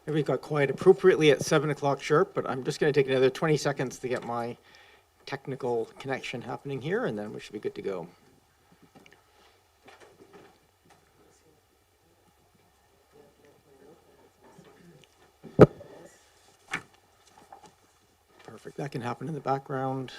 Everybody got quiet appropriately at 7 o'clock sharp, but I'm just going to take another 20 seconds to get my technical connection happening here, and then we should be good to go. Perfect. That can happen in the background.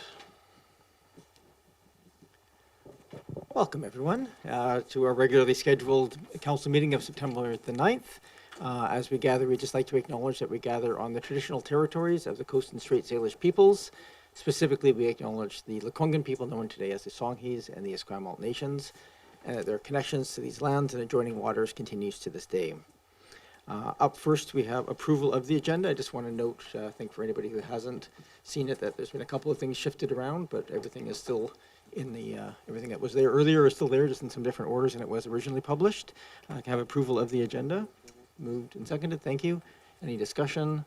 Welcome, everyone, to our regularly scheduled council meeting of September the 9th. As we gather, we'd just like to acknowledge that we gather on the traditional territories of the Coast and Strait Salish peoples. Specifically, we acknowledge the Lekwungen people known today as the Songhees and the Esquimalt nations, and that their connections to these lands and adjoining waters continues to this day. Up first, we have approval of the agenda. I just want to note, I think for anybody who hasn't seen it, that there's been a couple of things shifted around, but everything is still in the, everything that was there earlier is still there, just in some different orders than it was originally published. Can I have approval of the agenda? Moved and seconded, thank you. Any discussion?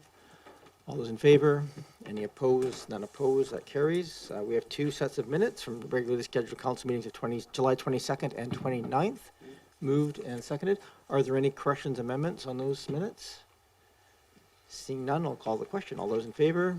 All those in favor? Any opposed? None opposed, that carries. We have two sets of minutes from the regularly scheduled council meetings of July 22nd and 29th. Moved and seconded. Are there any corrections, amendments on those minutes? Seeing none, I'll call the question. All those in favor?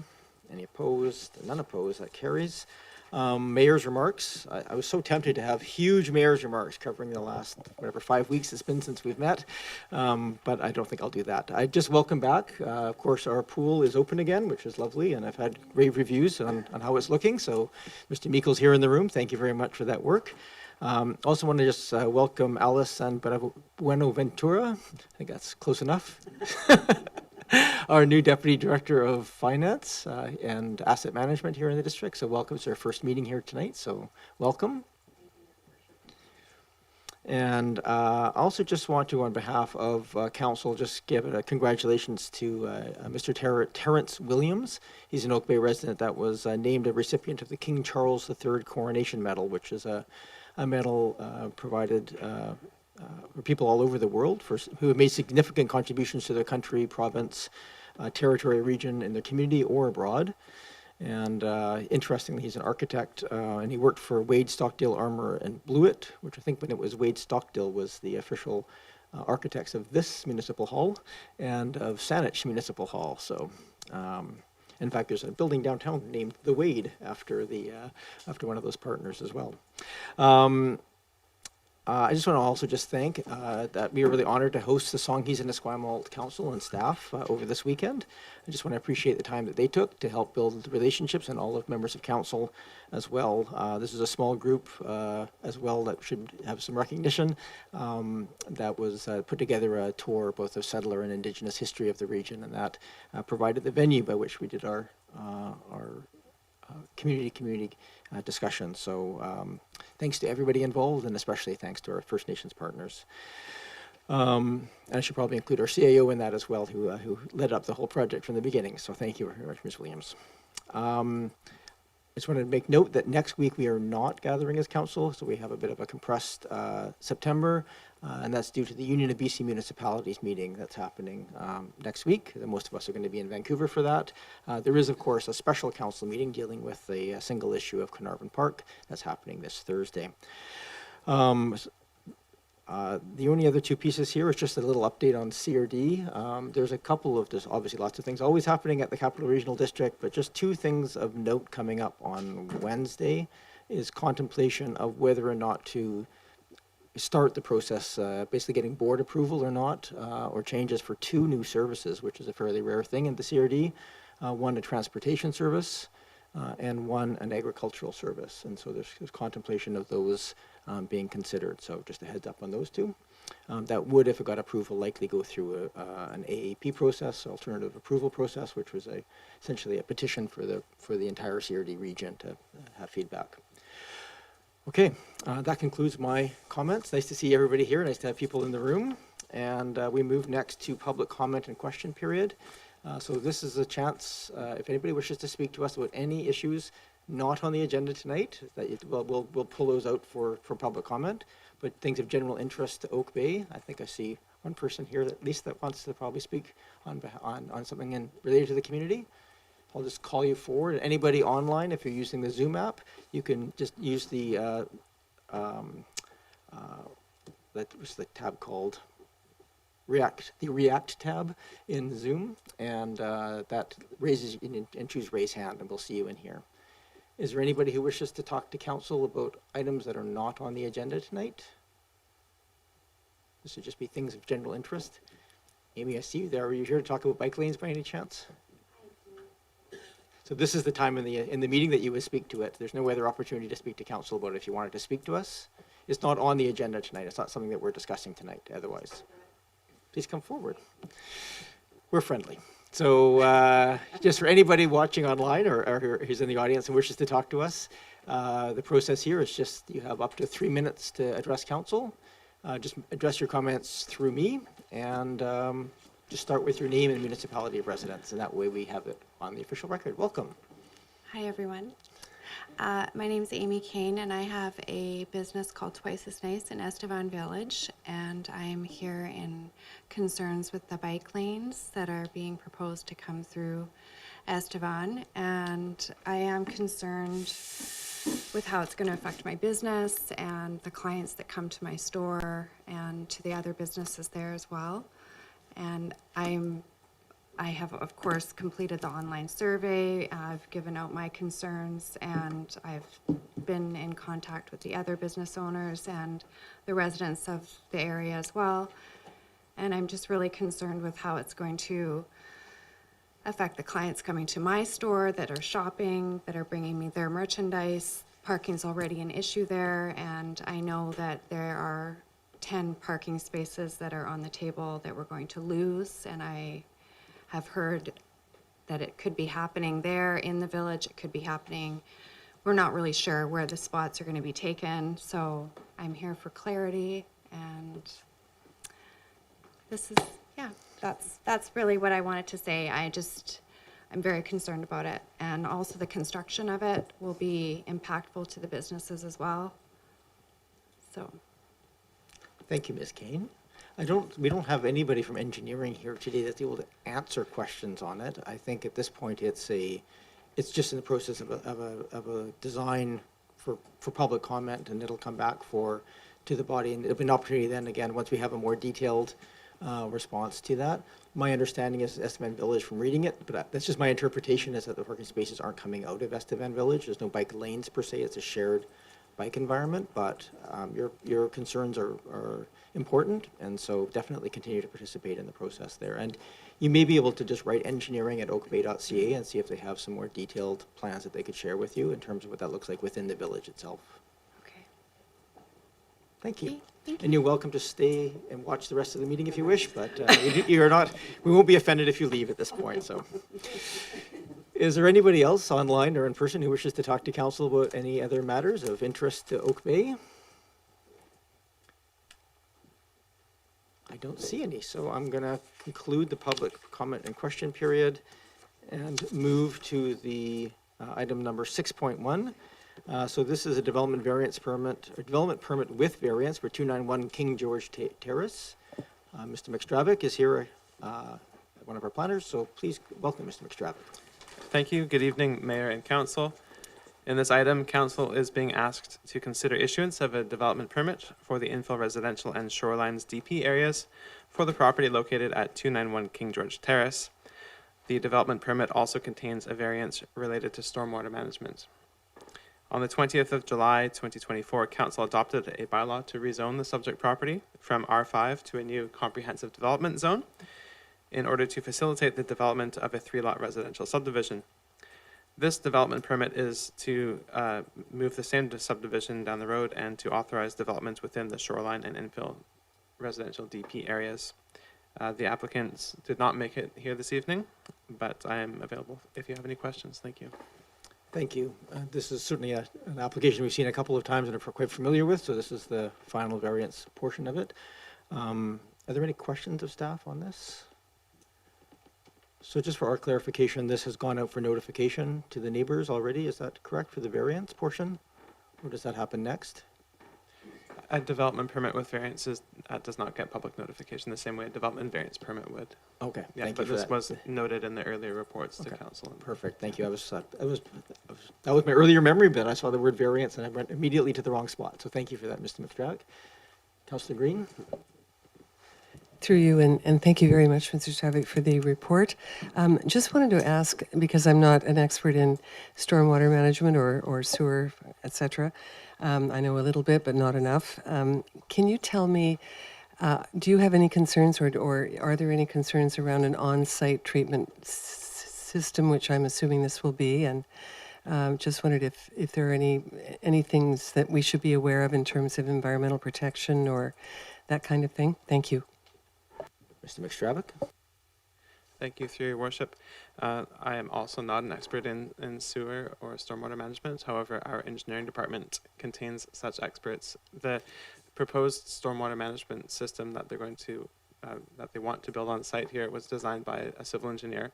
Any opposed? None opposed, that carries. Mayor's remarks. I was so tempted to have huge mayor's remarks covering the last, 5 weeks it's been since we've met, but I don't think I'll do that. I just welcome back. Of course, our pool is open again, which is lovely, and I've had rave reviews on how it's looking, so Mr. Meikle's here in the room. Thank you very much for that work. Also want to just welcome Alice and Buenaventura. I think that's close enough. Our new Deputy Director of Finance and Asset Management here in the district. So welcome to our first meeting here tonight. So welcome. And I also just want to, on behalf of Council, just give a congratulations to Mr. Terrence Williams. He's an Oak Bay resident that was named a recipient of the King Charles III Coronation Medal, which is a medal provided for people all over the world who have made significant contributions to their country, province, territory, region, in their community or abroad. And interestingly, he's an architect, and he worked for Wade, Stockdale, Armour, and Blewett, which I think when it was Wade Stockdale was the official architects of this municipal hall and of Saanich Municipal Hall. So, in fact, there's a building downtown named the Wade after one of those partners as well. I just want to also just thank that we are really honored to host the Songhees and Esquimalt Council and staff over this weekend. I just want to appreciate the time that they took to help build the relationships and all of members of council as well. This is a small group as well that should have some recognition that was put together a tour both of settler and Indigenous history of the region, and that provided the venue by which we did our community discussion. So thanks to everybody involved, and especially thanks to our First Nations partners. And I should probably include our CAO in that as well, who led up the whole project from the beginning. So thank you very much, Ms. Williams. I just wanted to make note that next week we are not gathering as council, so we have a bit of a compressed September, and that's due to the Union of BC Municipalities meeting that's happening next week. Most of us are going to be in Vancouver for that. There is, of course, a special council meeting dealing with a single issue of Carnarvon Park that's happening this Thursday. The only other two pieces here is just a little update on CRD. There's a couple of, there's obviously lots of things always happening at the Capital Regional District, but just two things of note coming up on Wednesday is contemplation of whether or not to start the process, basically getting board approval or not, or changes for two new services, which is a fairly rare thing in the CRD. One, a transportation service, and one, an agricultural service. And so there's contemplation of those being considered. So just a heads up on those two. That would, if it got approval, likely go through an AAP process, alternative approval process, which was essentially a petition for the entire CRD region to have feedback. Okay, that concludes my comments. Nice to see everybody here. Nice to have people in the room. And we move next to public comment and question period. So this is a chance, if anybody wishes to speak to us about any issues not on the agenda tonight, that we'll pull those out for public comment, but things of general interest to Oak Bay. I think I see one person here at least that wants to probably speak on something related to the community. I'll just call you forward. Anybody online, if you're using the Zoom app, you can just use what's the tab called? the React tab in Zoom, and that raises and choose raise hand, and we'll see you in here. Is there anybody who wishes to talk to council about items that are not on the agenda tonight? This would just be things of general interest. Amy, I see you there. Are you here to talk about bike lanes by any chance? So this is the time in the meeting that you would speak to it. There's no other opportunity to speak to council about it if you wanted to speak to us. It's not on the agenda tonight. It's not something that we're discussing tonight otherwise. Please come forward. We're friendly. So just for anybody watching online or who's in the audience and wishes to talk to us, the process here is just you have up to 3 minutes to address council. Just address your comments through me, and just start with your name and municipality of residence, and that way we have it on the official record. Welcome. Hi, everyone. My name's Amy Kane, and I have a business called Twice as Nice in Estevan Village, and I'm here in concerns with the bike lanes that are being proposed to come through Estevan, and I am concerned with how it's going to affect my business and the clients that come to my store and to the other businesses there as well. And I have, of course, completed the online survey. I've given out my concerns, and I've been in contact with the other business owners and the residents of the area as well. And I'm just really concerned with how it's going to affect the clients coming to my store that are shopping, that are bringing me their merchandise. Parking's already an issue there, and I know that there are 10 parking spaces that are on the table that we're going to lose, and I have heard that it could be happening there in the village. It could be happening. We're not really sure where the spots are going to be taken, so I'm here for clarity, and this is, yeah, that's really what I wanted to say. I'm very concerned about it, and also the construction of it will be impactful to the businesses as well. So. Thank you, Ms. Kane. We don't have anybody from engineering here today that's able to answer questions on it. I think at this point it's just in the process of a design for public comment, and it'll come back to the body, and it'll be an opportunity then again once we have a more detailed response to that. My understanding is Estevan Village from reading it, but that's just my interpretation, is that the parking spaces aren't coming out of Estevan Village. There's no bike lanes per se. It's a shared bike environment, but your concerns are important, and so definitely continue to participate in the process there. And you may be able to just write engineering@oakbay.ca and see if they have some more detailed plans that they could share with you in terms of what that looks like within the village itself. Okay. Thank you. Thank you. And you're welcome to stay and watch the rest of the meeting if you wish, but we won't be offended if you leave at this point. So, is there anybody else online or in person who wishes to talk to council about any other matters of interest to Oak Bay? I don't see any, so I'm going to conclude the public comment and question period and move to the item number 6.1. So this is a development permit with variance for 291 King George Terrace. Mr. McStravick is here, one of our planners, so please welcome Mr. McStravick. Thank you. Good evening, Mayor and Council. In this item, Council is being asked to consider issuance of a development permit for the infill residential and shorelines DP areas for the property located at 291 King George Terrace. The development permit also contains a variance related to stormwater management. On the 20th of July, 2024, Council adopted a bylaw to rezone the subject property from R5 to a new comprehensive development zone in order to facilitate the development of a 3-lot residential subdivision. This development permit is to move the same subdivision down the road and to authorize development within the shoreline and infill residential DP areas. The applicants did not make it here this evening, but I am available if you have any questions. Thank you. Thank you. This is certainly an application we've seen a couple of times and are quite familiar with, so this is the final variance portion of it. Are there any questions of staff on this? So just for our clarification, this has gone out for notification to the neighbors already, is that correct, for the variance portion? Or does that happen next? A development permit with variances does not get public notification the same way a development variance permit would. Okay, Yeah, thank but you for this that. was noted in the earlier reports to Okay. council. Perfect, thank you. That was my earlier memory, but I saw the word variance and I went immediately to the wrong spot. So thank you for that, Mr. McStravick. Councillor Green? Through you, and thank you very much, Mr. Stavik, for the report. Just wanted to ask, because I'm not an expert in stormwater management or sewer, etc. I know a little bit, but not enough. Can you tell me, do you have any concerns, or are there any concerns around an on-site treatment system, which I'm assuming this will be? And just wondered if there are any things that we should be aware of in terms of environmental protection or that kind of thing. Thank you. Mr. McStravick? Thank you, through your worship. I am also not an expert in sewer or stormwater management. However, our engineering department contains such experts. The proposed stormwater management system that they're going to that they want to build on site here was designed by a civil engineer.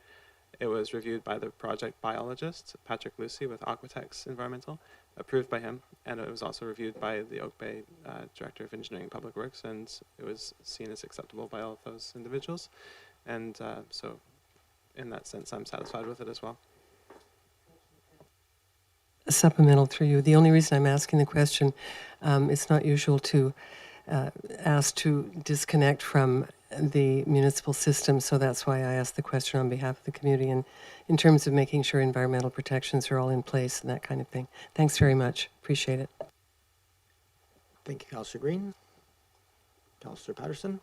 It was reviewed by the project biologist, Patrick Lucy, with Aquatex Environmental, approved by him, and it was also reviewed by the Oak Bay Director of Engineering and Public Works, and it was seen as acceptable by all of those individuals. And so in that sense, I'm satisfied with it as well. Supplemental through you. The only reason I'm asking the question, it's not usual to ask to disconnect from the municipal system, so that's why I asked the question on behalf of the community and in terms of making sure environmental protections are all in place and that kind of thing. Thanks very much. Appreciate it. Thank you, Councillor Green. Councillor Patterson?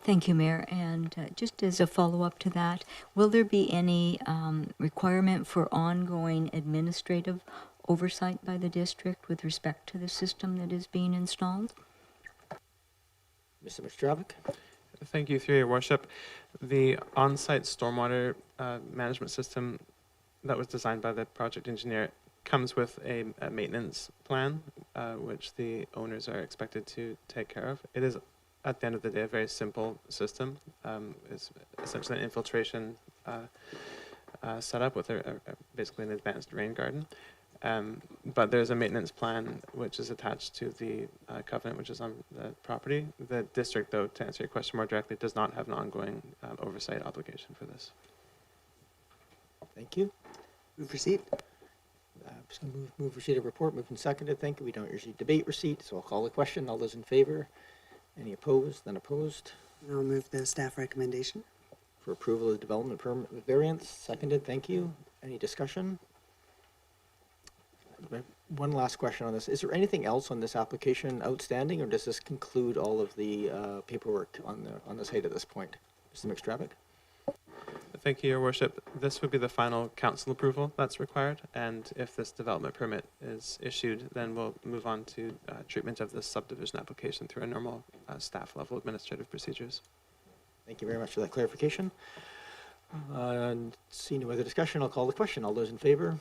Thank you, Mayor. And just as a follow-up to that, will there be any requirement for ongoing administrative oversight by the district with respect to the system that is being installed? Mr. McStravick? Thank you, through your worship. The on-site stormwater management system that was designed by the project engineer comes with a maintenance plan, which the owners are expected to take care of. It is, at the end of the day, a very simple system. It's essentially an infiltration setup with basically an advanced rain garden. But there's a maintenance plan which is attached to the covenant which is on the property. The district, though, to answer your question more directly, does not have an ongoing oversight obligation for this. Thank you. Move receipt. Just going to move receipt of report. Moved and seconded. Thank you. We don't usually debate receipt, so I'll call the question. All those in favor? Any opposed? None opposed. I'll move the staff recommendation. For approval of the development permit with variance. Seconded. Thank you. Any discussion? One last question on this. Is there anything else on this application outstanding, or does this conclude all of the paperwork on the site at this point? Mr. McStravick? Thank you, Your Worship. This would be the final council approval that's required, and if this development permit is issued, then we'll move on to treatment of this subdivision application through a normal staff level administrative procedures. Thank you very much for that clarification. Seeing no other discussion, I'll call the question. All those in favor?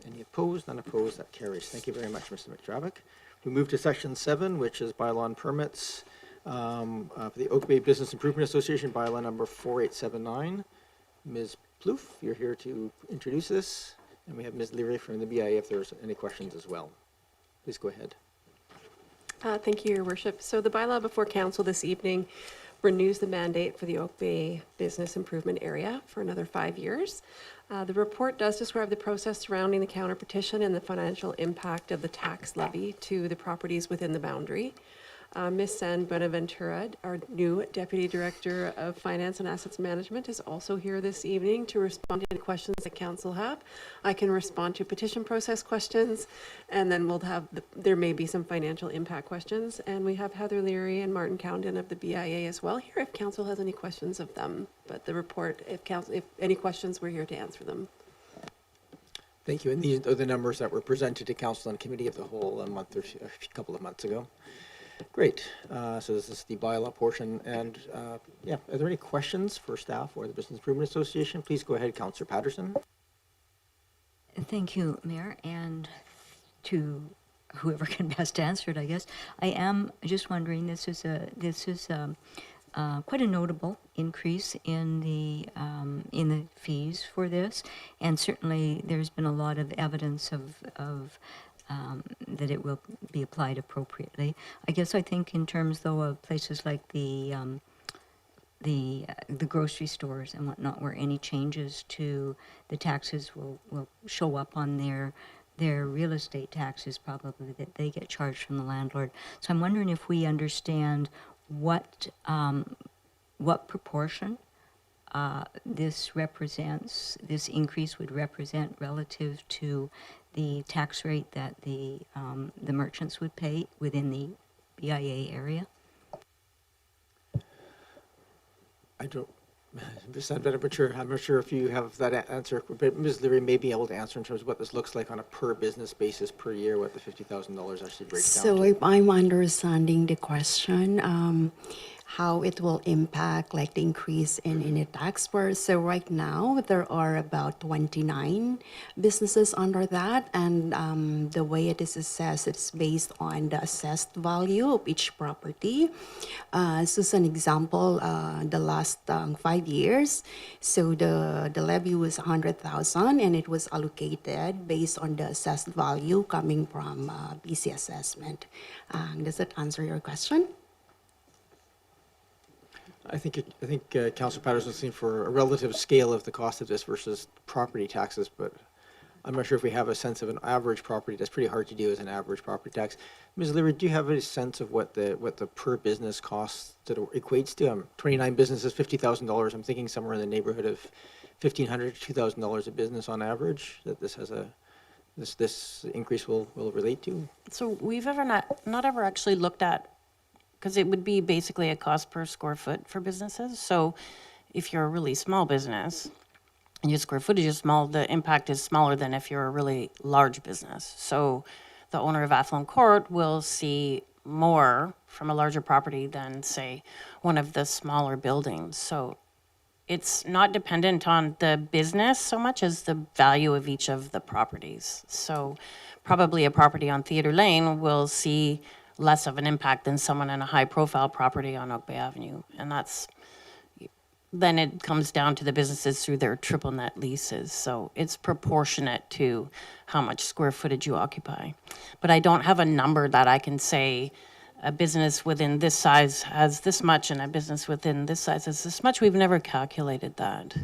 Any opposed? None opposed. That carries. Thank you very much, Mr. McStravick. We move to section 7, which is bylaw and permits for the Oak Bay Business Improvement Association, bylaw number 4879. Ms. Plouffe, you're here to introduce this, and we have Ms. Leary from the BIA if there's any questions as well. Please go ahead. Thank you, Your Worship. So the bylaw before council this evening renews the mandate for the Oak Bay Business Improvement Area for another 5 years. The report does describe the process surrounding the counter petition and the financial impact of the tax levy to the properties within the boundary. Ms. San Buenaventura, our new Deputy Director of Finance and Assets Management, is also here this evening to respond to any questions that council have. I can respond to petition process questions, and then we'll have, there may be some financial impact questions. And we have Heather Leary and Martin Cowden of the BIA as well here if council has any questions of them. But the report, if any questions, we're here to answer them. Thank you. And these are the numbers that were presented to council and committee of the whole a couple of months ago. Great. So this is the bylaw portion. And yeah, are there any questions for staff or the Business Improvement Association? Please go ahead, Councillor Patterson. Thank you, Mayor, and to whoever can best answer it, I guess. I am just wondering, this is quite a notable increase in the fees for this, and certainly there's been a lot of evidence of that it will be applied appropriately. I guess I think in terms, though, of places like the grocery stores and whatnot, where any changes to the taxes will show up on their real estate taxes, probably, that they get charged from the landlord. So I'm wondering if we understand what proportion this represents, this increase would represent relative to the tax rate that the merchants would pay within the BIA area? I don't, I'm not sure if you have that answer, but Ms. Leary may be able to answer in terms of what this looks like on a per business basis per year, what the $50,000 actually breaks down So to. if I'm understanding the question, how it will impact like the increase in the tax for. So right now, there are about 29 businesses under that. And the way it is assessed, it's based on the assessed value of each property. So as an example, the last 5 years, so the levy was 100,000 and it was allocated based on the assessed value coming from BC assessment. Does that answer your question? I think Councillor Patterson's looking for a relative scale of the cost of this versus property taxes, but I'm not sure if we have a sense of an average property. That's pretty hard to do as an average property tax. Ms. Leary, do you have a sense of what the per business cost that it equates to? 29 businesses, $50,000. I'm thinking somewhere in the neighborhood of $1,500 to $2,000 a business on average that this has this increase will relate to. So we've not ever actually looked at, because it would be basically a cost per square foot for businesses. So if you're a really small business and your square footage is small, the impact is smaller than if you're a really large business. So the owner of Athlone Court will see more from a larger property than, say, one of the smaller buildings. So it's not dependent on the business so much as the value of each of the properties. So probably a property on Theatre Lane will see less of an impact than someone in a high-profile property on Oak Bay Avenue. And then it comes down to the businesses through their triple net leases. So it's proportionate to how much square footage you occupy. But I don't have a number that I can say a business within this size has this much and a business within this size has this much. We've never calculated that.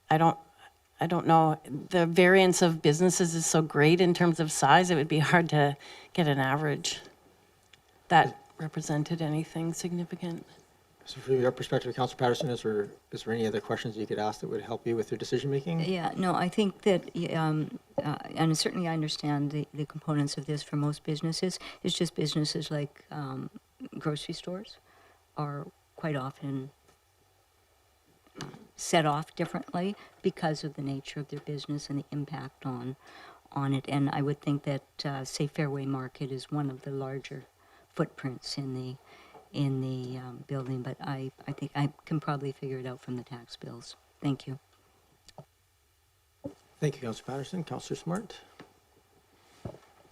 I don't know. The variance of businesses is so great in terms of size, it would be hard to get an average that represented anything significant. So from your perspective, Councillor Patterson, is there any other questions you could ask that would help you with your decision making? Yeah, no, I think that, and certainly I understand the components of this for most businesses. It's just businesses like grocery stores are quite often set off differently because of the nature of their business and the impact on it. And I would think that, say, Fairway Market is one of the larger footprints in the building, but I think I can probably figure it out from the tax bills. Thank you. Thank you, Councillor Patterson. Councillor Smart.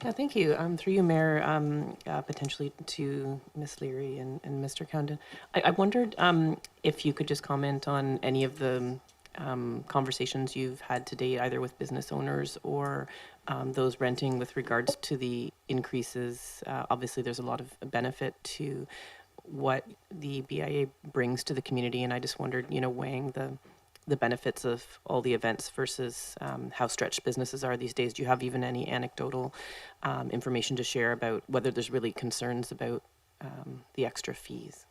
Yeah, thank you. Through you, Mayor, potentially to Ms. Leary and Mr. Condon. I wondered if you could just comment on any of the conversations you've had today, either with business owners or those renting with regards to the increases. Obviously, there's a lot of benefit to what the BIA brings to the community, and I just wondered, weighing the benefits of all the events versus how stretched businesses are these days. Do you have even any anecdotal information to share about whether there's really concerns about the extra fees?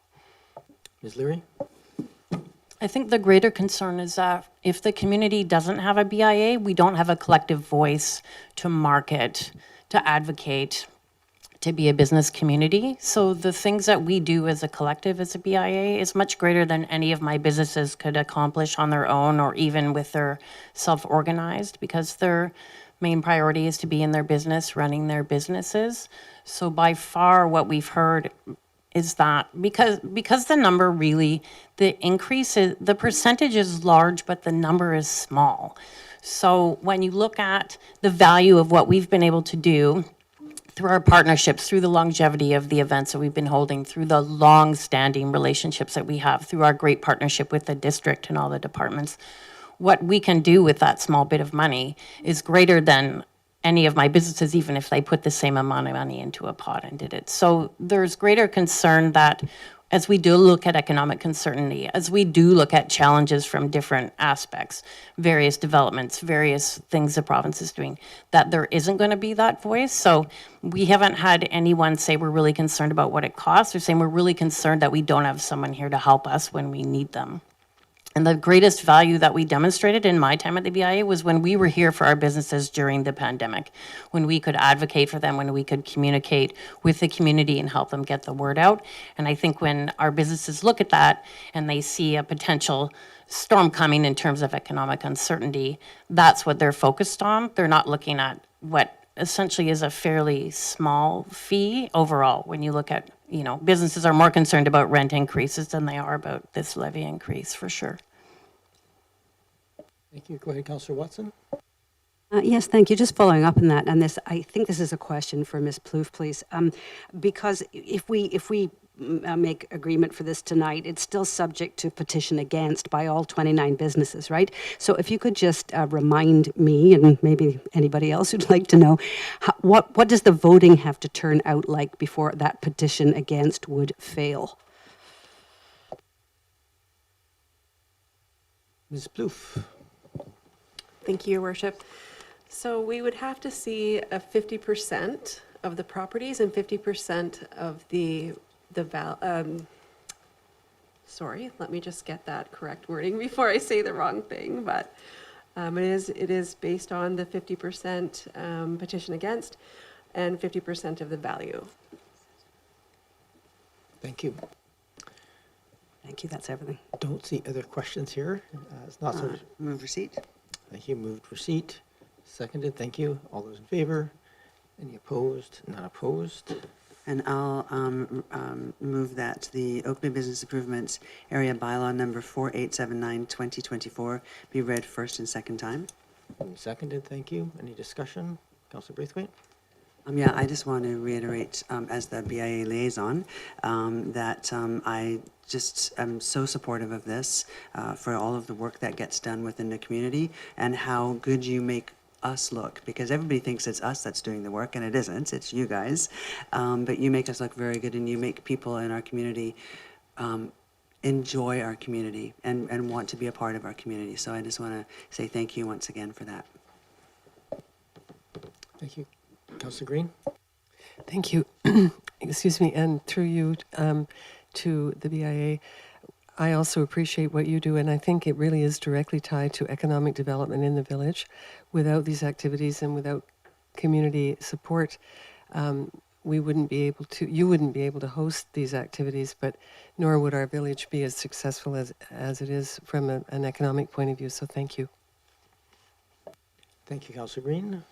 Ms. Leary? I think the greater concern is that if the community doesn't have a BIA, we don't have a collective voice to market, to advocate, to be a business community. So the things that we do as a collective, as a BIA, is much greater than any of my businesses could accomplish on their own or even with their self-organized, because their main priority is to be in their business, running their businesses. So by far what we've heard is that because the number really, the increase is, the percentage is large, but the number is small. So when you look at the value of what we've been able to do through our partnerships, through the longevity of the events that we've been holding, through the long-standing relationships that we have, through our great partnership with the district and all the departments, what we can do with that small bit of money is greater than any of my businesses, even if they put the same amount of money into a pot and did it. So there's greater concern that as we do look at economic uncertainty, as we do look at challenges from different aspects, various developments, various things the province is doing, that there isn't going to be that voice. So we haven't had anyone say we're really concerned about what it costs. They're saying we're really concerned that we don't have someone here to help us when we need them. And the greatest value that we demonstrated in my time at the BIA was when we were here for our businesses during the pandemic, when we could advocate for them, when we could communicate with the community and help them get the word out. And I think when our businesses look at that and they see a potential storm coming in terms of economic uncertainty, that's what they're focused on. They're not looking at what essentially is a fairly small fee overall. When you look at, businesses are more concerned about rent increases than they are about this levy increase, for sure. Thank you. Go ahead, Councillor Watson. Yes, thank you. Just following up on that, and this, I think this is a question for Ms. Plouffe, please. Because if we make agreement for this tonight, it's still subject to petition against by all 29 businesses, right? So if you could just remind me, and maybe anybody else who'd like to know, what does the voting have to turn out like before that petition against would fail? Ms. Plouffe. Thank you, Your Worship. So we would have to see a 50% of the properties and 50% of sorry, let me just get that correct wording before I say the wrong thing, but it is based on the 50% petition against and 50% of the value. Thank you. Thank you, that's everything. Don't see other questions here. It's not so. Move receipt. Thank you. Moved receipt. Seconded. Thank you. All those in favor? Any opposed? None opposed. And I'll move that the Oakville Business Improvements Area Bylaw number 4879/2024 be read first and second time. And seconded. Thank you. Any discussion? Councillor Braithwaite? Yeah, I just want to reiterate, as the BIA liaison, that I just am so supportive of this for all of the work that gets done within the community and how good you make us look, because everybody thinks it's us that's doing the work, and it isn't. It's you guys. But you make us look very good, and you make people in our community enjoy our community and want to be a part of our community. So I just want to say thank you once again for that. Thank you. Councillor Green? Thank you. Excuse me, and through you to the BIA, I also appreciate what you do, and I think it really is directly tied to economic development in the village. Without these activities and without community support, we wouldn't be able to, you wouldn't be able to host these activities, but nor would our village be as successful as it is from an economic point of view, so thank you. Thank you, Councillor Green.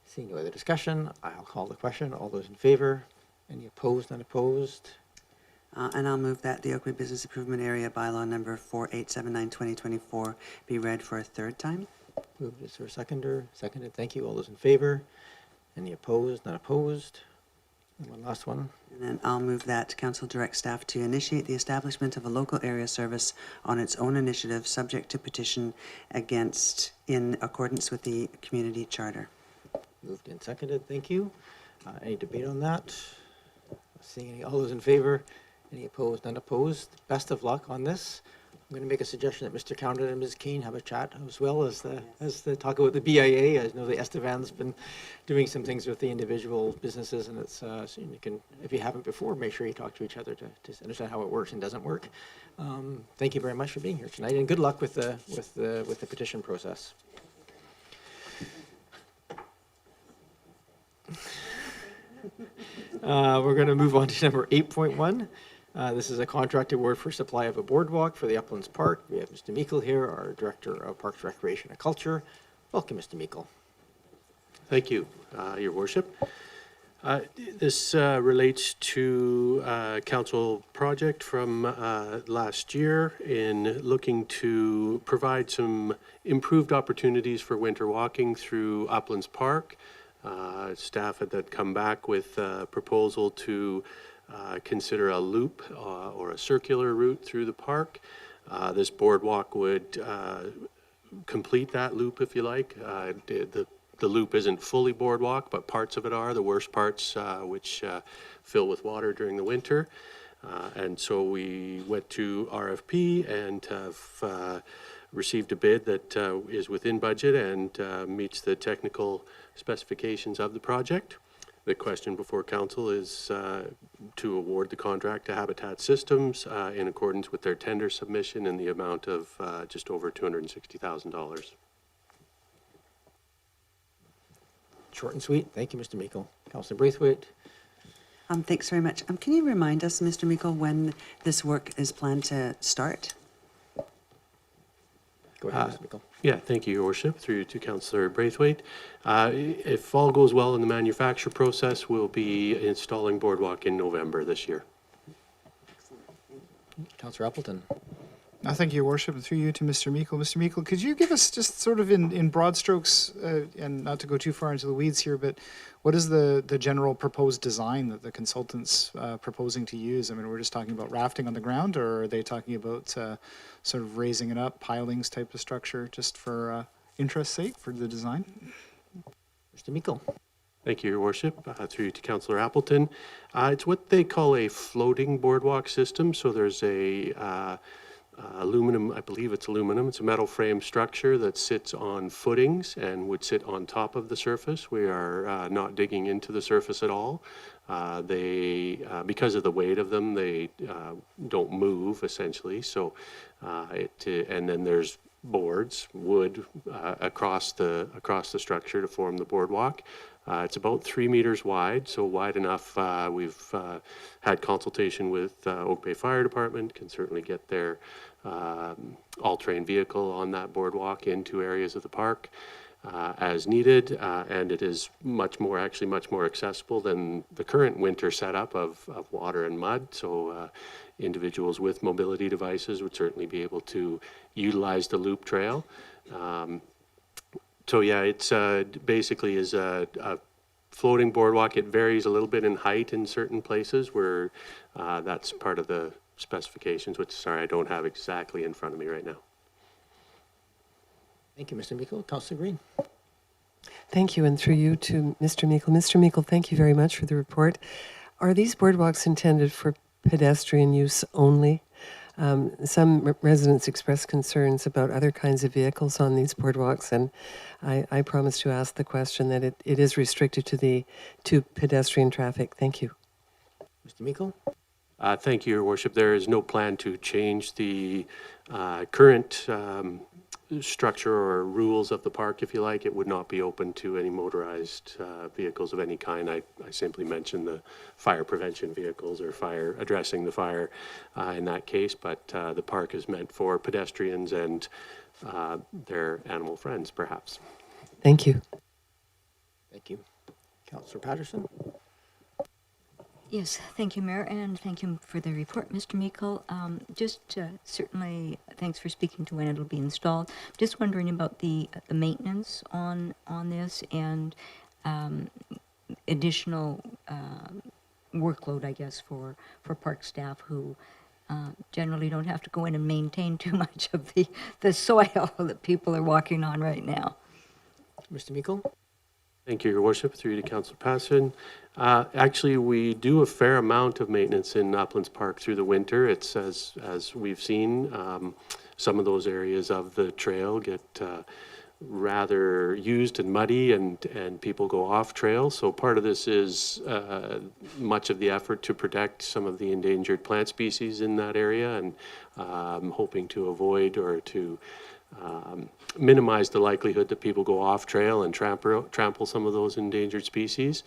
Seeing no other discussion, I'll call the question. All those in favor? Any opposed? None opposed? And I'll move that the Oakville Business Improvement Area Bylaw number 4879/2024 be read for a third time. Moved. Is there a seconder? Seconded. Thank you. All those in favor? Any opposed? None opposed? And one last one. And then I'll move that council direct staff to initiate the establishment of a local area service on its own initiative, subject to petition against in accordance with the community charter. Moved and seconded. Thank you. Any debate on that? Seeing any, all those in favor? Any opposed? None opposed? Best of luck on this. I'm going to make a suggestion that Mr. Condon and Ms. Kane have a chat as well as the talk about the BIA. I know the Estevan's been doing some things with the individual businesses, and it's so you can, if you haven't before, make sure you talk to each other to understand how it works and doesn't work. Thank you very much for being here tonight, and good luck with the petition process. We're going to move on to number 8.1. This is a contract award for supply of a boardwalk for the Uplands Park. We have Mr. Meikle here, our Director of Parks, Recreation and Culture. Welcome, Mr. Meikle. Thank you, Your Worship. This relates to a council project from last year in looking to provide some improved opportunities for winter walking through Uplands Park. Staff had come back with a proposal to consider a loop or a circular route through the park. This boardwalk would complete that loop, if you like. The loop isn't fully boardwalk, but parts of it are, the worst parts which fill with water during the winter. And so we went to RFP and have received a bid that is within budget and meets the technical specifications of the project. The question before council is to award the contract to Habitat Systems in accordance with their tender submission in the amount of just over $260,000. Short and sweet. Thank you, Mr. Meikle. Councillor Braithwaite. Thanks very much. Can you remind us, Mr. Meikle, when this work is planned to start? Go ahead, Mr. Meikle. Yeah, thank you, Your Worship, through to Councillor Braithwaite. If all goes well in the manufacture process, we'll be installing Boardwalk in November this year. Councillor Appleton. Thank you, Your Worship, and through you to Mr. Meikle. Mr. Meikle, could you give us just sort of in broad strokes, and not to go too far into the weeds here, but what is the general proposed design that the consultant's proposing to use? I mean, we're just talking about rafting on the ground, or are they talking about sort of raising it up, pilings type of structure, just for interest's sake, for the design? Mr. Meikle. Thank you, Your Worship. Through to Councillor Appleton. It's what they call a floating boardwalk system. So there's a aluminum, I believe it's aluminum. It's a metal frame structure that sits on footings and would sit on top of the surface. We are not digging into the surface at all. Because of the weight of them, they don't move essentially. So, and then there's boards, wood across the structure to form the boardwalk. It's about 3 meters wide, so wide enough. We've had consultation with Oak Bay Fire Department, can certainly get their all-terrain vehicle on that boardwalk into areas of the park as needed, and it is much more accessible than the current winter setup of water and mud. So individuals with mobility devices would certainly be able to utilize the loop trail. So yeah, it's basically is a floating boardwalk. It varies a little bit in height in certain places where that's part of the specifications, which, sorry, I don't have exactly in front of me right now. Thank you, Mr. Meikle. Councillor Green. Thank you, and through you to Mr. Meikle. Mr. Meikle, thank you very much for the report. Are these boardwalks intended for pedestrian use only? Some residents express concerns about other kinds of vehicles on these boardwalks, and I promise to ask the question that it is restricted to pedestrian traffic. Thank you. Mr. Meikle. Thank you, Your Worship. There is no plan to change the current structure or rules of the park, if you like. It would not be open to any motorized vehicles of any kind. I simply mentioned the fire prevention vehicles or fire addressing the fire in that case, but the park is meant for pedestrians and their animal friends, perhaps. Thank you. Thank you. Councillor Patterson. Yes, thank you, Mayor, and thank you for the report, Mr. Meikle. Certainly, thanks for speaking to when it'll be installed. Just wondering about the maintenance on this and additional workload, I guess, for park staff who generally don't have to go in and maintain too much of the soil that people are walking on right now. Mr. Meikle. Thank you, Your Worship. Through you to Councillor Patterson. Actually, we do a fair amount of maintenance in Uplands Park through the winter. It's as we've seen, some of those areas of the trail get rather used and muddy, and people go off trail. So part of this is much of the effort to protect some of the endangered plant species in that area, and hoping to avoid or to minimize the likelihood that people go off trail and trample some of those endangered species.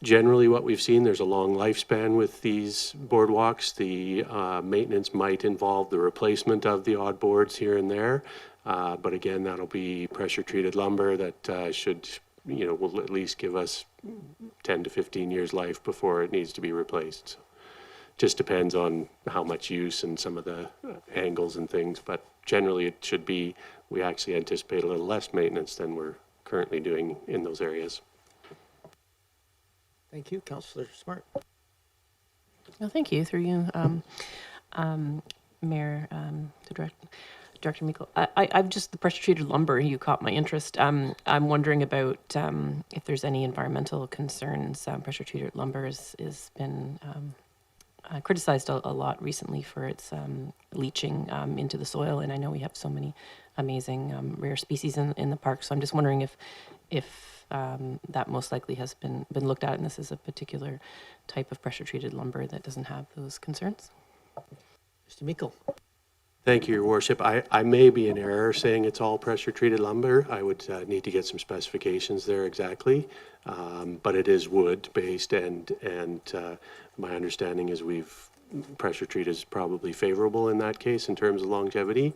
Generally what we've seen, there's a long lifespan with these boardwalks. The maintenance might involve the replacement of the odd boards here and there, but again, that'll be pressure treated lumber that will at least give us 10 to 15 years life before it needs to be replaced. So just depends on how much use and some of the angles and things, but generally it should be, we actually anticipate a little less maintenance than we're currently doing in those areas. Thank you. Councillor Smart. Well, thank you. Through you, Mayor, Director Meikle, I've just the pressure treated lumber. You caught my interest. I'm wondering about if there's any environmental concerns. Pressure treated lumber has been criticized a lot recently for its leaching into the soil, and I know we have so many amazing rare species in the park. So I'm just wondering if that most likely has been looked at, and this is a particular type of pressure treated lumber that doesn't have those concerns. Mr. Meikle. Thank you, Your Worship. I may be in error saying it's all pressure-treated lumber. I would need to get some specifications there exactly, but it is wood-based, and my understanding is pressure treat is probably favorable in that case in terms of longevity,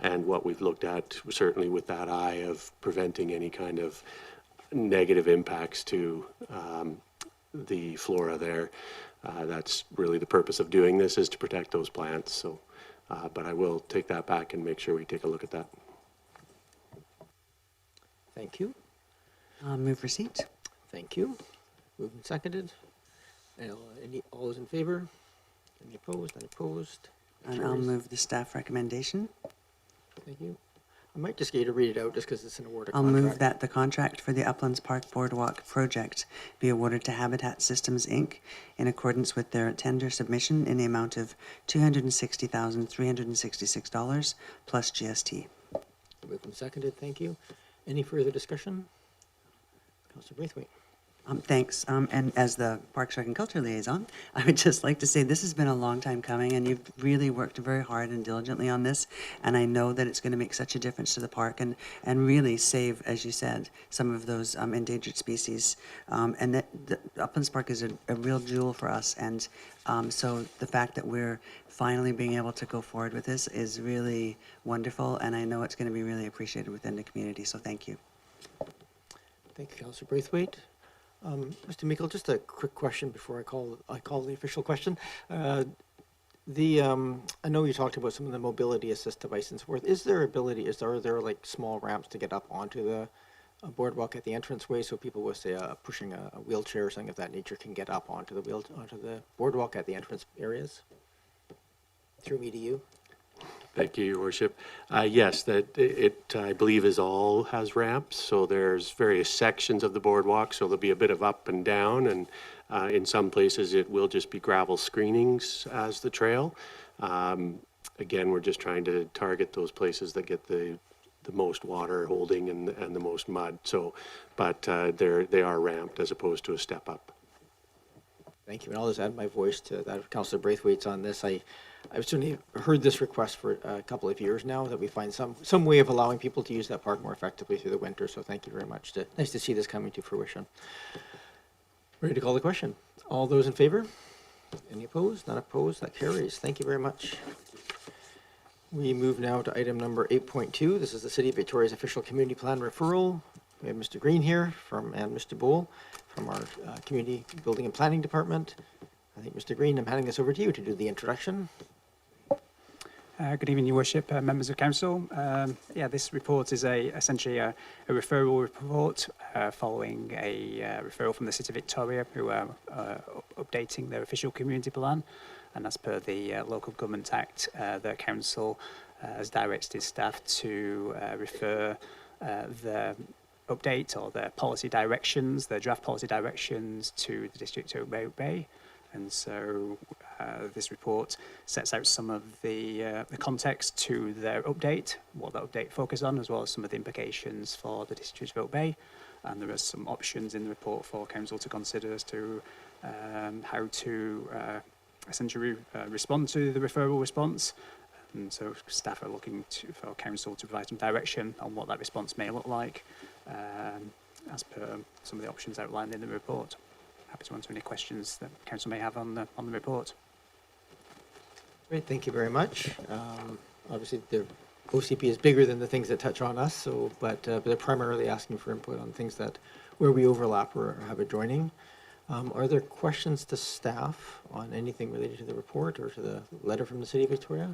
and what we've looked at certainly with that eye of preventing any kind of negative impacts to the flora there. That's really the purpose of doing this, is to protect those plants. So. But I will take that back and make sure we take a look at that. Thank you. Move receipt. Thank you. Moved and seconded. All those in favor? Any opposed? None opposed? That And I'll carries. move the staff recommendation. Thank you. I might just get you to read it out just because it's an award of I'll contract. move that the contract for the Uplands Park Boardwalk project be awarded to Habitat Systems, Inc. in accordance with their tender submission in the amount of $260,366 plus GST. Moved and seconded. Thank you. Any further discussion? Councillor Braithwaite. Thanks. And as the Parks, Rec and Culture Liaison, I would just like to say this has been a long time coming, and you've really worked very hard and diligently on this. And I know that it's going to make such a difference to the park and really save, as you said, some of those endangered species. And that the Uplands Park is a real jewel for us. And so the fact that we're finally being able to go forward with this is really wonderful. And I know it's going to be really appreciated within the community. So thank you. Thank you, Councillor Braithwaite. Mr. Meikle, just a quick question before I call the official question. I know you talked about some of the mobility assist devices and so forth. Are there like small ramps to get up onto the boardwalk at the entranceway so people with, say, pushing a wheelchair or something of that nature can get up onto the boardwalk at the entrance areas? Through me to you. Thank you, Your Worship. Yes, that it I believe has ramps. So there's various sections of the boardwalk. So there'll be a bit of up and down, and in some places it will just be gravel screenings as the trail. Again, we're just trying to target those places that get the most water holding and the most mud. So, but they are ramped as opposed to a step up. Thank you. And I'll just add my voice to that of Councillor Braithwaite's on this. I've certainly heard this request for a couple of years now, that we find some way of allowing people to use that park more effectively through the winter. So thank you very much. Nice to see this coming to fruition. Ready to call the question. All those in favor? Any opposed? None opposed? That carries. Thank you very much. We move now to item number 8.2. This is the City of Victoria's official community plan referral. We have Mr. Green here and Mr. Bowl from our Community Building and Planning Department. I think, Mr. Green, I'm handing this over to you to do the introduction. Good evening, Your Worship, members of Council. This report is essentially a referral report following a referral from the City of Victoria, who are updating their official community plan. And as per the Local Government Act, the Council has directed staff to refer the update or the policy directions, the draft policy directions, to the District of Oak Bay. And so this report sets out some of the context to their update, what that update focuses on, as well as some of the implications for the District of Oak Bay. And there are some options in the report for Council to consider as to how to essentially respond to the referral response. And so staff are looking for Council to provide some direction on what that response may look like, as per some of the options outlined in the report. Happy to answer any questions that Council may have on the report. Great, thank you very much. Obviously, the OCP is bigger than the things that touch on us, but they're primarily asking for input on things where we overlap or have adjoining. Are there questions to staff on anything related to the report or to the letter from the City of Victoria?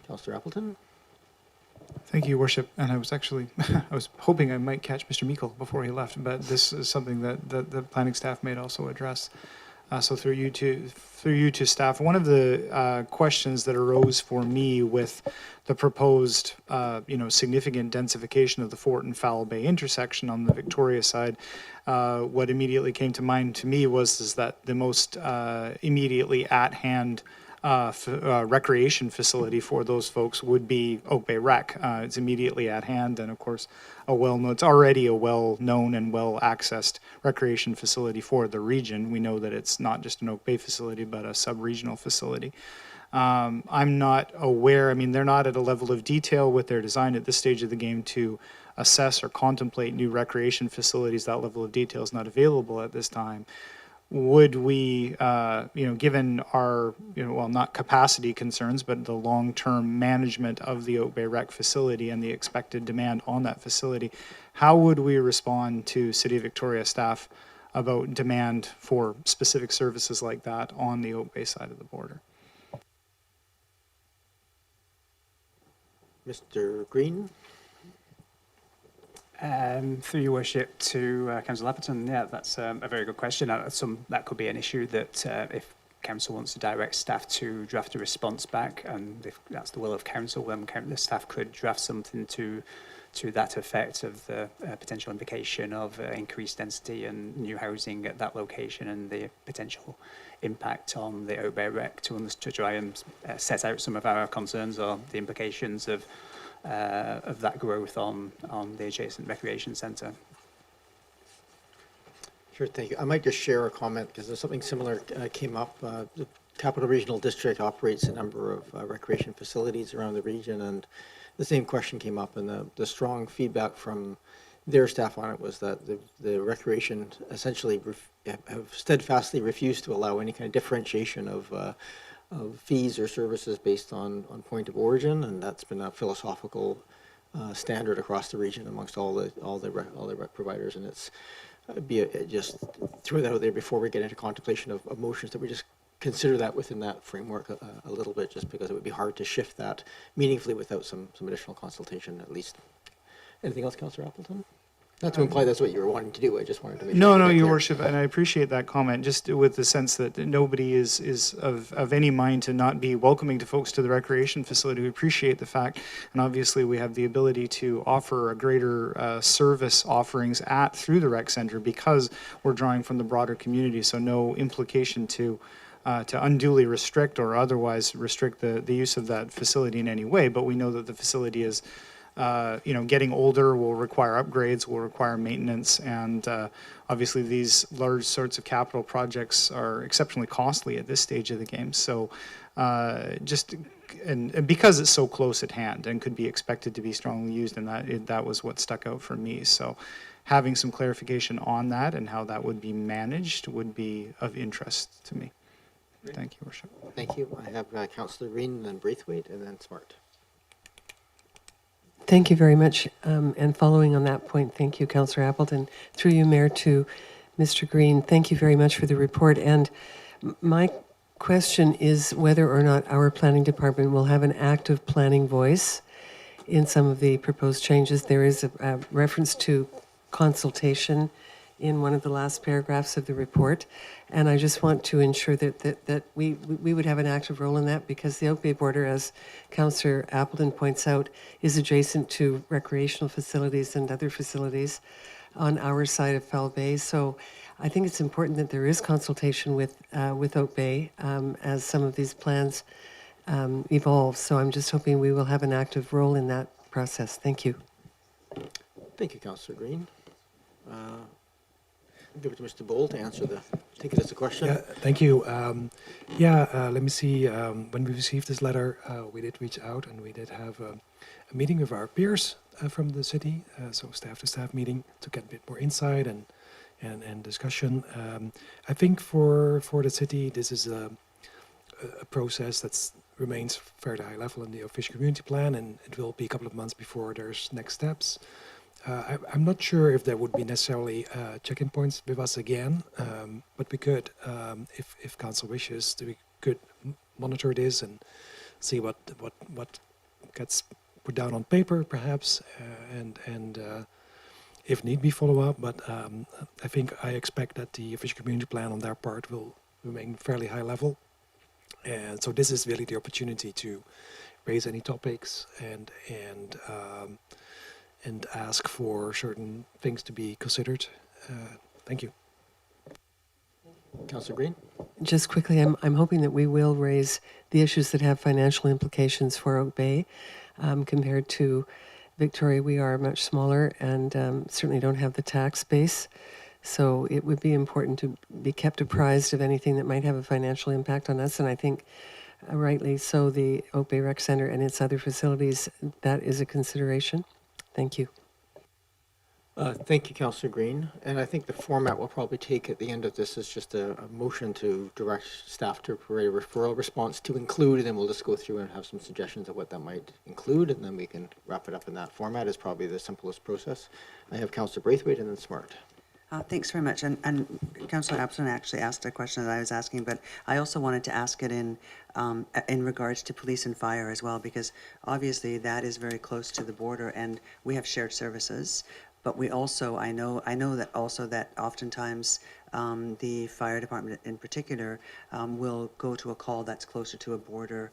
Councillor Appleton? Thank you, Your Worship. And I was actually, I was hoping I might catch Mr. Meikle before he left, but this is something that the planning staff may also address. So through you to staff, one of the questions that arose for me with the proposed, significant densification of the Fort and Fowl Bay intersection on the Victoria side, what immediately came to mind to me is that the most immediately at hand recreation facility for those folks would be Oak Bay Rec. It's immediately at hand, and of course, it's already a well-known and well-accessed recreation facility for the region. We know that it's not just an Oak Bay facility, but a sub-regional facility. I'm not aware, they're not at a level of detail with their design at this stage of the game to assess or contemplate new recreation facilities. That level of detail is not available at this time. Would we, given our, not capacity concerns, but the long-term management of the Oak Bay Rec facility and the expected demand on that facility, how would we respond to City of Victoria staff about demand for specific services like that on the Oak Bay side of the border? Mr. Green? Through your worship to Councillor Appleton, yeah, that's a very good question. That could be an issue that if council wants to direct staff to draft a response back, and if that's the will of council, then the staff could draft something to that effect of the potential implication of increased density and new housing at that location and the potential impact on the Oak Bay Rec to try and set out some of our concerns or the implications of that growth on the adjacent recreation centre. Sure, thank you. I might just share a comment because there's something similar came up. The Capital Regional District operates a number of recreation facilities around the region, and the same question came up, and the strong feedback from their staff on it was that the recreation essentially have steadfastly refused to allow any kind of differentiation of fees or services based on point of origin, and that's been a philosophical standard across the region amongst all the rec providers, and it's just throw that out there before we get into contemplation of motions, that we just consider that within that framework a little bit, just because it would be hard to shift that meaningfully without some additional consultation at least. Anything else, Councillor Appleton? Not to imply that's what you were wanting to do, I just wanted to make sure. No, Your Worship, and I appreciate that comment, just with the sense that nobody is of any mind to not be welcoming to folks to the recreation facility. We appreciate the fact, and obviously we have the ability to offer a greater service offerings through the rec centre because we're drawing from the broader community, so no implication to unduly restrict or otherwise restrict the use of that facility in any way, but we know that the facility is getting older, will require upgrades, will require maintenance, and obviously these large sorts of capital projects are exceptionally costly at this stage of the game. So and because it's so close at hand and could be expected to be strongly used, and that was what stuck out for me. So having some clarification on that and how that would be managed would be of interest to me. Thank you, Worship. Thank you. I have Councillor Green, then Braithwaite, and then Smart. Thank you very much. And following on that point, thank you, Councillor Appleton. Through you, Mayor, to Mr. Green, thank you very much for the report. And my question is whether or not our planning department will have an active planning voice in some of the proposed changes. There is a reference to consultation in one of the last paragraphs of the report. And I just want to ensure that we would have an active role in that, because the Oak Bay border, as Councillor Appleton points out, is adjacent to recreational facilities and other facilities on our side of Fowl Bay. So I think it's important that there is consultation with Oak Bay as some of these plans evolve. So I'm just hoping we will have an active role in that process. Thank you. Thank you, Councillor Green. Give it to Mr. Bold to answer take it as a question. Yeah, thank you. Let me see. When we received this letter, we did reach out and we did have a meeting with our peers from the city, so staff-to-staff meeting to get a bit more insight and discussion. I think for the city, this is a process that remains fairly high level in the official community plan, and it will be a couple of months before there's next steps. I'm not sure if there would be necessarily check-in points with us again, but we could, if council wishes, we could monitor this and see what gets put down on paper, perhaps, and if need be, follow up. But I expect that the official community plan on their part will remain fairly high level. And so this is really the opportunity to raise any topics and ask for certain things to be considered. Thank you. Councillor Green? Just quickly, I'm hoping that we will raise the issues that have financial implications for Oak Bay. Compared to Victoria, we are much smaller and certainly don't have the tax base. So it would be important to be kept apprised of anything that might have a financial impact on us. And I think, rightly so, the Oak Bay Rec Center and its other facilities, that is a consideration. Thank you. Thank you, Councillor Green. And I think the format we'll probably take at the end of this is just a motion to direct staff to create a referral response to include, and then we'll just go through and have some suggestions of what that might include, and then we can wrap it up in that format. Is probably the simplest process. I have Councillor Braithwaite and then Smart. Thanks very much. And Councillor Absalom actually asked a question that I was asking, but I also wanted to ask it in regards to police and fire as well, because obviously that is very close to the border, and we have shared services. But we also, I know that also that oftentimes the fire department in particular will go to a call that's closer to a border,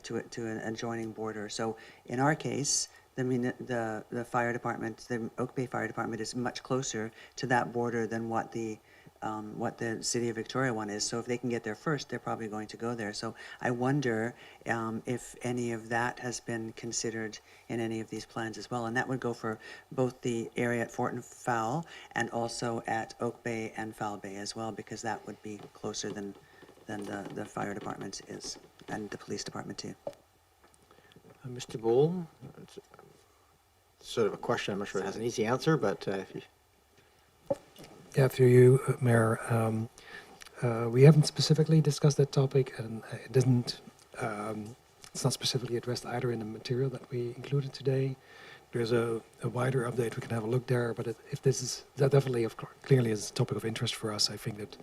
to an adjoining border. So in our case, the fire department, the Oak Bay Fire Department, is much closer to that border than what the City of Victoria one is. So if they can get there first, they're probably going to go there. So I wonder if any of that has been considered in any of these plans as well. And that would go for both the area at Fort and Fowl and also at Oak Bay and Fowl Bay as well, because that would be closer than the fire department is, and the police department too. Mr. Bowl, it's sort of a question. I'm not sure it has an easy answer, but if you... Yeah, through you, Mayor. We haven't specifically discussed that topic, and it doesn't. It's not specifically addressed either in the material that we included today. There's a wider update. We can have a look there. But if this is that definitely clearly is a topic of interest for us. I think that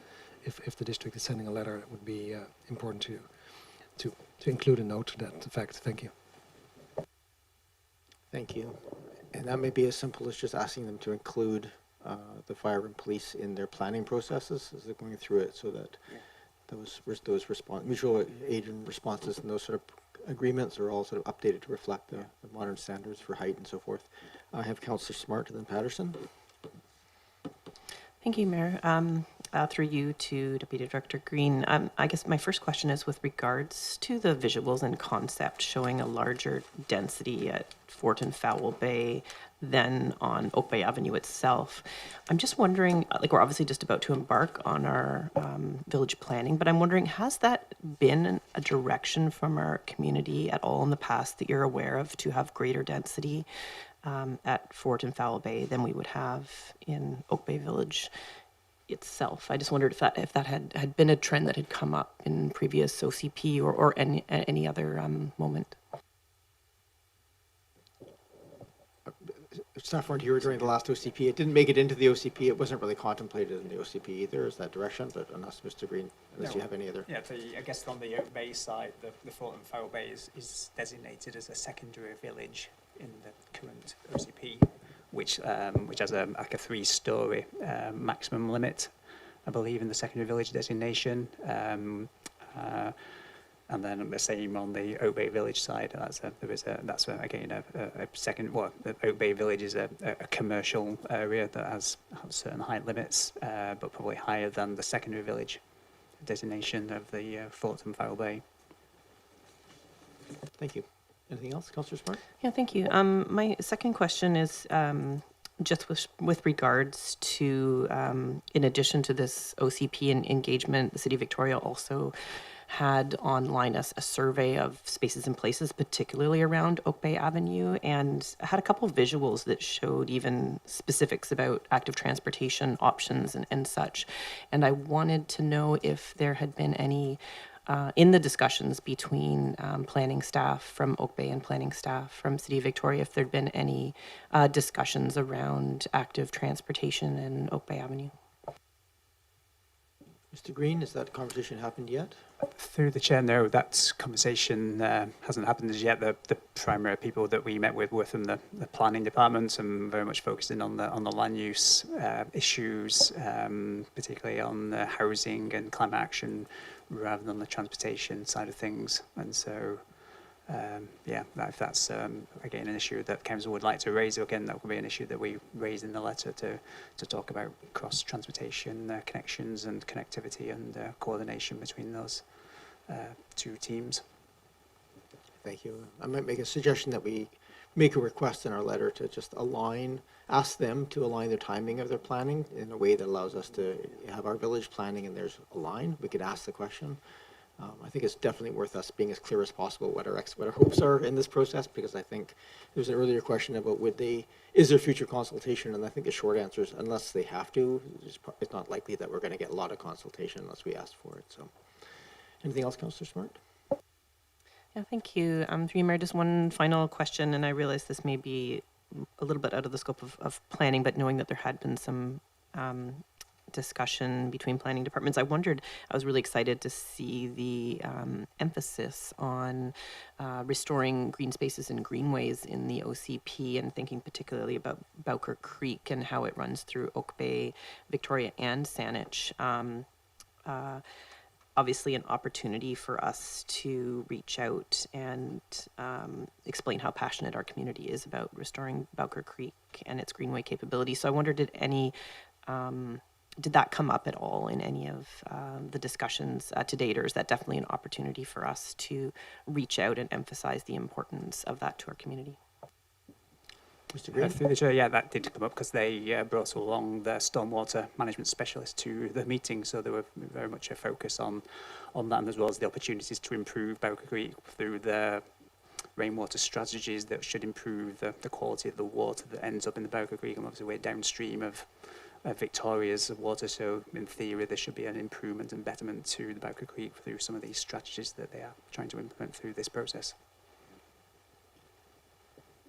if the district is sending a letter, it would be important to include a note to that effect. Thank you. Thank you. And that may be as simple as just asking them to include the fire and police in their planning processes as they're going through it, so that those mutual aid and responses and those sort of agreements are all sort of updated to reflect the modern standards for height and so forth. I have Councillor Smart and then Patterson. Thank you, Mayor. Through you to Deputy Director Green. I guess my first question is with regards to the visuals and concept showing a larger density at Fort and Fowl Bay than on Oak Bay Avenue itself. I'm just wondering, like, we're obviously just about to embark on our village planning, but I'm wondering, has that been a direction from our community at all in the past that you're aware of, to have greater density at Fort and Fowl Bay than we would have in Oak Bay Village itself? I just wondered if that had been a trend that had come up in previous OCP or any other moment. Staff weren't here during the last OCP. It didn't make it into the OCP. It wasn't really contemplated in the OCP either. Is that direction? But unless Mr. Green, unless you have any other. Yeah, I guess on the Oak Bay side, the Fort and Fowl Bay is designated as a secondary village in the current OCP, which has a 3-story maximum limit, I believe, in the secondary village designation. And then the same on the Oak Bay Village side. The Oak Bay Village is a commercial area that has certain height limits, but probably higher than the secondary village designation of the Fort and Fowl Bay. Thank you. Anything else, Councillor Smart? Yeah, thank you. My second question is just with regards to, in addition to this OCP and engagement, the City of Victoria also had online a survey of spaces and places, particularly around Oak Bay Avenue, and had a couple of visuals that showed even specifics about active transportation options and such. And I wanted to know if there had been any, in the discussions between planning staff from Oak Bay and planning staff from City of Victoria, if there'd been any discussions around active transportation in Oak Bay Avenue. Mr. Green, has that conversation happened yet? Through the chair, no, that conversation hasn't happened as yet. The primary people that we met with were from the planning department and very much focusing on the land use issues, particularly on the housing and climate action, rather than the transportation side of things. And so, yeah, if that's again an issue that council would like to raise, again, that would be an issue that we raise in the letter to talk about cross transportation connections and connectivity and coordination between those two teams. Thank you. I might make a suggestion that we make a request in our letter to just ask them to align their timing of their planning in a way that allows us to have our village planning and theirs aligned. We could ask the question. I think it's definitely worth us being as clear as possible what our hopes are in this process, because I think there was an earlier question about is there future consultation, and I think the short answer is unless they have to, it's not likely that we're going to get a lot of consultation unless we ask for it. So, anything else, Councillor Smart? Yeah, thank you. Through you, Mayor, just one final question, and I realize this may be a little bit out of the scope of planning, but knowing that there had been some discussion between planning departments, I was really excited to see the emphasis on restoring green spaces and greenways in the OCP, and thinking particularly about Bowker Creek and how it runs through Oak Bay, Victoria, and Saanich. Obviously an opportunity for us to reach out and explain how passionate our community is about restoring Bowker Creek and its greenway capability. So I wondered, did that come up at all in any of the discussions to date, or is that definitely an opportunity for us to reach out and emphasize the importance of that to our community? Mr. Green? Through the chair, yeah, that did come up because they brought along the stormwater management specialist to the meeting, so there were very much a focus on that, and as well as the opportunities to improve Bowker Creek through the rainwater strategies that should improve the quality of the water that ends up in the Bowker Creek, and obviously we're downstream of Victoria's water, so in theory there should be an improvement and betterment to the Bowker Creek through some of these strategies that they are trying to implement through this process.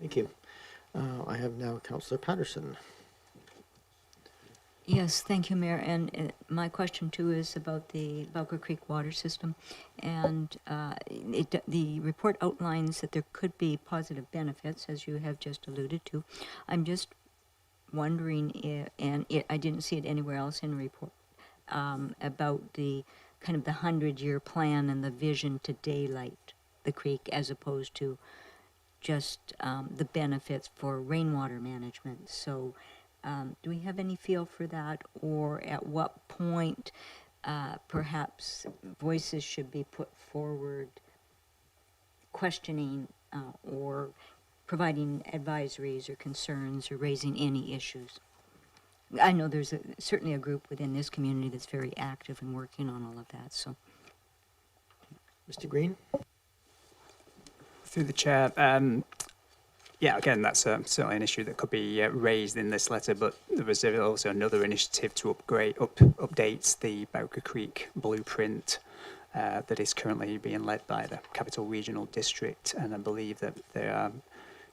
Thank you. I have now Councillor Patterson. Yes, thank you, Mayor. And my question too is about the Bowker Creek water system. And the report outlines that there could be positive benefits, as you have just alluded to. I'm just wondering, I didn't see it anywhere else in the report, about the kind of the 100-year plan and the vision to daylight the creek, as opposed to just the benefits for rainwater management. So do we have any feel for that, or at what point perhaps voices should be put forward questioning or providing advisories or concerns or raising any issues? I know there's certainly a group within this community that's very active and working on all of that. So, Mr. Green? Through the chair, yeah, again, that's certainly an issue that could be raised in this letter, but there was also another initiative to update the Bowker Creek blueprint that is currently being led by the Capital Regional District, and I believe that they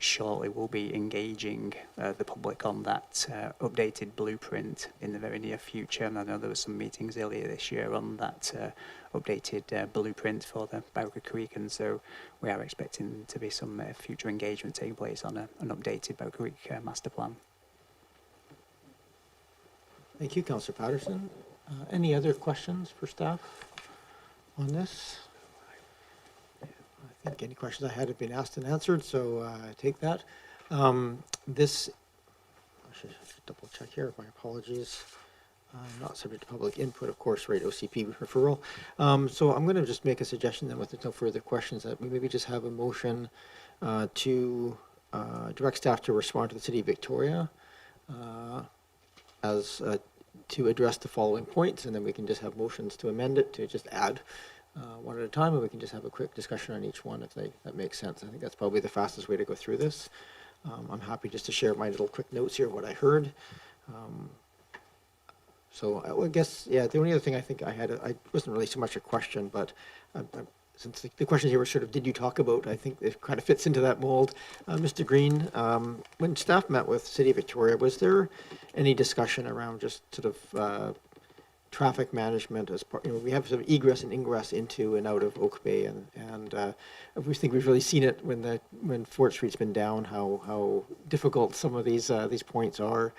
shortly will be engaging the public on that updated blueprint in the very near future. And I know there were some meetings earlier this year on that updated blueprint for the Bowker Creek, and so we are expecting to be some future engagement taking place on an updated Bowker Creek master plan. Thank you, Councillor Patterson. Any other questions for staff on this? I think any questions I had have been asked and answered, so I take that. I should double check here, my apologies. Not subject to public input, of course, right, OCP referral. So I'm going to just make a suggestion then, with no further questions, that we maybe just have a motion to direct staff to respond to the City of Victoria to address the following points, and then we can just have motions to amend it to just add one at a time, and we can just have a quick discussion on each one if that makes sense. I think that's probably the fastest way to go through this. I'm happy just to share my little quick notes here, what I heard. So I guess, yeah, the only other thing I think I had, I wasn't really so much a question, but since the questions here were sort of, did you talk about, I think it kind of fits into that mold. Mr. Green, when staff met with City of Victoria, was there any discussion around just sort of traffic management as part, we have sort of egress and ingress into and out of Oak Bay, and we think we've really seen it when Fort Street's been down, how difficult some of these points are,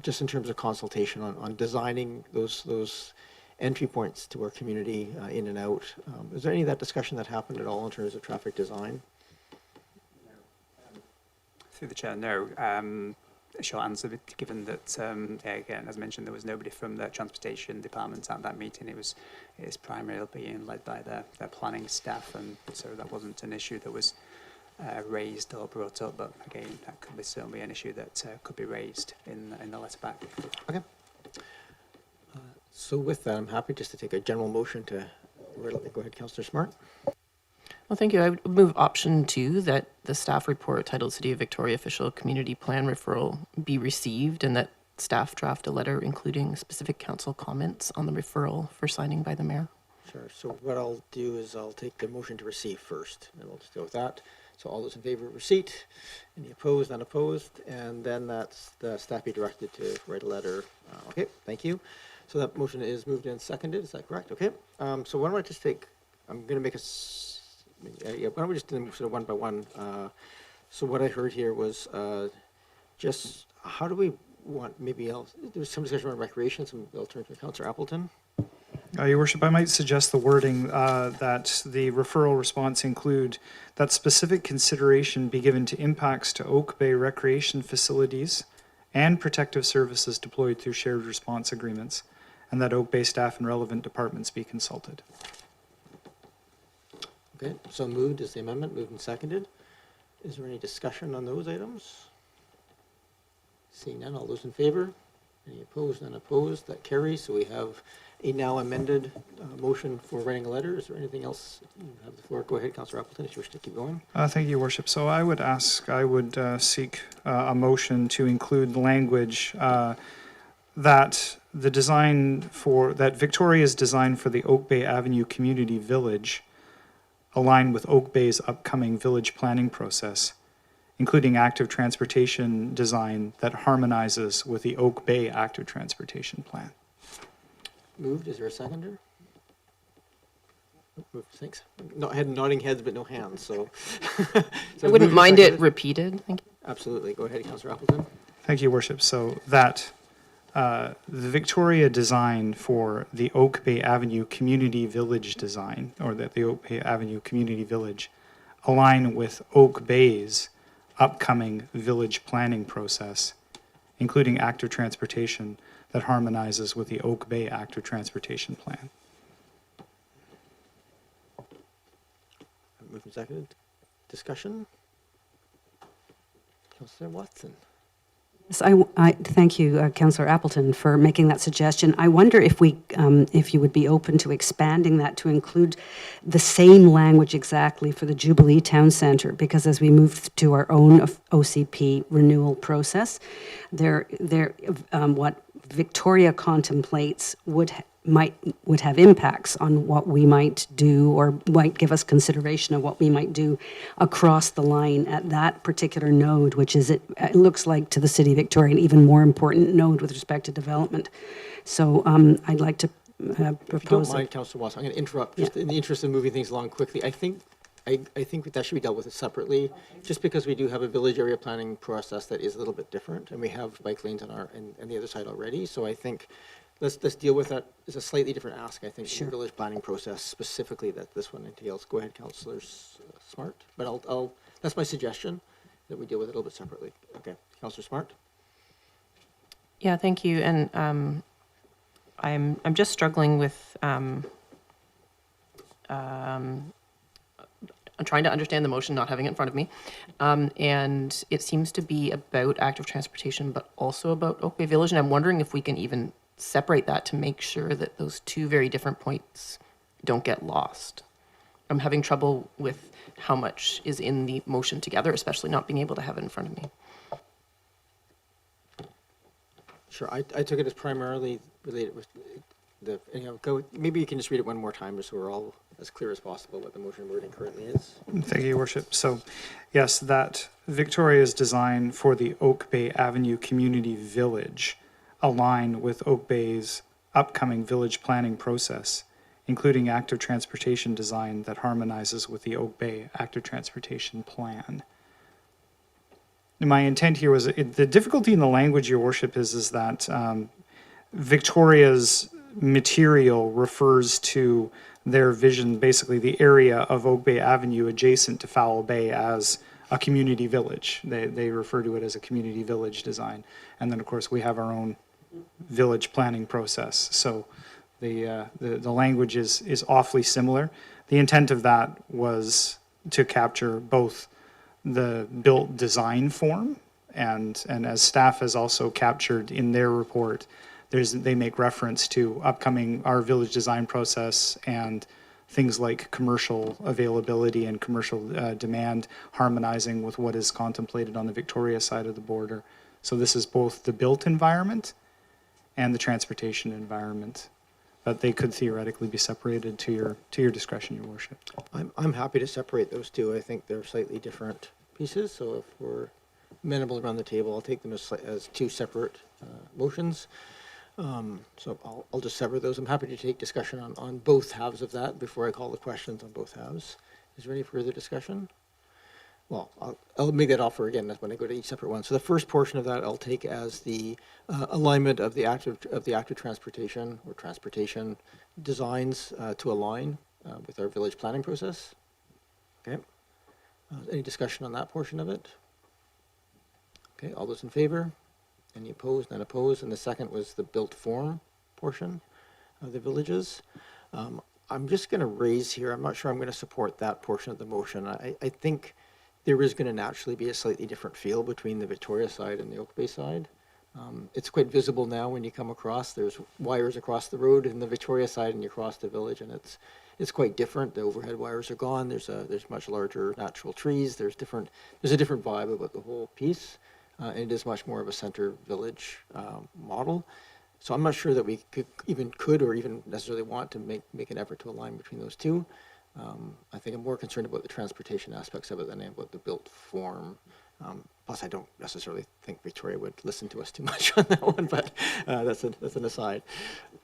just in terms of consultation on designing those entry points to our community in and out. Is there any of that discussion that happened at all in terms of traffic design? Through the chair, no. Short answer, given that, again, as mentioned, there was nobody from the transportation department at that meeting. It's primarily being led by their planning staff, and so that wasn't an issue that was raised or brought up. But again, that could be certainly an issue that could be raised in the letter back. Okay. So with that, I'm happy just to take a general motion to go ahead, Councillor Smart. Well, thank you. I would move option 2, that the staff report titled City of Victoria Official Community Plan Referral be received, and that staff draft a letter including specific council comments on the referral for signing by the mayor. Sure. So what I'll do is I'll take the motion to receive first, and we'll just go with that. So all those in favor of receipt, any opposed, unopposed, and then that's the staff be directed to write a letter. Okay, thank you. So that motion is moved and seconded. Is that correct? Okay. So why don't I just take? I'm going to make yeah, why don't we just do them sort of one by one? So what I heard here was just how do we want, maybe else, there's some discussion around recreation, some alternative. Councillor Appleton. Your Worship, I might suggest the wording that the referral response include that specific consideration be given to impacts to Oak Bay recreation facilities and protective services deployed through shared response agreements, and that Oak Bay staff and relevant departments be consulted. Okay, so moved is the amendment, moved and seconded. Is there any discussion on those items? Seeing none, all those in favor? Any opposed, none opposed? That carries. So we have a now amended motion for writing a letter. Is there anything else? You have the floor. Go ahead, Councillor Appleton, if you wish to keep going. Thank you, Worship. So I would seek a motion to include language that the design for, that Victoria's design for the Oak Bay Avenue Community Village align with Oak Bay's upcoming village planning process, including active transportation design that harmonizes with the Oak Bay active transportation plan. Moved. Is there a seconder? Moved. Thanks. No, I had nodding heads, but no hands. So, I wouldn't mind it repeated. Thank you. Absolutely. Go ahead, Councillor Appleton. Thank you, Worship. So that the Victoria design for the Oak Bay Avenue Community Village design, or that the Oak Bay Avenue Community Village align with Oak Bay's upcoming village planning process, including active transportation that harmonizes with the Oak Bay active transportation plan. Moved and seconded. Discussion? Councillor Watson. Yes, I thank you, Councillor Appleton, for making that suggestion. I wonder if if you would be open to expanding that to include the same language exactly for the Jubilee Town Centre, because as we move to our own OCP renewal process, what Victoria contemplates would have impacts on what we might do, or might give us consideration of what we might do across the line at that particular node, which is, it looks like to the City of Victoria, an even more important node with respect to development. So I'd like to propose. If you don't mind, Councillor Watson, I'm going to interrupt just in the interest of moving things along quickly. I think that should be dealt with separately, just because we do have a village area planning process that is a little bit different, and we have bike lanes on our and the other side already. So I think let's deal with that. It's a slightly different ask, I think, in the village planning process specifically that this one entails. Go ahead, Councillor Smart. But I'll that's my suggestion, that we deal with it a little bit separately. Okay, Councillor Smart. Yeah, thank you. And I'm just struggling with I'm trying to understand the motion, not having it in front of me. And it seems to be about active transportation, but also about Oak Bay Village. And I'm wondering if we can even separate that to make sure that those two very different points don't get lost. I'm having trouble with how much is in the motion together, especially not being able to have it in front of me. Sure, I took it as primarily related with the, maybe you can just read it one more time just so we're all as clear as possible what the motion wording currently is. Thank you, Your Worship. So, yes, that Victoria's design for the Oak Bay Avenue Community Village align with Oak Bay's upcoming village planning process, including active transportation design that harmonizes with the Oak Bay active transportation plan. And my intent here was, the difficulty in the language, Your Worship, is that Victoria's material refers to their vision, basically the area of Oak Bay Avenue adjacent to Fowl Bay, as a community village. They refer to it as a community village design. And then, of course, we have our own village planning process. So the language is awfully similar. The intent of that was to capture both the built design form, and as staff has also captured in their report, they make reference to upcoming our village design process and things like commercial availability and commercial demand harmonizing with what is contemplated on the Victoria side of the border. So this is both the built environment and the transportation environment, but they could theoretically be separated to your discretion, Your Worship. I'm happy to separate those two. I think they're slightly different pieces, so if we're amenable around the table, I'll take them as two separate motions. So I'll just sever those. I'm happy to take discussion on both halves of that before I call the questions on both halves. Is there any further discussion? Well, I'll make that offer again when I go to each separate one. So the first portion of that I'll take as the alignment of the active transportation or transportation designs to align with our village planning process. Okay. Any discussion on that portion of it? Okay. All those in favor? Any opposed? None opposed. And the second was the built form portion of the villages. I'm just going to raise here. I'm not sure I'm going to support that portion of the motion. I think there is going to naturally be a slightly different feel between the Victoria side and the Oak Bay side. It's quite visible now when you come across. There's wires across the road in the Victoria side, and you cross the village, and it's quite different. The overhead wires are gone. There's much larger natural trees. There's a different vibe about the whole piece. And it is much more of a center village model. So I'm not sure that we could or even necessarily want to make an effort to align between those two. I think I'm more concerned about the transportation aspects of it than about the built form. Plus, I don't necessarily think Victoria would listen to us too much on that one, but that's an aside.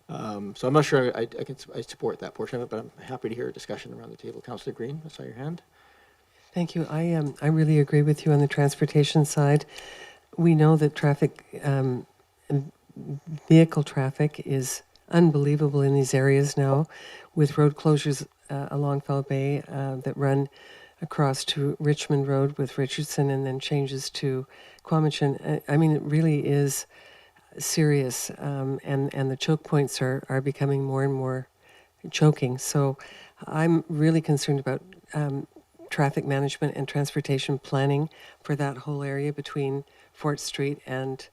So I'm not sure I support that portion of it, but I'm happy to hear a discussion around the table. Councillor Green, I saw your hand. Thank you. I really agree with you on the transportation side. We know that vehicle traffic is unbelievable in these areas now, with road closures along Fowl Bay that run across to Richmond Road with Richardson and then changes to Quamachin. I mean, it really is serious, and the choke points are becoming more and more choking. So I'm really concerned about traffic management and transportation planning for that whole area between Fort Street and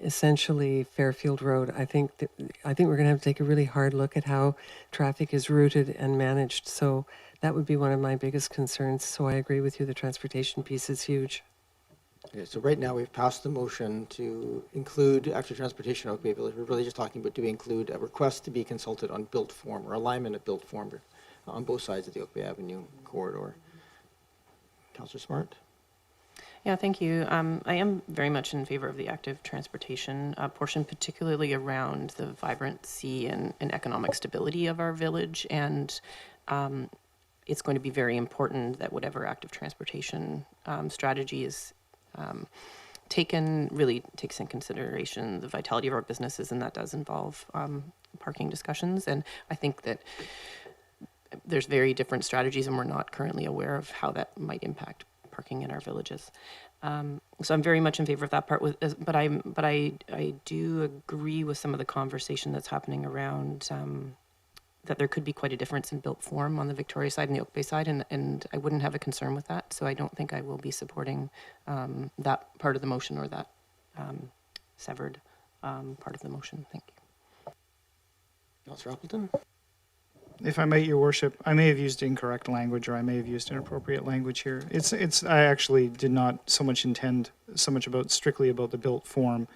essentially Fairfield Road. I think we're going to have to take a really hard look at how traffic is routed and managed. So that would be one of my biggest concerns. So I agree with you. The transportation piece is huge. Okay, so right now we've passed the motion to include active transportation in Oak Bay Village. We're really just talking about, do we include a request to be consulted on built form or alignment of built form on both sides of the Oak Bay Avenue corridor. Councillor Smart? Yeah, thank you. I am very much in favor of the active transportation portion, particularly around the vibrancy and economic stability of our village. And it's going to be very important that whatever active transportation strategy is taken really takes in consideration the vitality of our businesses, and that does involve parking discussions. And I think that there's very different strategies, and we're not currently aware of how that might impact parking in our villages. So I'm very much in favor of that part. But I do agree with some of the conversation that's happening around that there could be quite a difference in built form on the Victoria side and the Oak Bay side, and I wouldn't have a concern with that. So I don't think I will be supporting that part of the motion or that severed part of the motion. Thank you. Councillor Appleton? If I might, Your Worship, I may have used incorrect language, or I may have used inappropriate language here. I actually did not so much intend strictly about the built form.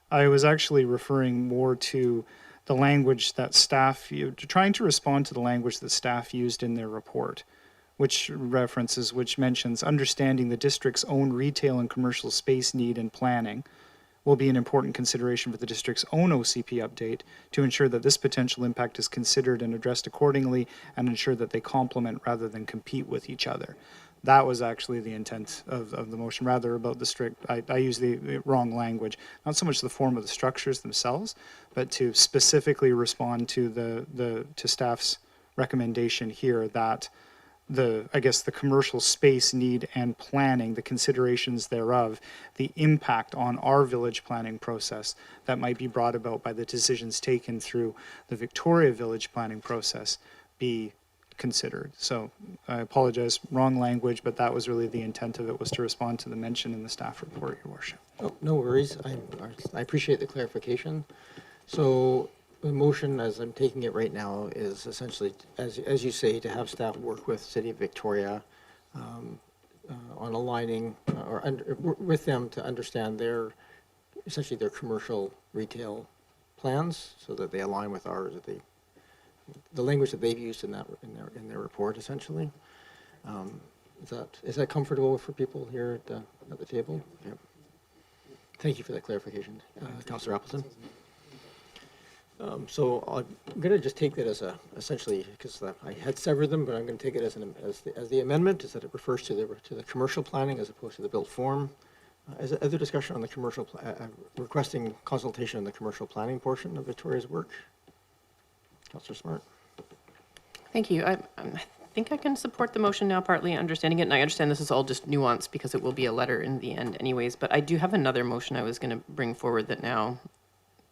I was actually referring more to the language that staff used, trying to respond to the language that staff used in their report, which mentions understanding the district's own retail and commercial space need and planning, will be an important consideration for the district's own OCP update to ensure that this potential impact is considered and addressed accordingly and ensure that they complement rather than compete with each other. That was actually the intent of the motion, rather about the strict, I use the wrong language, not so much the form of the structures themselves, but to specifically respond to to staff's recommendation here that I guess the commercial space need and planning, the considerations thereof, the impact on our village planning process that might be brought about by the decisions taken through the Victoria Village planning process be considered. So I apologize, wrong language, but that was really the intent of it, was to respond to the mention in the staff report, Your Worship. Oh, no worries. I appreciate the clarification. So the motion, as I'm taking it right now, is essentially, as you say, to have staff work with City of Victoria on aligning with them to understand essentially their commercial retail plans, so that they align with ours, the language that they've used in their report, essentially. Is that comfortable for people here at the table? Yeah. Thank you for that clarification, Councillor Appleton. So I'm going to just take that as essentially, because I had severed them, but I'm going to take it as the amendment, is that it refers to the commercial planning as opposed to the built form. Is there other discussion on the commercial, requesting consultation on the commercial planning portion of Victoria's work? Councillor Smart. Thank you. I think I can support the motion now, partly understanding it, and I understand this is all just nuance because it will be a letter in the end anyways, but I do have another motion I was going to bring forward that now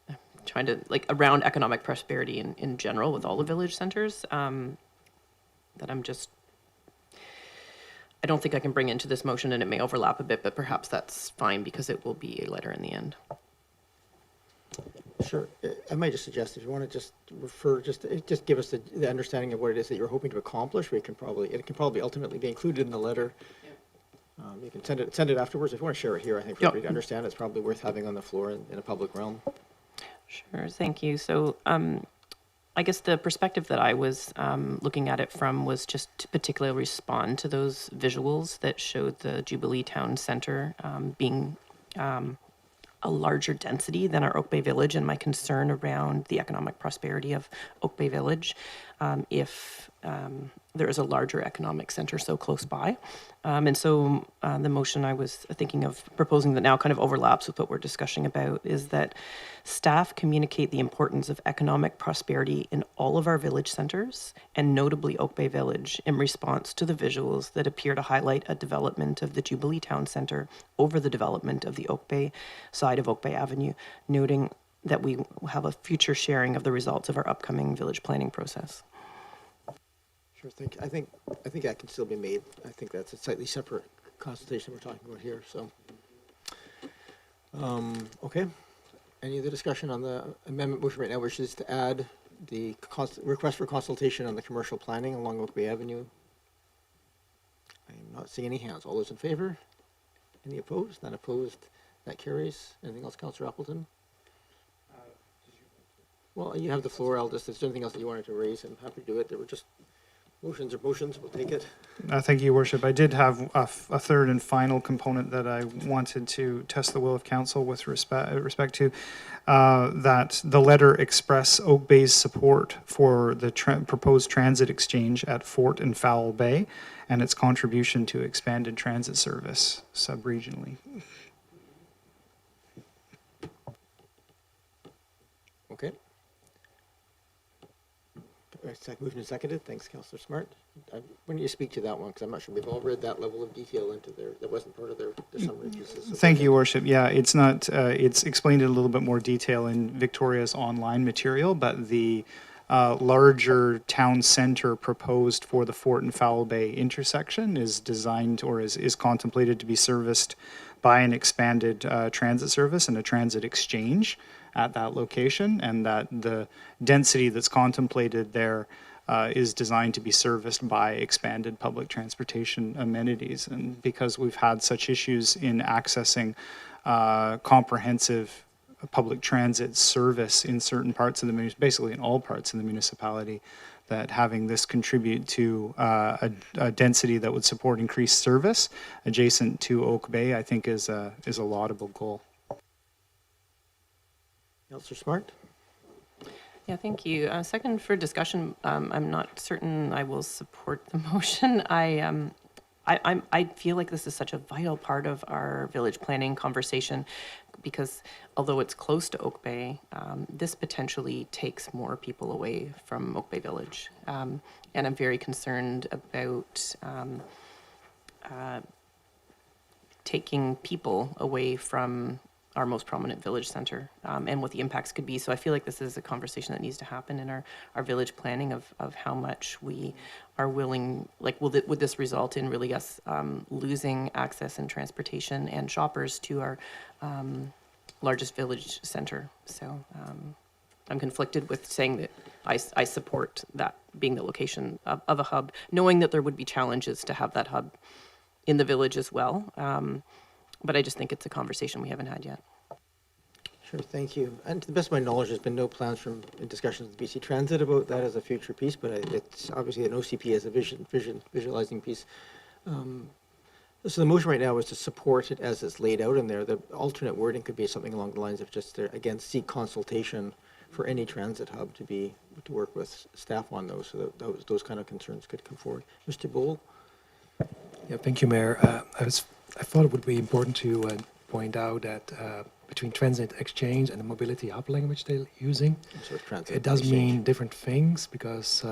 I'm trying to, around economic prosperity in general with all the village centers, that I don't think I can bring into this motion, and it may overlap a bit, but perhaps that's fine because it will be a letter in the end. Sure. I might just suggest, if you want to just refer, just give us the understanding of what it is that you're hoping to accomplish. It can probably ultimately be included in the letter. You can send it afterwards. If you want to share it here, I think for everybody to understand, it's probably worth having on the floor in a public realm. Sure, thank you. So I guess the perspective that I was looking at it from was just to particularly respond to those visuals that showed the Jubilee Town Centre being a larger density than our Oak Bay Village, and my concern around the economic prosperity of Oak Bay Village if there is a larger economic center so close by. And so the motion I was thinking of proposing that now kind of overlaps with what we're discussing about is that staff communicate the importance of economic prosperity in all of our village centers, and notably Oak Bay Village, in response to the visuals that appear to highlight a development of the Jubilee Town Centre over the development of the Oak Bay side of Oak Bay Avenue, noting that we have a future sharing of the results of our upcoming village planning process. Sure. I think that can still be made. I think that's a slightly separate consultation we're talking about here. So, okay. Any other discussion on the amendment motion right now, which is to add the request for consultation on the commercial planning along Oak Bay Avenue? I'm not seeing any hands. All those in favor? Any opposed? None opposed. That carries. Anything else, Councillor Appleton? Well, you have the floor. Is there anything else that you wanted to raise? I'm happy to do it. There were just motions. We'll take it. Thank you, Your Worship. I did have a third and final component that I wanted to test the will of council with respect to, that the letter express Oak Bay's support for the proposed transit exchange at Fort and Fowl Bay and its contribution to expanded transit service sub-regionally. Okay. Moved and seconded. Thanks, Councillor Smart. Why don't you speak to that one, because I'm not sure we've all read that level of detail into that wasn't part of their summary pieces. So Thank you, Your Worship. Yeah, it's not, it's explained in a little bit more detail in Victoria's online material, but the larger town center proposed for the Fort and Fowl Bay intersection is designed or is contemplated to be serviced by an expanded transit service and a transit exchange at that location, and that the density that's contemplated there is designed to be serviced by expanded public transportation amenities. And because we've had such issues in accessing comprehensive public transit service in certain parts of the basically in all parts of the municipality, that having this contribute to a density that would support increased service adjacent to Oak Bay, I think is a laudable goal. Councillor Smart? Yeah, thank you. Second, for discussion, I'm not certain I will support the motion. I feel like this is such a vital part of our village planning conversation because although it's close to Oak Bay, this potentially takes more people away from Oak Bay Village. And I'm very concerned about taking people away from our most prominent village center and what the impacts could be. So I feel like this is a conversation that needs to happen in our village planning of how much we are willing, like would this result in really us losing access and transportation and shoppers to our largest village center. So I'm conflicted with saying that I support that being the location of a hub, knowing that there would be challenges to have that hub in the village as well. But I just think it's a conversation we haven't had yet. Sure, thank you. And to the best of my knowledge, there's been no plans from in discussions with BC Transit about that as a future piece, but it's obviously an OCP as a visualizing piece. So the motion right now is to support it as it's laid out in there. The alternate wording could be something along the lines of just, again, seek consultation for any transit hub to work with staff on those, so that those kind of concerns could come forward. Mr. Bull? Yeah, thank you, Mayor. I thought it would be important to point out that between transit exchange and the mobility hub language they're using, So transit it does exchange. mean different things because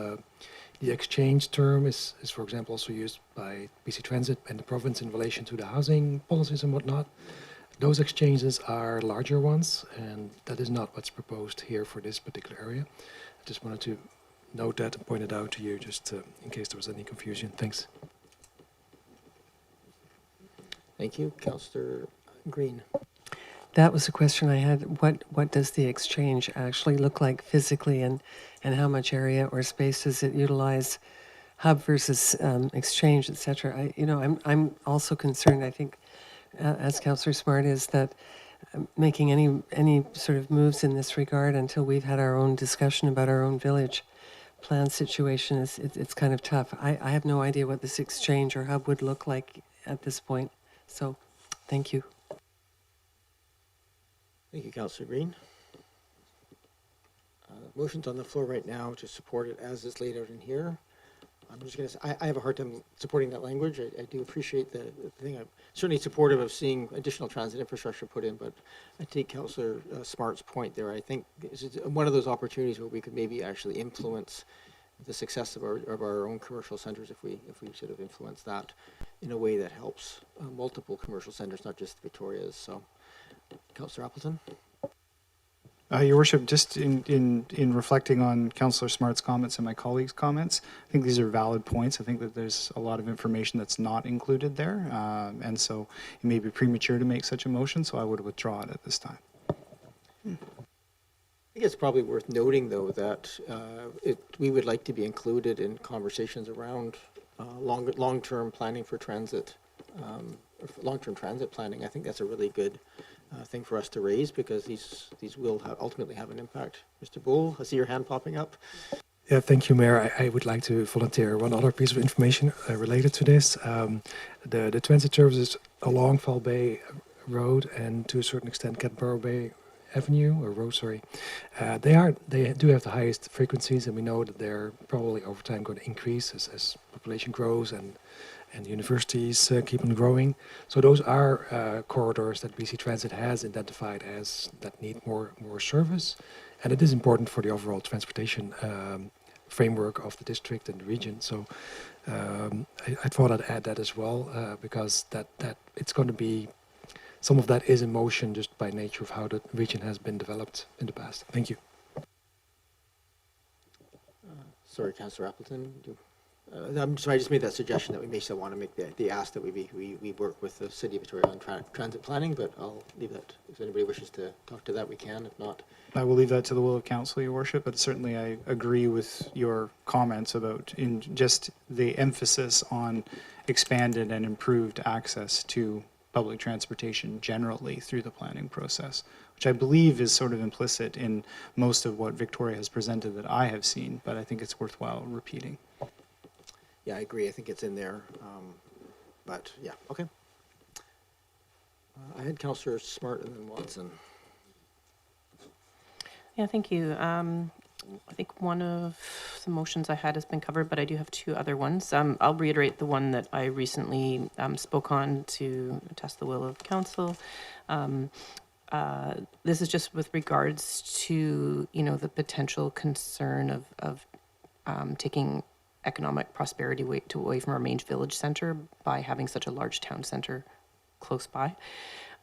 the exchange term is, for example, also used by BC Transit and the province in relation to the housing policies and whatnot. Those exchanges are larger ones, and that is not what's proposed here for this particular area. I just wanted to note that and point it out to you just in case there was any confusion. Thanks. Thank you. Councillor Green? That was a question I had. What does the exchange actually look like physically, and how much area or space does it utilize? Hub versus exchange, etc. I'm also concerned. I think, as Councillor Smart is, that making any sort of moves in this regard until we've had our own discussion about our own village plan situation it's kind of tough. I have no idea what this exchange or hub would look like at this point. So, thank you. Thank you, Councillor Green. Motion's on the floor right now to support it as it's laid out in here. I'm just going to say, I have a hard time supporting that language. I do appreciate the thing. I'm certainly supportive of seeing additional transit infrastructure put in, but I take Councillor Smart's point there. I think this is one of those opportunities where we could maybe actually influence the success of our own commercial centers if we sort of influence that in a way that helps multiple commercial centers, not just Victoria's. So, Councillor Appleton. Your Worship, just in reflecting on Councillor Smart's comments and my colleagues' comments, I think these are valid points. I think that there's a lot of information that's not included there, and so it may be premature to make such a motion, so I would withdraw it at this time. I think it's probably worth noting, though, that we would like to be included in conversations around long-term planning for transit, long-term transit planning. I think that's a really good thing for us to raise because these will ultimately have an impact. Mr. Bull, I see your hand popping up. Yeah, thank you, Mayor. I would like to volunteer one other piece of information related to this. The transit services along Fall Bay Road and to a certain extent Canberra Bay Avenue or Road, sorry, they do have the highest frequencies, and we know that they're probably over time going to increase as population grows and universities keep on growing. So those are corridors that BC Transit has identified as that need more service, and it is important for the overall transportation framework of the district and the region. So I thought I'd add that as well because that it's going to be. Some of that is in motion just by nature of how the region has been developed in the past. Thank you. Sorry, Councillor Appleton. I'm sorry, I just made that suggestion that we may still want to make the ask that we work with the City of Victoria on transit planning, but I'll leave that. If anybody wishes to talk to that, we can. If not, I will leave that to the will of council, Your Worship, but certainly I agree with your comments about in just the emphasis on expanded and improved access to public transportation generally through the planning process, which I believe is sort of implicit in most of what Victoria has presented that I have seen, but I think it's worthwhile repeating. yeah, I agree. I think it's in there. But yeah, okay. I had Councillor Smart and then Watson. Yeah, thank you. I think one of the motions I had has been covered, but I do have two other ones. I'll reiterate the one that I recently spoke on to test the will of council. This is just with regards to, the potential concern of taking economic prosperity away from our main village center by having such a large town center close by.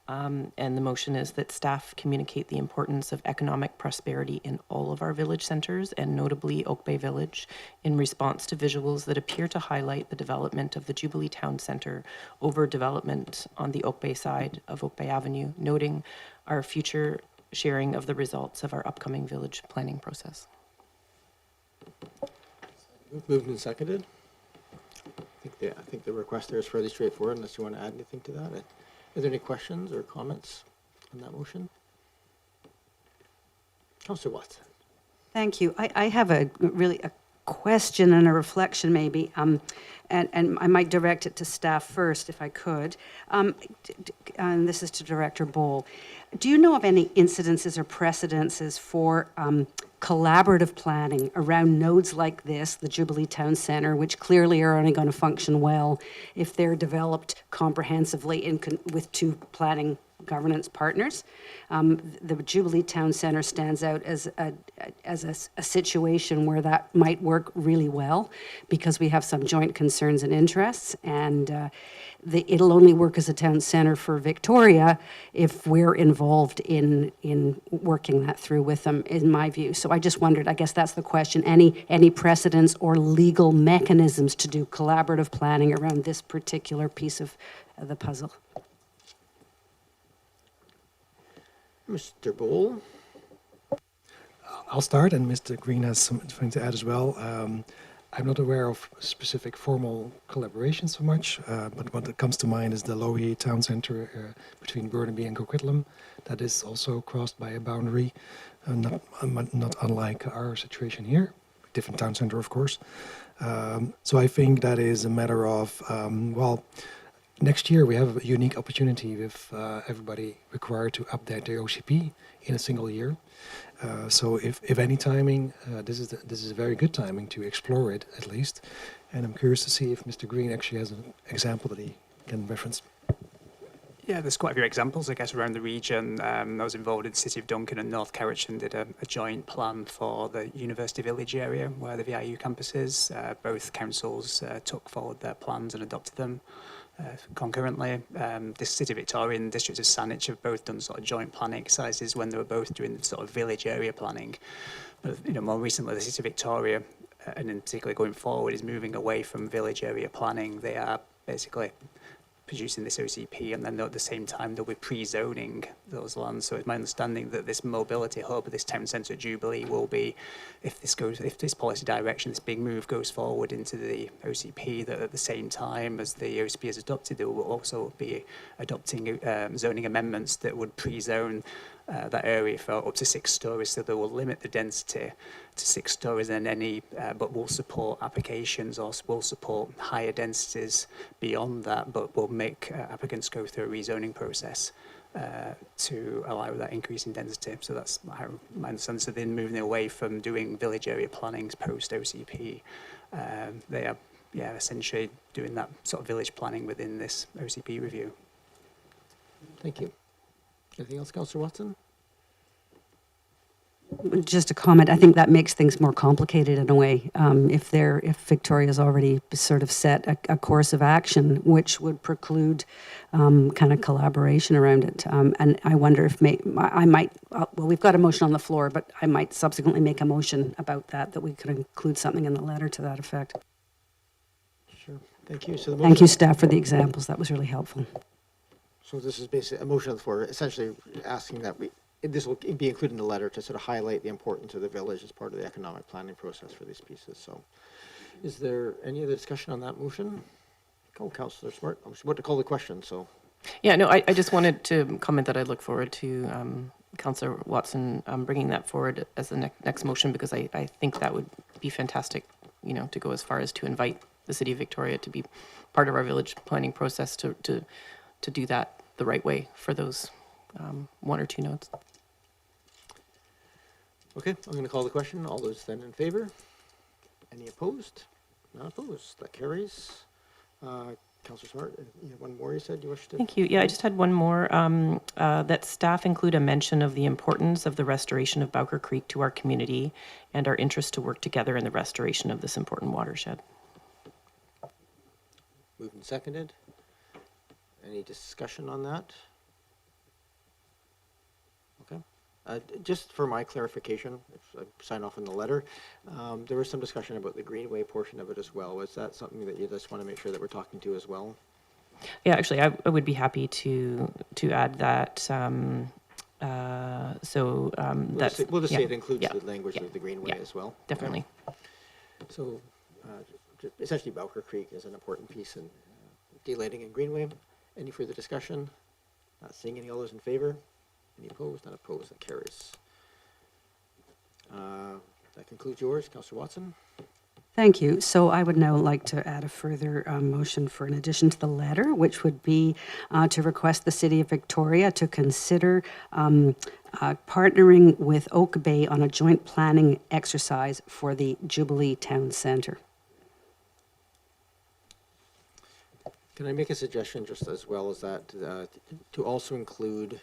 And the motion is that staff communicate the importance of economic prosperity in all of our village centers, and notably Oak Bay Village, in response to visuals that appear to highlight the development of the Jubilee Town Center over development on the Oak Bay side of Oak Bay Avenue, noting our future sharing of the results of our upcoming village planning process. Moved and seconded. I think the request there is fairly straightforward, unless you want to add anything to that. Are there any questions or comments on that motion? Councillor Watson. Thank you. I have a question and a reflection maybe, and I might direct it to staff first if I could. And this is to Director Bowl. Do you know of any incidences or precedences for collaborative planning around nodes like this, the Jubilee Town Centre, which clearly are only going to function well if they're developed comprehensively with two planning governance partners? The Jubilee Town Centre stands out as a situation where that might work really well because we have some joint concerns and interests, and it'll only work as a town centre for Victoria if we're involved in working that through with them, in my view. So I just wondered, I guess that's the question, any precedents or legal mechanisms to do collaborative planning around this particular piece of the puzzle? Mr. Bowl. I'll start, and Mr. Green has something to add as well. I'm not aware of specific formal collaboration so much, but what comes to mind is the Lowy Town Centre between Burnaby and Coquitlam. That is also crossed by a boundary, not unlike our situation here. Different town centre, of course. So I think that is a matter of, next year we have a unique opportunity with everybody required to update their OCP in a single year. So if any timing, this is a very good timing to explore it at least. And I'm curious to see if Mr. Green actually has an example that he can reference. Yeah, there's quite a few examples, I guess, around the region. I was involved in the City of Duncan and North Kerrich and did a joint plan for the University Village area where the VIU campus is. Both councils took forward their plans and adopted them concurrently. The City of Victoria and the District of Saanich have both done sort of joint planning exercises when they were both doing sort of village area planning. But more recently, the City of Victoria, and in particular going forward, is moving away from village area planning. They are basically producing this OCP, and then at the same time they'll be pre-zoning those lands. So it's my understanding that this mobility hub, this town centre Jubilee, will be, if this policy direction, this big move goes forward into the OCP, that at the same time as the OCP is adopted, they will also be adopting zoning amendments that would pre-zone that area for up to 6 stories, so they will limit the density to 6 stories, and but will support applications or will support higher densities beyond that, but will make applicants go through a rezoning process to allow that increase in density. So that's how my understanding. So then moving away from doing village area plannings post OCP, they are essentially doing that sort of village planning within this OCP review. Thank you. Anything else, Councillor Watson? Just a comment. I think that makes things more complicated in a way. If Victoria's already sort of set a course of action, which would preclude kind of collaboration around it. And I wonder if I might. We've got a motion on the floor, but I might subsequently make a motion about that we could include something in the letter to that effect. Sure. Thank you. So Thank you, staff, for the examples. That was really helpful. So this is basically a motion on the floor, essentially asking that this will be included in the letter to sort of highlight the importance of the village as part of the economic planning process for these pieces. So is there any other discussion on that motion? Councillor Smart. I was about to call the question, so. Yeah, no, I just wanted to comment that I look forward to Councillor Watson bringing that forward as the next motion, because I think that would be fantastic, to go as far as to invite the City of Victoria to be part of our village planning process to do that the right way for those 1 or 2 nodes. Okay, I'm going to call the question. All those then in favor? Any opposed? None opposed. That carries. Councillor Smart, you have one more you said you wish to? Thank you. Yeah, I just had one more, that staff include a mention of the importance of the restoration of Bowker Creek to our community and our interest to work together in the restoration of this important watershed. Moved and seconded. Any discussion on that? Okay. Just for my clarification, if I sign off on the letter, there was some discussion about the greenway portion of it as well. Was that something that you just want to make sure that we're talking to as well? Yeah, actually, I would be happy to add that. We'll just yeah, say it includes yeah, the language yeah, of the greenway yeah, as well. definitely. Okay. So essentially Bowker Creek is an important piece in delighting in greenway. Any further discussion? Not seeing any. All those in favor? Any opposed? Not opposed. That carries. That concludes yours, Councillor Watson. Thank you. So I would now like to add a further motion for an addition to the letter, which would be to request the City of Victoria to consider partnering with Oak Bay on a joint planning exercise for the Jubilee Town Centre. Can I make a suggestion just as well as that, to also include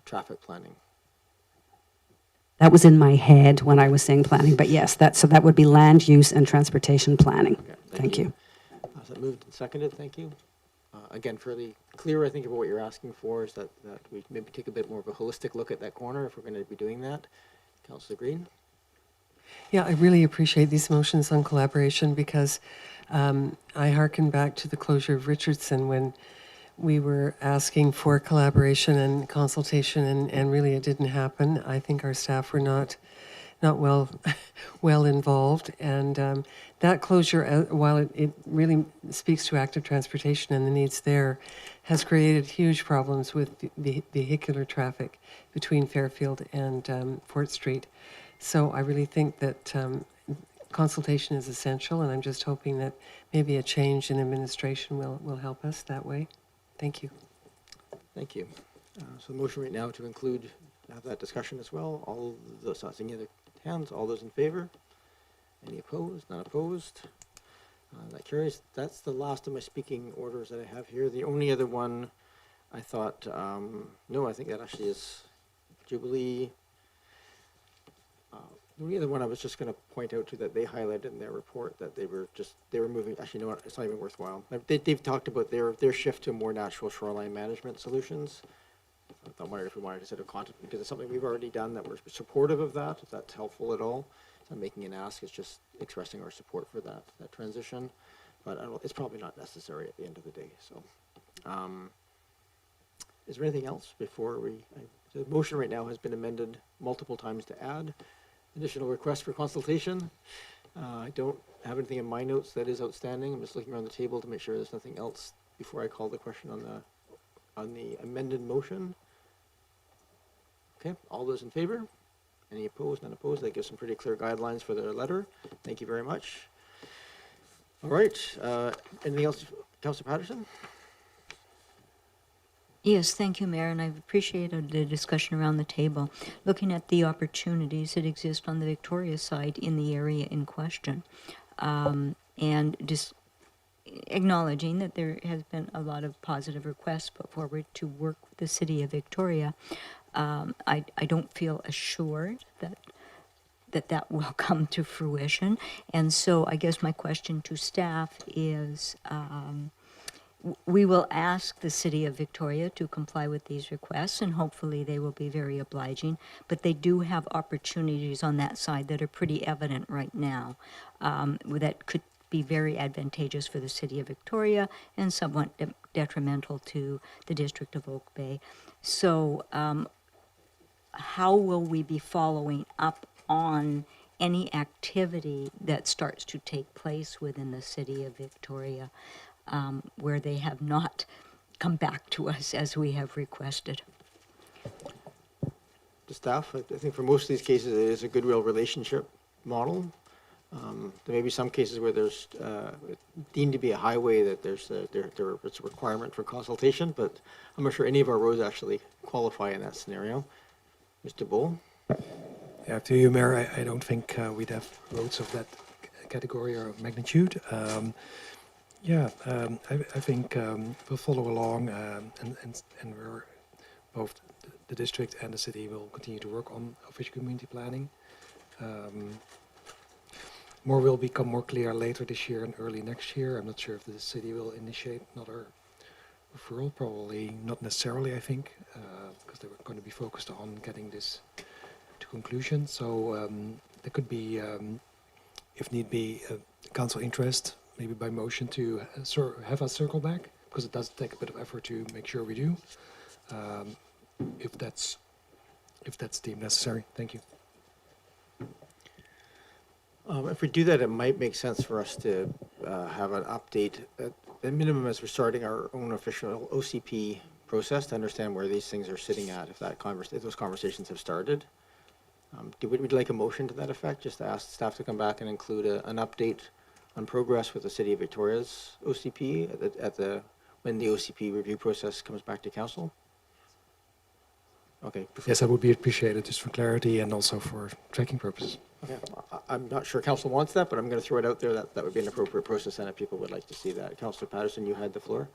traffic planning? That was in my head when I was saying planning, but yes, so that would be land use and transportation planning. Okay, Thank you. So that moved and seconded, thank you. Again, fairly clear, I think, about what you're asking for is that we maybe take a bit more of a holistic look at that corner if we're going to be doing that. Councillor Green? Yeah, I really appreciate these motions on collaboration because I hearken back to the closure of Richardson when we were asking for collaboration and consultation, and really it didn't happen. I think our staff were not well involved, and that closure, while it really speaks to active transportation and the needs there, has created huge problems with vehicular traffic between Fairfield and Fort Street. So I really think that consultation is essential, and I'm just hoping that maybe a change in administration will help us that way. Thank you. Thank you. So the motion right now to have that discussion as well. All those, not seeing any other hands, all those in favor? Any opposed? Not opposed? That carries. That's the last of my speaking orders that I have here. The only other one I thought, no, I think that actually is Jubilee. The only other one I was just going to point out to that they highlighted in their report that they were moving, actually, you know what, it's not even worthwhile. They've talked about their shift to more natural shoreline management solutions. I wondered if we wanted to sort of contemplate, because it's something we've already done, that we're supportive of that, if that's helpful at all. It's not making an ask, it's just expressing our support for that transition. But it's probably not necessary at the end of the day, so. Is there anything else before the motion right now has been amended multiple times to add additional requests for consultation. I don't have anything in my notes that is outstanding. I'm just looking around the table to make sure there's nothing else before I call the question on the amended motion. Okay, all those in favor? Any opposed? None opposed? That gives some pretty clear guidelines for their letter. Thank you very much. All right, anything else, Councillor Patterson? Yes, thank you, Mayor, and I've appreciated the discussion around the table, looking at the opportunities that exist on the Victoria side in the area in question, and just acknowledging that there has been a lot of positive requests put forward to work with the City of Victoria. I don't feel assured that will come to fruition, and so I guess my question to staff is, we will ask the City of Victoria to comply with these requests, and hopefully they will be very obliging. But they do have opportunities on that side that are pretty evident right now that could be very advantageous for the City of Victoria and somewhat detrimental to the District of Oak Bay. So how will we be following up on any activity that starts to take place within the City of Victoria? Where they have not come back to us as we have requested. The staff, I think for most of these cases, it is a goodwill relationship model. There may be some cases where there's deemed to be a highway that it's a requirement for consultation, but I'm not sure any of our roads actually qualify in that scenario. Mr. Bull? Yeah, to you, Mayor, I don't think we'd have roads of that category or magnitude. I think we'll follow along, and we're both the district and the city will continue to work on official community planning. More will become more clear later this year and early next year. I'm not sure if the city will initiate another referral. Probably not necessarily, I think, because they were going to be focused on getting this to conclusion. So there could be, if need be, council interest, maybe by motion to have us circle back, because it does take a bit of effort to make sure we do, if that's deemed necessary. Thank you. If we do that, it might make sense for us to have an update at minimum as we're starting our own official OCP process to understand where these things are sitting at, if those conversations have started. Would you like a motion to that effect, just to ask staff to come back and include an update on progress with the City of Victoria's OCP when the OCP review process comes back to council? Okay. Yes, that would be appreciated, just for clarity and also for tracking purposes. Okay, I'm not sure council wants that, but I'm going to throw it out there that would be an appropriate process and if people would like to see that. Councillor Patterson, you had the floor.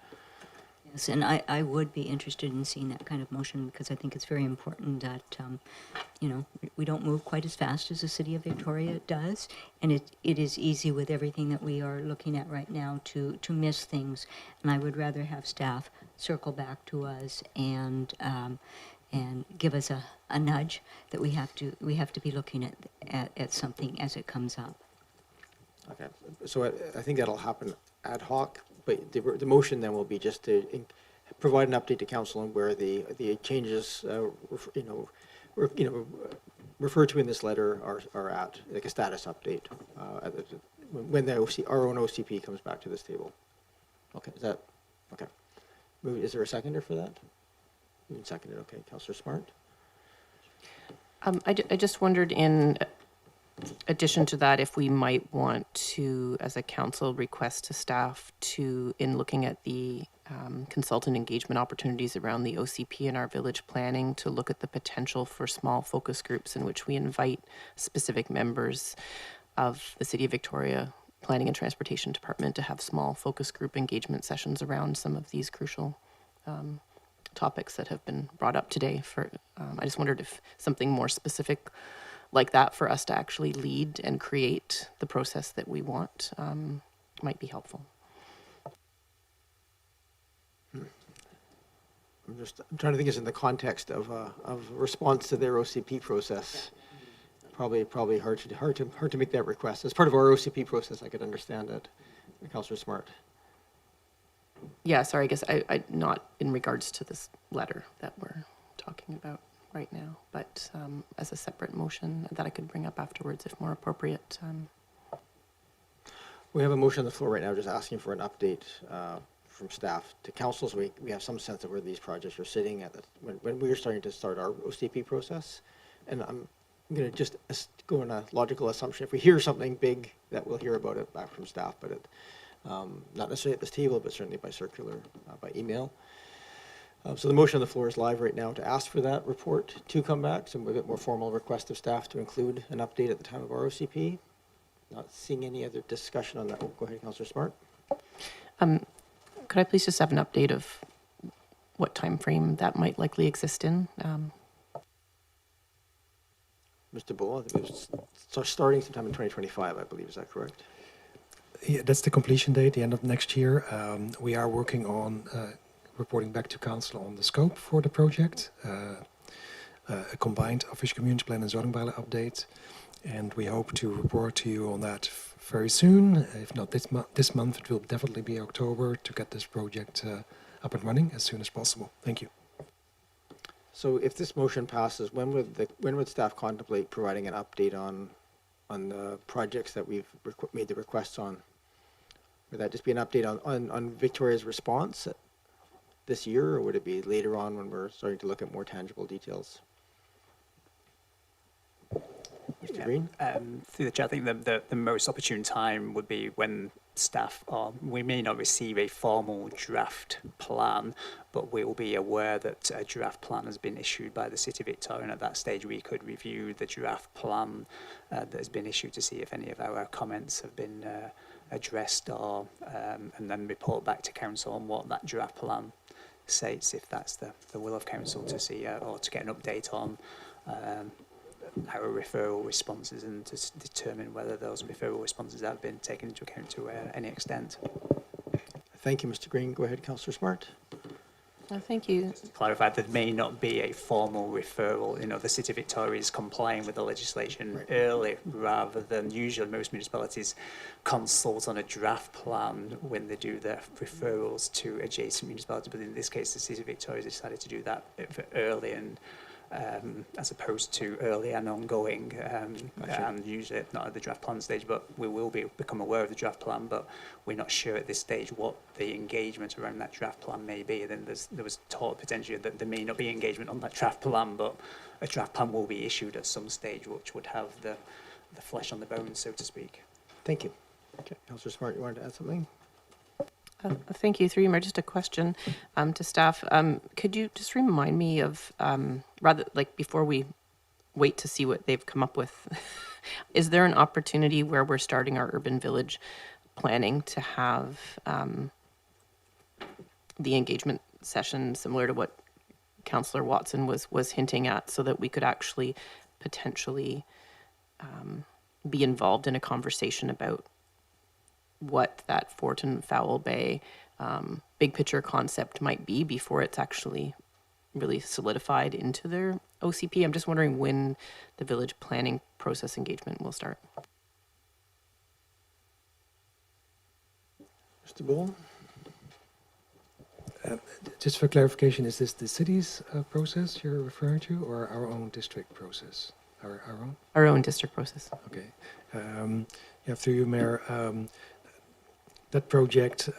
Yes, and I would be interested in seeing that kind of motion because I think it's very important that, we don't move quite as fast as the City of Victoria does. And it is easy with everything that we are looking at right now to miss things. And I would rather have staff circle back to us and give us a nudge that we have to be looking at something as it comes up. Okay, so I think that'll happen ad hoc, but the motion then will be just to provide an update to council on where the changes, referred to in this letter are at, like a status update, when our own OCP comes back to this table. Okay, is that, okay. Is there a seconder for that? Moved and seconded, okay. Councillor Smart? I just wondered, in addition to that, if we might want to, as a council, request to staff to, in looking at the consultant engagement opportunities around the OCP in our village planning, to look at the potential for small focus groups in which we invite specific members of the City of Victoria Planning and Transportation Department to have small focus group engagement sessions around some of these crucial topics that have been brought up today. I just wondered if something more specific like that for us to actually lead and create the process that we want might be helpful. I'm trying to think, it's in the context of response to their OCP process. Probably hard to make that request. As part of our OCP process, I could understand it. Councillor Smart. Yeah, sorry, I guess I not in regards to this letter that we're talking about right now, but as a separate motion that I could bring up afterwards if more appropriate. We have a motion on the floor right now just asking for an update from staff to council, so we have some sense of where these projects are sitting at when we are starting to start our OCP process. And I'm going to just go on a logical assumption. If we hear something big, that we'll hear about it back from staff, but not necessarily at this table, but certainly by circular, by email. So the motion on the floor is live right now to ask for that report to come back, some a bit more formal request of staff to include an update at the time of our OCP. Not seeing any other discussion on that. Oh, go ahead, Councillor Smart. Could I please just have an update of what time frame that might likely exist in? Mr. Bull, I think it was starting sometime in 2025, I believe. Is that correct? Yeah, that's the completion date, the end of next year. We are working on reporting back to council on the scope for the project, a combined official community plan and zoning bylaw update, and we hope to report to you on that very soon. If not this month, it will definitely be October to get this project up and running as soon as possible. Thank you. So if this motion passes, when would staff contemplate providing an update on the projects that we've made the requests on? Would that just be an update on Victoria's response this year, or would it be later on when we're starting to look at more tangible details? Mr. Green? Through the chair, I think the most opportune time would be when staff are, we may not receive a formal draft plan, but we will be aware that a draft plan has been issued by the City of Victoria, and at that stage we could review the draft plan that has been issued to see if any of our comments have been addressed, or and then report back to council on what that draft plan states, if that's the will of council to see, or to get an update on our referral responses, and to determine whether those referral responses have been taken into account to any extent. Thank you, Mr. Green. Go ahead, Councillor Smart. Thank you. Clarify, there may not be a formal referral. You know, the City of Victoria is complying with the legislation early, rather than usually most municipalities consult on a draft plan when they do their referrals to adjacent municipalities. But in this case, the City of Victoria decided to do that early, and as opposed to early and ongoing, and usually not at the draft plan stage, but we will become aware of the draft plan, but we're not sure at this stage what the engagement around that draft plan may be. Then there was talk potentially that there may not be engagement on that draft plan, but a draft plan will be issued at some stage, which would have the flesh on the bones, so to speak. Thank you. Okay, Councillor Smart, you wanted to add something? Thank you. Through you, Mayor, just a question to staff. Could you just remind me of, rather like before we wait to see what they've come up with, is there an opportunity where we're starting our urban village planning to have the engagement session similar to what Councillor Watson was hinting at, so that we could actually potentially be involved in a conversation about what that Fort and Foul Bay big picture concept might be before it's actually really solidified into their OCP? I'm just wondering when the village planning process engagement will start. Mr. Bull? Just for clarification, is this the city's process you're referring to, or our own district process? Our own? Our own district process. Okay. Yeah, through you, Mayor. That project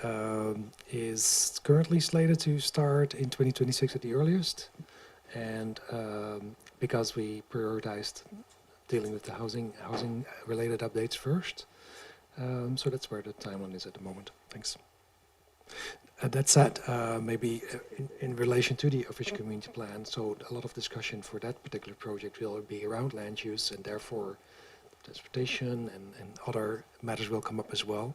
is currently slated to start in 2026 at the earliest, and because we prioritized dealing with the housing related updates first, so that's where the timeline is at the moment. Thanks. That said, maybe in relation to the official community plan, so a lot of discussion for that particular project will be around land use, and therefore transportation and other matters will come up as well.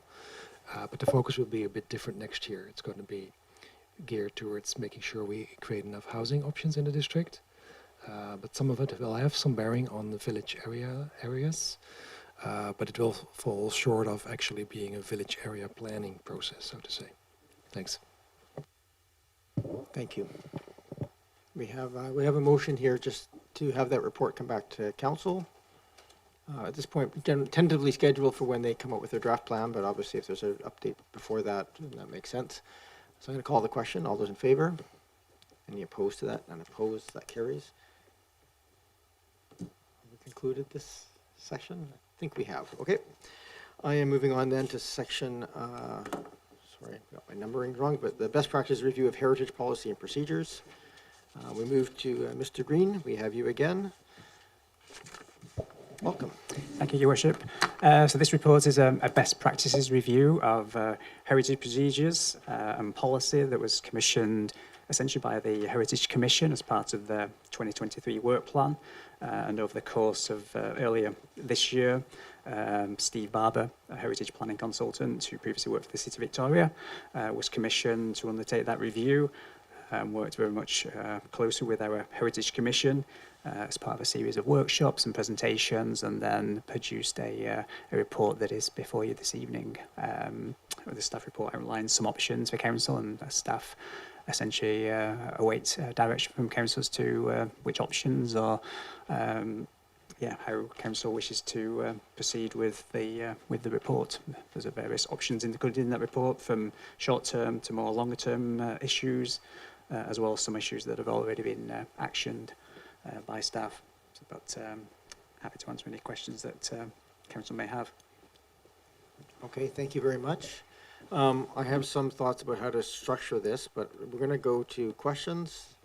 But the focus will be a bit different next year. It's going to be geared towards making sure we create enough housing options in the district. But some of it will have some bearing on the village areas. But it will fall short of actually being a village area planning process, so to say. Thanks. Thank you. We have a motion here just to have that report come back to council. At this point, tentatively scheduled for when they come up with their draft plan, but obviously if there's an update before that, then that makes sense. So I'm going to call the question. All those in favor? Any opposed to that? None opposed. That carries. Have we concluded this session? I think we have. Okay. I am moving on then to section, sorry, I got my numbering wrong, but the best practice review of heritage policy and procedures. We move to Mr. Green. We have you again. Welcome. Thank you, Your Worship. So this report is a best practices review of heritage procedures and policy that was commissioned essentially by the Heritage Commission as part of the 2023 work plan. And over the course of earlier this year, Steve Barber, a heritage planning consultant who previously worked for the City of Victoria, was commissioned to undertake that review. Worked very much closely with our Heritage Commission as part of a series of workshops and presentations, and then produced a report that is before you this evening. The staff report outlines some options for council, and staff essentially await direction from councillors to which options or how council wishes to proceed with the report. There's various options included in that report, from short-term to more longer-term issues, as well as some issues that have already been actioned by staff. But happy to answer any questions that council may have. Okay, thank you very much. I have some thoughts about how to structure this, but we're going to go to questions,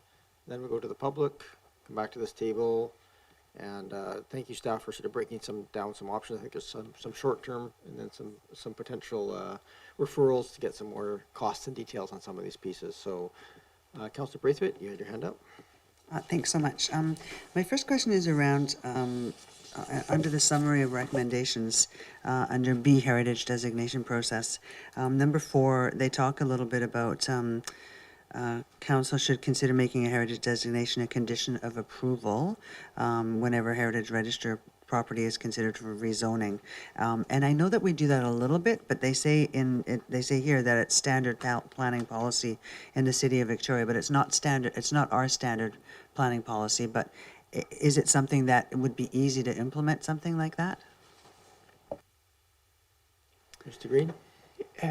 then we'll go to the public, come back to this table, And thank you, staff, for sort of breaking down some options. I think there's some short-term and then some potential referrals to get some more costs and details on some of these pieces. So, Councillor Braithwaite, you had your hand up. Thanks so much. My first question is around under the summary of recommendations under B, heritage designation process. Number 4, they talk a little bit about council should consider making a heritage designation a condition of approval whenever heritage register property is considered for rezoning. And I know that we do that a little bit, but they say they say here that it's standard planning policy in the city of Victoria, but it's not standard. It's not our standard planning policy. But is it something that would be easy to implement, something like that? Mr. Green?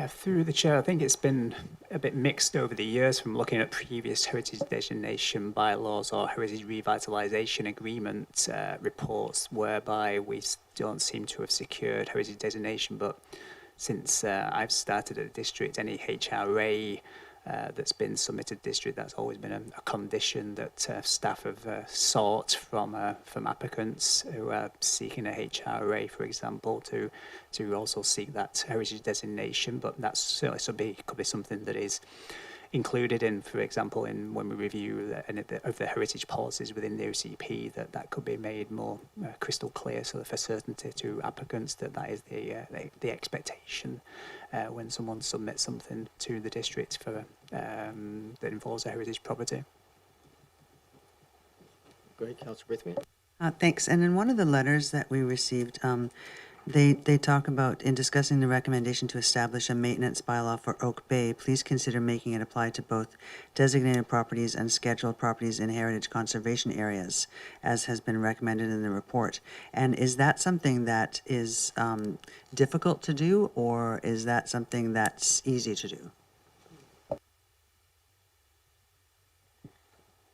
Through the chair, I think it's been a bit mixed over the years from looking at previous heritage designation bylaws or heritage revitalisation agreement reports whereby we don't seem to have secured heritage designation. But since I've started at the district, any HRA that's been submitted district, that's always been a condition that staff have sought from applicants who are seeking a HRA, for example, to also seek that heritage designation. But that's certainly could be something that is included in, for example, in when we review any of the heritage policies within the OCP, that could be made more crystal clear, so that for certainty to applicants that is the expectation when someone submits something to the district for that involves a heritage property. Go ahead, Councillor Braithwaite. Thanks. And in one of the letters that we received, they talk about, in discussing the recommendation to establish a maintenance bylaw for Oak Bay, please consider making it apply to both designated properties and scheduled properties in heritage conservation areas, as has been recommended in the report. And is that something that is difficult to do, or is that something that's easy to do?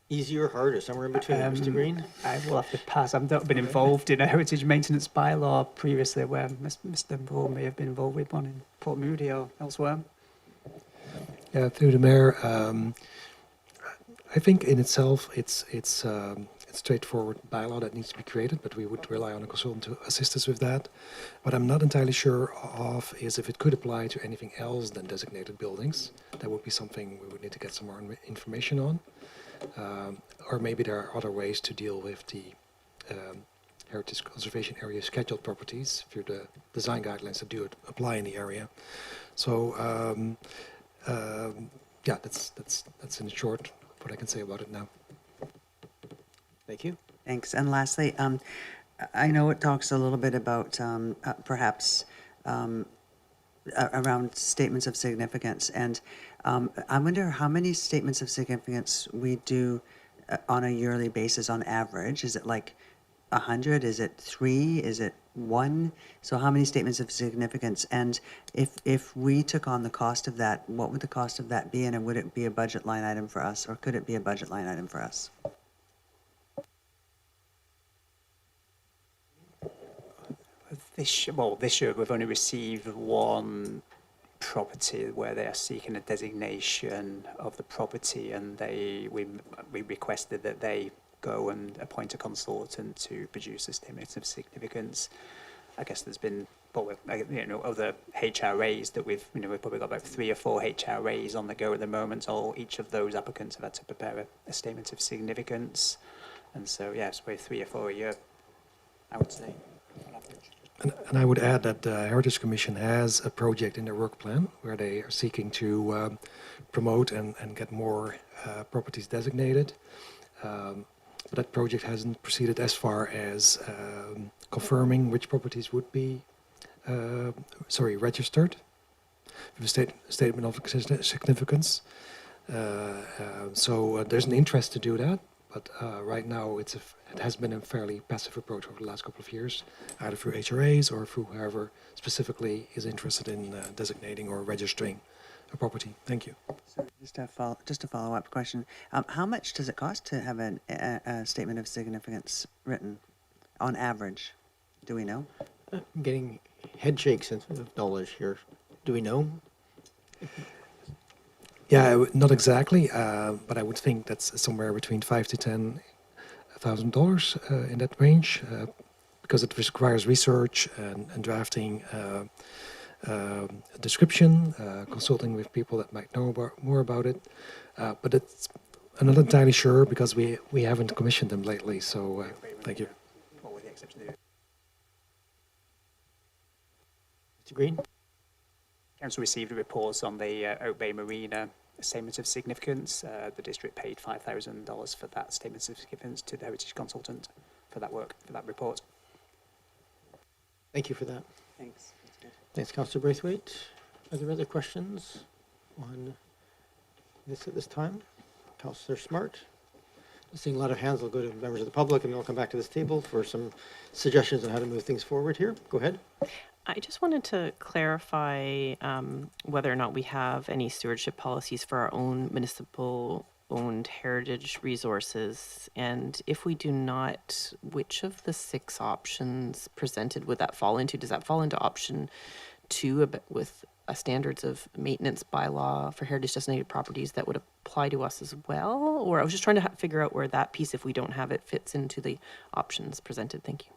Easy or hard, or somewhere in between, Mr. Green? I will have to pass. I've not been involved in a heritage maintenance bylaw previously, where Mr. Bull may have been involved with one in Port Moody or elsewhere. Yeah, through the mayor, I think in itself it's a straightforward bylaw that needs to be created, but we would rely on a consultant to assist us with that. What I'm not entirely sure of is if it could apply to anything else than designated buildings. That would be something we would need to get some more information on. Or maybe there are other ways to deal with the heritage conservation area scheduled properties through the design guidelines that do apply in the area. So yeah, that's in short what I can say about it now. Thank you. Thanks. And lastly, I know it talks a little bit about perhaps around statements of significance, and I wonder how many statements of significance we do on a yearly basis on average. Is it like 100? Is it 3? Is it 1? So how many statements of significance? And if we took on the cost of that, what would the cost of that be? And would it be a budget line item for us, or could it be a budget line item for us? This year we've only received one property where they are seeking a designation of the property, and we requested that they go and appoint a consultant to produce a statement of significance. I guess there's been other HRAs that we've probably got about 3 or 4 HRAs on the go at the moment. Each of those applicants have had to prepare a statement of significance, and so yes, we're 3 or 4 a year, I would say. And I would add that the Heritage Commission has a project in their work plan where they are seeking to promote and get more properties designated. But that project hasn't proceeded as far as confirming which properties would be registered with a statement of significance. So there's an interest to do that. But right now, it has been a fairly passive approach over the last couple of years, either through HRAs or through whoever specifically is interested in designating or registering a property. Thank you. So just a follow-up question. How much does it cost to have a statement of significance written on average? Do we know? I'm getting head shakes of knowledge here. Do we know? Yeah, not exactly, but I would think that's somewhere between 5 to 10 $1,000 in that range because it requires research and drafting a description, consulting with people that might know more about it. But I'm not entirely sure because we haven't commissioned them lately. So thank you. Mr. Green? Council received the reports on the Oak Bay Marina statement of significance. The district paid $5,000 for that statement of significance to the heritage consultant for that work, for that report. Thank you for that. Thanks. Thanks, Councillor Braithwaite. Are there other questions on this at this time? Councillor Smart? Seeing a lot of hands, I'll go to members of the public and then we'll come back to this table for some suggestions on how to move things forward here. Go ahead. I just wanted to clarify whether or not we have any stewardship policies for our own municipal-owned heritage resources, and if we do not, which of the 6 options presented would that fall into? Does that fall into option 2 with a standards of maintenance bylaw for heritage designated properties that would apply to us as well? Or I was just trying to figure out where that piece, if we don't have it, fits into the options presented. Thank you.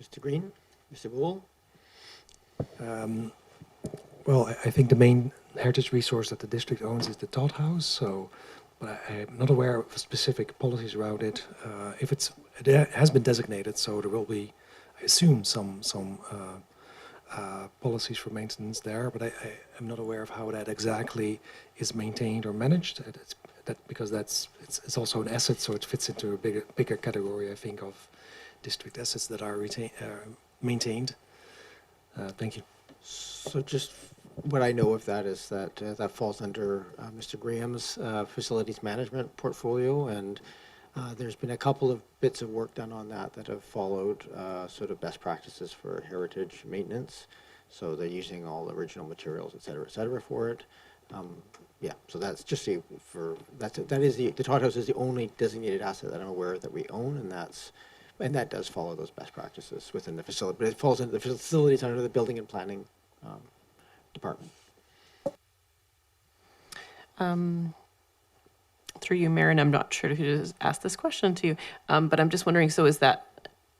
Mr. Green? Mr. Boole? Well, I think the main heritage resource that the district owns is the Todd House. So, but I'm not aware of specific policies around it. If it has been designated, so there will be, I assume, some policies for maintenance there. But I'm not aware of how that exactly is maintained or managed. Because it's also an asset, so it fits into a bigger category, I think, of district assets that are maintained. Thank you. So just what I know of that is that that falls under Mr. Graham's facilities management portfolio, and there's been a couple of bits of work done on that have followed sort of best practices for heritage maintenance. So they're using all original materials, et cetera, for it. Yeah, so that's just the Todd House is the only designated asset that I'm aware that we own, and that does follow those best practices within the facility, but it falls into the facilities under the building and planning department. Through you, Mayor, and I'm not sure who to ask this question to, but I'm just wondering, so is that,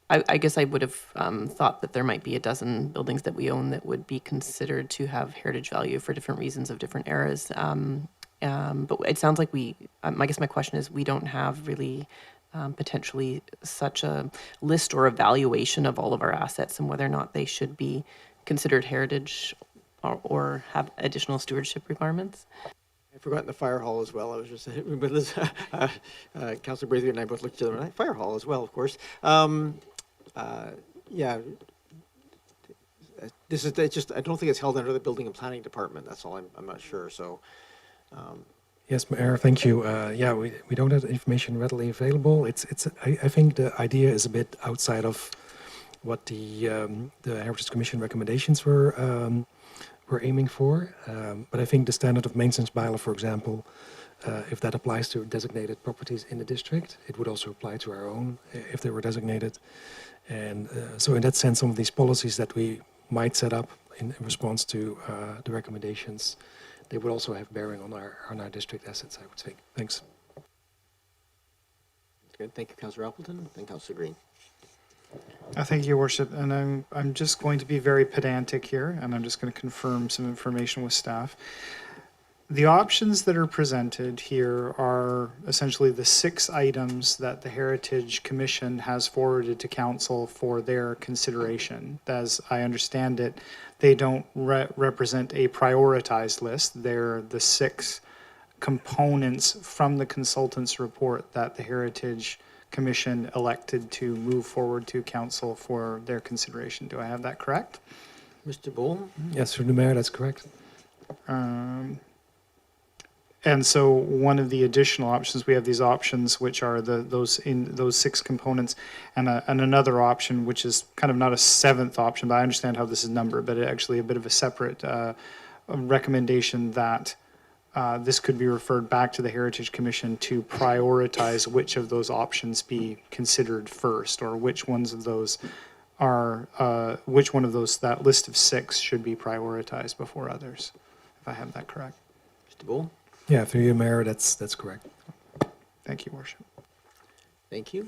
I guess I would have thought that there might be a dozen buildings that we own that would be considered to have heritage value for different reasons of different eras. But it sounds like I guess my question is, we don't have really potentially such a list or evaluation of all of our assets and whether or not they should be considered heritage or have additional stewardship requirements. I've forgotten the fire hall as well. I was just but Councillor Braithwaite and I both looked at each other. Fire hall as well, of course. Yeah, this is just. I don't think it's held under the building and planning department. That's all. I'm not sure. So. Yes, Mayor, thank you. Yeah, we don't have the information readily available. I think the idea is a bit outside of what the Heritage Commission recommendations were aiming for. But I think the standard of maintenance bylaw, for example, if that applies to designated properties in the district, it would also apply to our own if they were designated. And so in that sense, some of these policies that we might set up in response to the recommendations, they would also have bearing on our district assets, I would think. Thanks. Good. Thank you, Councillor Appleton. And Councillor Green. Thank you, Your Worship. And I'm just going to be very pedantic here, and I'm just going to confirm some information with staff. The options that are presented here are essentially the 6 items that the Heritage Commission has forwarded to Council for their consideration. As I understand it, they don't represent a prioritized list. They're the 6 components from the consultant's report that the Heritage Commission elected to move forward to Council for their consideration. Do I have that correct? Mr. Boole? Yes, through the Mayor, that's correct. And so one of the additional options, we have these options which are those 6 components, and another option which is kind of not a 7th option, but I understand how this is numbered, but actually a bit of a separate recommendation that this could be referred back to the Heritage Commission to prioritize which of those options be considered first, or which ones of those are, that list of 6 should be prioritized before others, if I have that correct. Mr. Boole? Yeah, through you, Mayor, that's correct. Thank you, Worship. Thank you.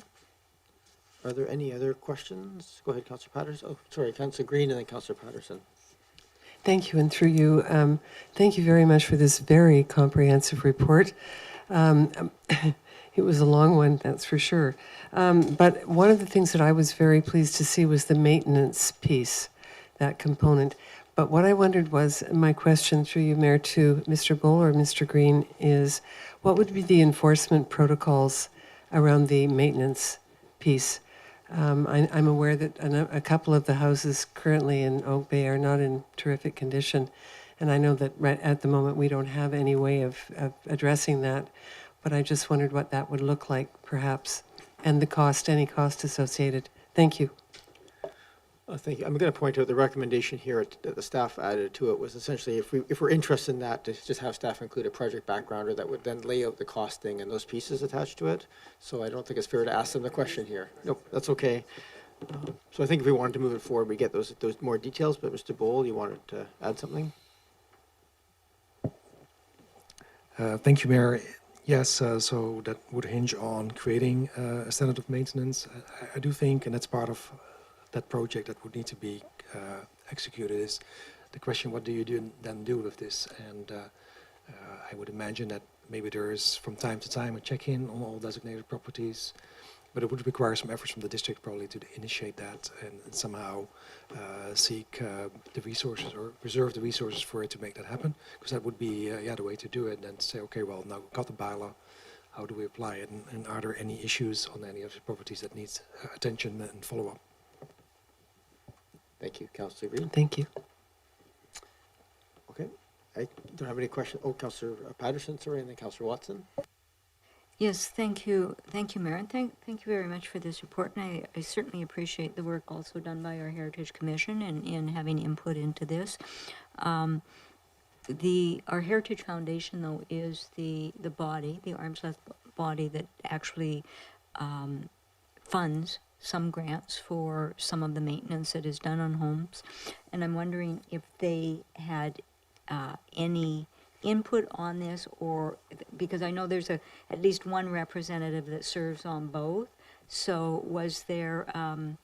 Are there any other questions? Go ahead, Councillor Patterson. Oh, sorry, Councillor Green and then Councillor Patterson. Thank you, and through you, thank you very much for this very comprehensive report. It was a long one, that's for sure. But one of the things that I was very pleased to see was the maintenance piece, that component. But what I wondered was, my question through you, Mayor, to Mr. Bull or Mr. Green is, what would be the enforcement protocols around the maintenance piece? I'm aware that a couple of the houses currently in Oak Bay are not in terrific condition. And I know that right at the moment we don't have any way of addressing that. But I just wondered what that would look like, perhaps, and the cost, any cost associated. Thank you. Thank you. I'm going to point out the recommendation here that the staff added to it was essentially if we're interested in that, to just have staff include a project backgrounder that would then lay out the costing and those pieces attached to it. So I don't think it's fair to ask them the question here. Nope, that's okay. So I think if we wanted to move it forward, we get those more details. But Mr. Bowl, you wanted to add something? Thank you, Mayor. Yes, so that would hinge on creating a standard of maintenance. I do think, and that's part of that project that would need to be executed, is the question, what do you then do with this? And I would imagine that maybe there is from time to time a check-in on all designated properties, but it would require some efforts from the district probably to initiate that and somehow seek the resources or reserve the resources for it to make that happen, because that would be the way to do it, and say, okay, well, now we've got the bylaw, how do we apply it, and are there any issues on any of the properties that needs attention and follow-up? Thank you, Councillor Green. Thank you. Okay. I don't have any questions. Oh, Councillor Patterson, sorry, and then Councillor Watson. Yes, thank you, Mayor, and thank you very much for this report. And I certainly appreciate the work also done by our Heritage Commission in having input into this. Our Heritage Foundation, though, is the body, the arm's length body that actually funds some grants for some of the maintenance that is done on homes. And I'm wondering if they had any input on this, or because I know there's at least one representative that serves on both. So was there a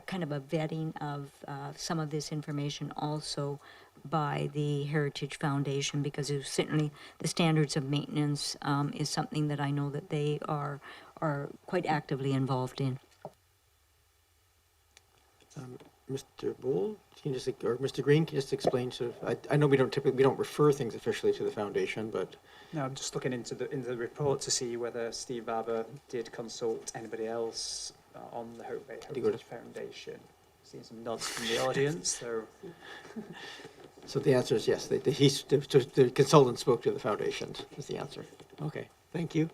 kind of a vetting of some of this information also by the Heritage Foundation? Because it was certainly the standards of maintenance is something that I know that they are quite actively involved in. Mr. Bull, can you just, or Mr. Green, can you just explain sort of, I know we don't refer things officially to the foundation, but. No, I'm just looking into the report to see whether Steve Barber did consult anybody else on the Hope Bay Heritage Foundation. Seeing some nods from the audience, so. So the answer is yes, the consultant spoke to the foundation is the answer. Okay, thank you.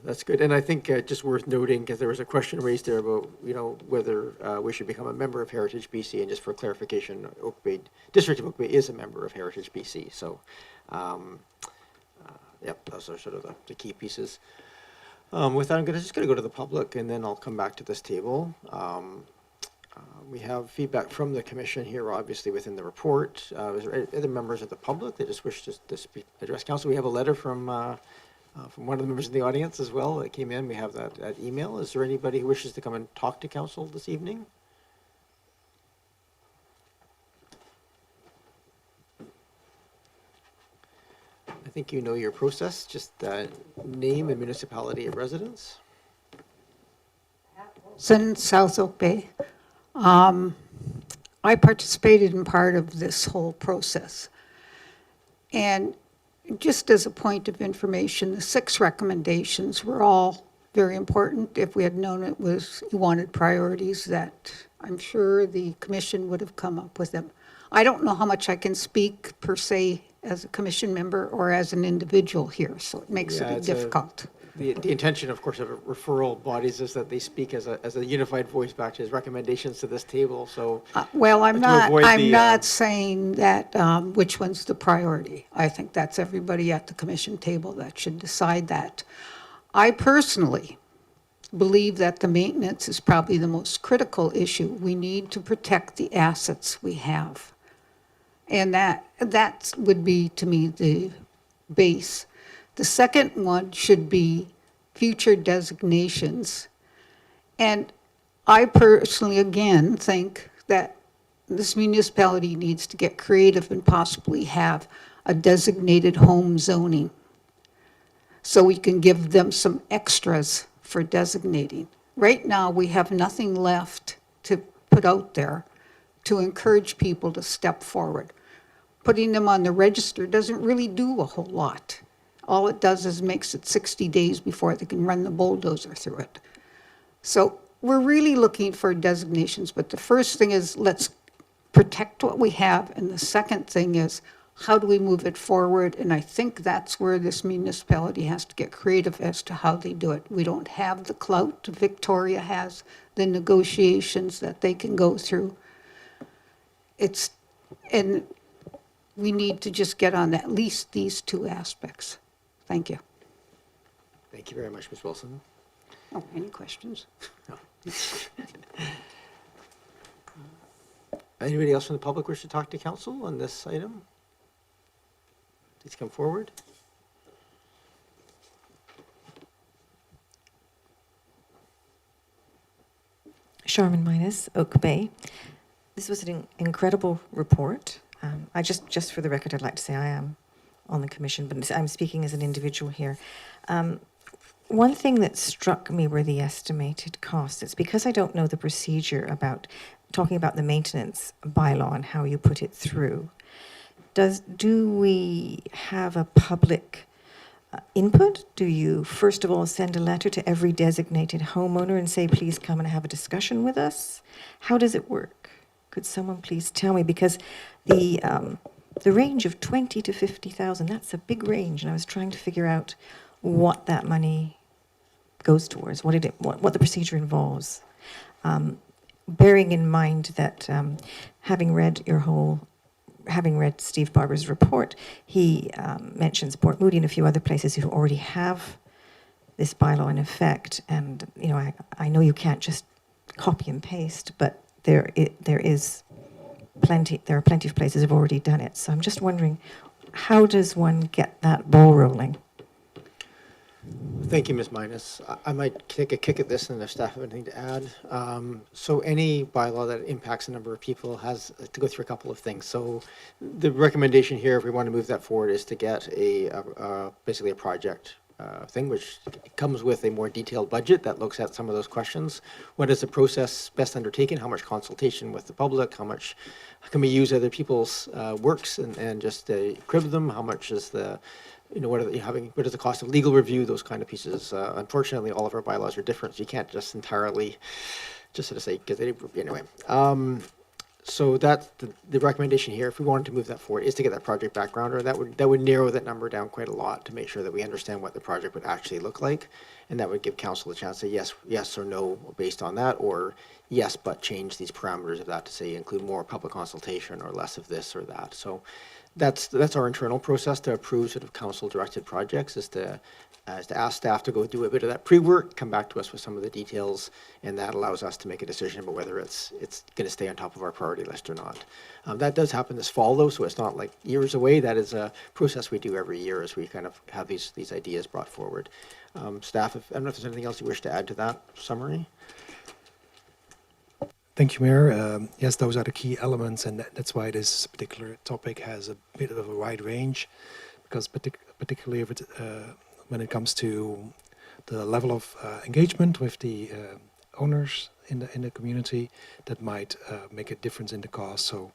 That's good. And I think just worth noting, because there was a question raised there about, whether we should become a member of Heritage BC. And just for clarification, Oak Bay, District of Oak Bay is a member of Heritage BC. So, yep, those are sort of the key pieces. With that, I'm just going to go to the public, and then I'll come back to this table. We have feedback from the commission here, obviously, within the report. Is there other members of the public that just wish to address council? We have a letter from one of the members of the audience as well that came in. We have that email. Is there anybody who wishes to come and talk to council this evening? I think you know your process. Just name and municipality of residence. In South Oak Bay. I participated in part of this whole process. And just as a point of information, the 6 recommendations were all very important. If we had known it was, you wanted priorities, that I'm sure the commission would have come up with them. I don't know how much I can speak per se as a commission member or as an individual here, so it makes it difficult. The intention, of course, of referral bodies is that they speak as a unified voice back to his recommendations to this table. So, well, I'm not saying that which one's the priority. I think that's everybody at the commission table that should decide that. I personally believe that the maintenance is probably the most critical issue. We need to protect the assets we have, and that would be, to me, the base. The second one should be future designations. And I personally, again, think that this municipality needs to get creative and possibly have a designated home zoning, so we can give them some extras for designating. Right now, we have nothing left to put out there to encourage people to step forward. Putting them on the register doesn't really do a whole lot. All it does is makes it 60 days before they can run the bulldozer through it. So we're really looking for designations, but the first thing is let's protect what we have, and the second thing is how do we move it forward? And I think that's where this municipality has to get creative as to how they do it. We don't have the clout. Victoria has the negotiations that they can go through. And we need to just get on at least these two aspects. Thank you. Thank you very much, Ms. Wilson. Oh, any questions? Anybody else from the public wish to talk to council on this item? Please come forward. Charmin Minus, Oak Bay. This was an incredible report. I just for the record, I'd like to say I am on the commission, but I'm speaking as an individual here. One thing that struck me were the estimated costs. It's because I don't know the procedure about talking about the maintenance bylaw and how you put it through. Do we have a public input? Do you first of all send a letter to every designated homeowner and say, please come and have a discussion with us? How does it work? Could someone please tell me? Because the range of 20 to 50,000, that's a big range, and I was trying to figure out what that money goes towards, what the procedure involves. Bearing in mind that having read Steve Barber's report, he mentions Port Moody and a few other places who already have this bylaw in effect. And I know you can't just copy and paste, but there are plenty of places who've already done it. So I'm just wondering, how does one get that ball rolling? Thank you, Ms. Minus. I might take a kick at this, and if staff have anything to add. So any bylaw that impacts a number of people has to go through a couple of things. So the recommendation here, if we want to move that forward, is to get basically a project thing, which comes with a more detailed budget that looks at some of those questions. What is the process best undertaken? How much consultation with the public? How can we use other people's works and just crib them? How much is what is the cost of legal review? Those kind of pieces. Unfortunately, all of our bylaws are different, so you can't just entirely just sort of say, because they anyway. So that's the recommendation here. If we wanted to move that forward, is to get that project background, or that would narrow that number down quite a lot to make sure that we understand what the project would actually look like, and that would give council a chance to say yes or no based on that, or yes but change these parameters of that to say include more public consultation or less of this or that. So that's our internal process to approve sort of council directed projects, is to ask staff to go do a bit of that pre-work, come back to us with some of the details, and that allows us to make a decision about whether it's going to stay on top of our priority list or not. That does happen this fall, though, so it's not like years away. That is a process we do every year as we kind of have these ideas brought forward. Staff, I don't know if there's anything else you wish to add to that summary. Thank you, Mayor. Yes, those are the key elements, and that's why this particular topic has a bit of a wide range, because particularly if when it comes to the level of engagement with the owners in the community, that might make a difference in the cost. So,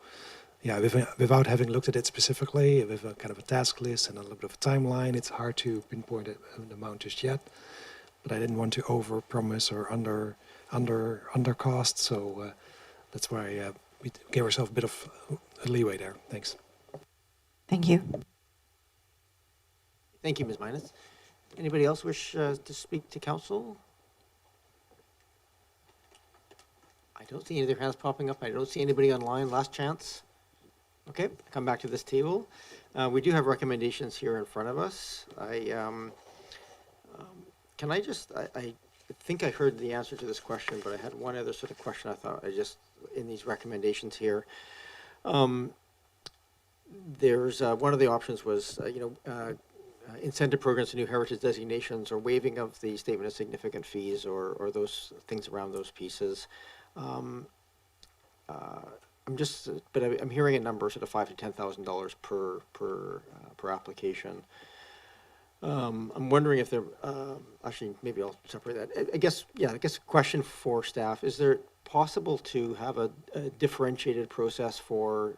yeah, without having looked at it specifically, with a kind of a task list and a little bit of a timeline, it's hard to pinpoint an amount just yet. But I didn't want to over-promise or under cost, so that's why we gave ourselves a bit of a leeway there. Thanks. Thank you. Thank you, Ms. Minus. Anybody else wish to speak to council? I don't see any other hands popping up. I don't see anybody online. Last chance. Okay, come back to this table. We do have recommendations here in front of us. Can I just, I think I heard the answer to this question, but I had one other sort of question I thought in these recommendations here. There's, one of the options was, incentive programs for new heritage designations or waiving of the statement of significant fees or those things around those pieces. I'm hearing a number sort of $5,000 to $10,000 per application. I'm wondering if there, actually, maybe I'll separate that. I guess a question for staff, is there possible to have a differentiated process for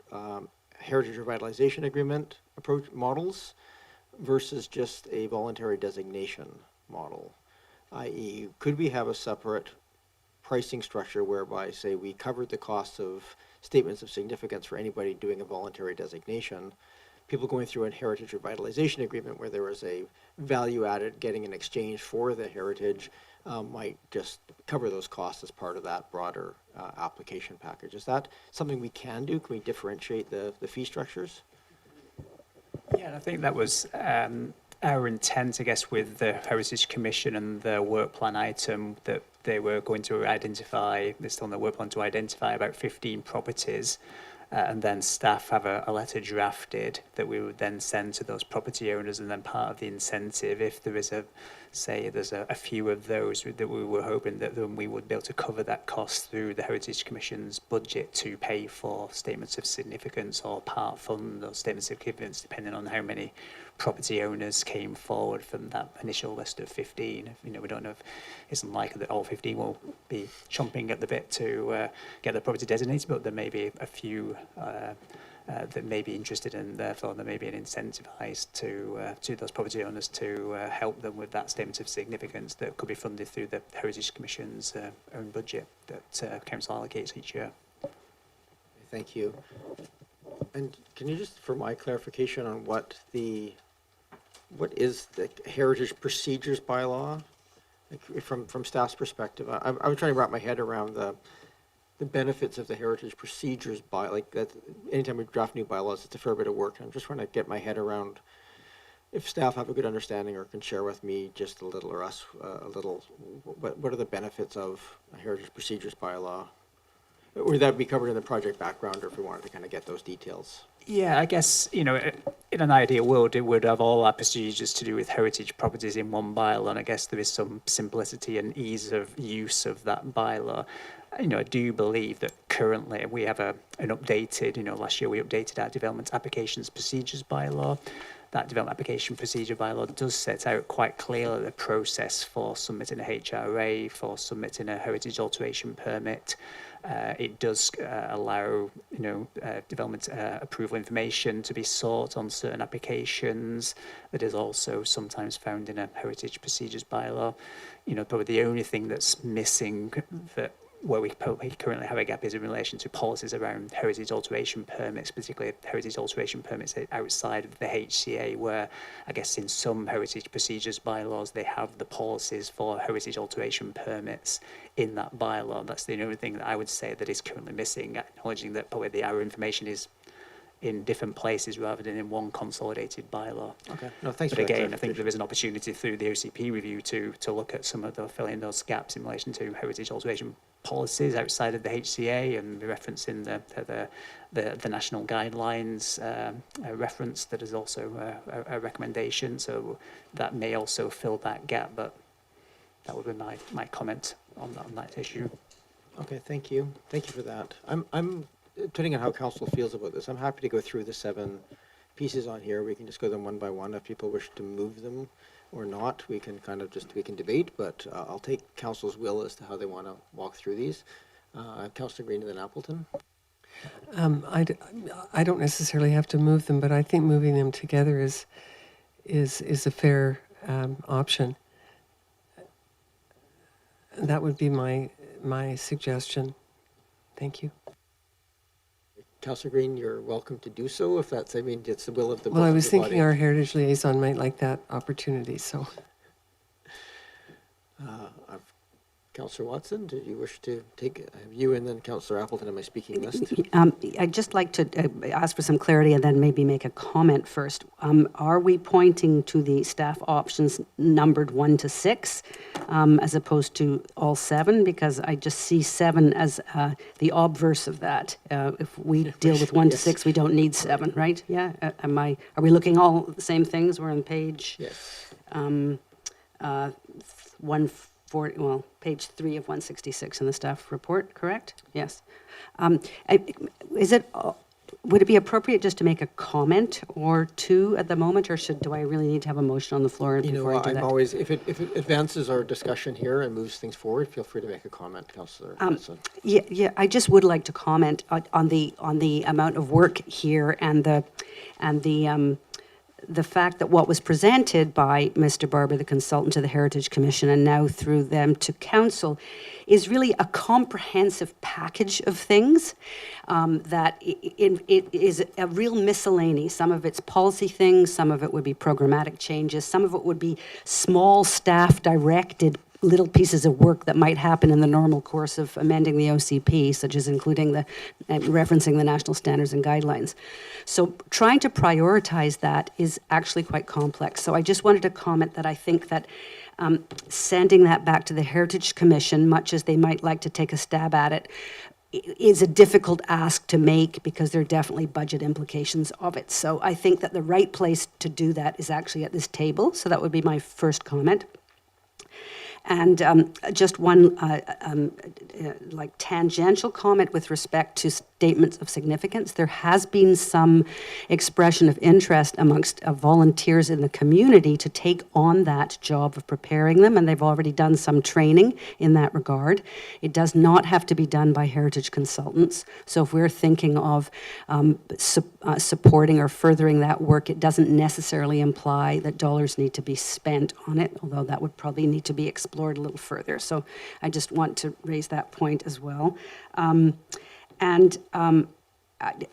heritage revitalization agreement approach models versus just a voluntary designation model? I.e., could we have a separate pricing structure whereby, say, we covered the costs of statements of significance for anybody doing a voluntary designation, people going through a heritage revitalization agreement where there was a value added getting in exchange for the heritage might just cover those costs as part of that broader application package. Is that something we can do? Can we differentiate the fee structures? Yeah, and I think that was our intent, I guess, with the Heritage Commission and the work plan item, that they were going to identify, they're still on the work plan to identify about 15 properties, and then staff have a letter drafted that we would then send to those property owners, and then part of the incentive, if there is there's a few of those that we were hoping that then we would be able to cover that cost through the Heritage Commission's budget to pay for statements of significance or part fund those statements of significance, depending on how many property owners came forward from that initial list of 15. We don't know if it's unlikely that all 15 will be chomping at the bit to get the property designated, but there may be a few that may be interested, and therefore there may be an incentivized to those property owners to help them with that statement of significance that could be funded through the Heritage Commission's own budget that council allocates each year. Thank you. And can you just, for my clarification on what is the heritage procedures bylaw? Like from staff's perspective, I was trying to wrap my head around the benefits of the heritage procedures like that. Anytime we draft new bylaws, it's a fair bit of work. I'm just trying to get my head around if staff have a good understanding or can share with me just a little, or us a little, what are the benefits of a heritage procedures bylaw? Would that be covered in the project background, or if we wanted to kind of get those details? Yeah, I guess, in an ideal world, it would have all our procedures to do with heritage properties in one bylaw, and I guess there is some simplicity and ease of use of that bylaw. I do believe that currently we have an updated, last year we updated our development applications procedures bylaw. That development application procedure bylaw does set out quite clearly the process for submitting a HRA, for submitting a heritage alteration permit. It does allow, development approval information to be sought on certain applications. That is also sometimes found in a heritage procedures bylaw. Probably the only thing that's missing where we currently have a gap is in relation to policies around heritage alteration permits, particularly heritage alteration permits outside of the HCA, where I guess in some heritage procedures bylaws they have the policies for heritage alteration permits in that bylaw. That's the only thing that I would say that is currently missing, acknowledging that probably our information is in different places rather than in one consolidated bylaw. Okay. No, thanks but for that again, I think there is an opportunity through the OCP review to look at some of the filling those gaps in relation to heritage alteration policies outside of the HCA, and referencing the national guidelines reference that is also a recommendation. So that may also fill that gap, but that would be my comment on that issue. Okay, thank you. Thank you for that. I'm depending on how council feels about this, I'm happy to go through the 7 pieces on here. We can just go them one by one. If people wish to move them or not, we can we can debate, but I'll take council's will as to how they want to walk through these. Councilor Green and then Appleton. I don't necessarily have to move them, but I think moving them together is a fair option. That would be my suggestion. Thank you. Councilor Green, you're welcome to do so if that's, it's the will of the. Well, I both was of the thinking body. our heritage liaison might like that opportunity, so. Councillor Watson, did you wish to take, you and then Councillor Appleton on my speaking list? I'd just like to ask for some clarity and then maybe make a comment first. Are we pointing to the staff options numbered 1 to 6 as opposed to all 7? Because I just see 7 as the obverse of that. If we deal with 1 to 6, we don't need 7, right? Yeah? Are we looking all at the same things? We're on page... Yes. 140, well, page 3 of 166 in the staff report, correct? Yes. Would it be appropriate just to make a comment or two at the moment, or do I really need to have a motion on the floor You before know, I do I'm that? always, if it advances our discussion here and moves things forward, feel free to make a comment, Councillor Watson. Yeah, I just would like to comment on the amount of work here and the fact that what was presented by Mr. Barber, the consultant to the Heritage Commission, and now through them to council, is really a comprehensive package of things that it is a real miscellany. Some of it's policy things, some of it would be programmatic changes, some of it would be small staff-directed little pieces of work that might happen in the normal course of amending the OCP, such as including referencing the national standards and guidelines. So trying to prioritize that is actually quite complex. So I just wanted to comment that I think that sending that back to the Heritage Commission, much as they might like to take a stab at it, is a difficult ask to make because there are definitely budget implications of it. So I think that the right place to do that is actually at this table. So that would be my first comment. And just one like tangential comment with respect to statements of significance. There has been some expression of interest amongst volunteers in the community to take on that job of preparing them, and they've already done some training in that regard. It does not have to be done by heritage consultants. So if we're thinking of supporting or furthering that work, it doesn't necessarily imply that dollars need to be spent on it, although that would probably need to be explored a little further. So I just want to raise that point as well.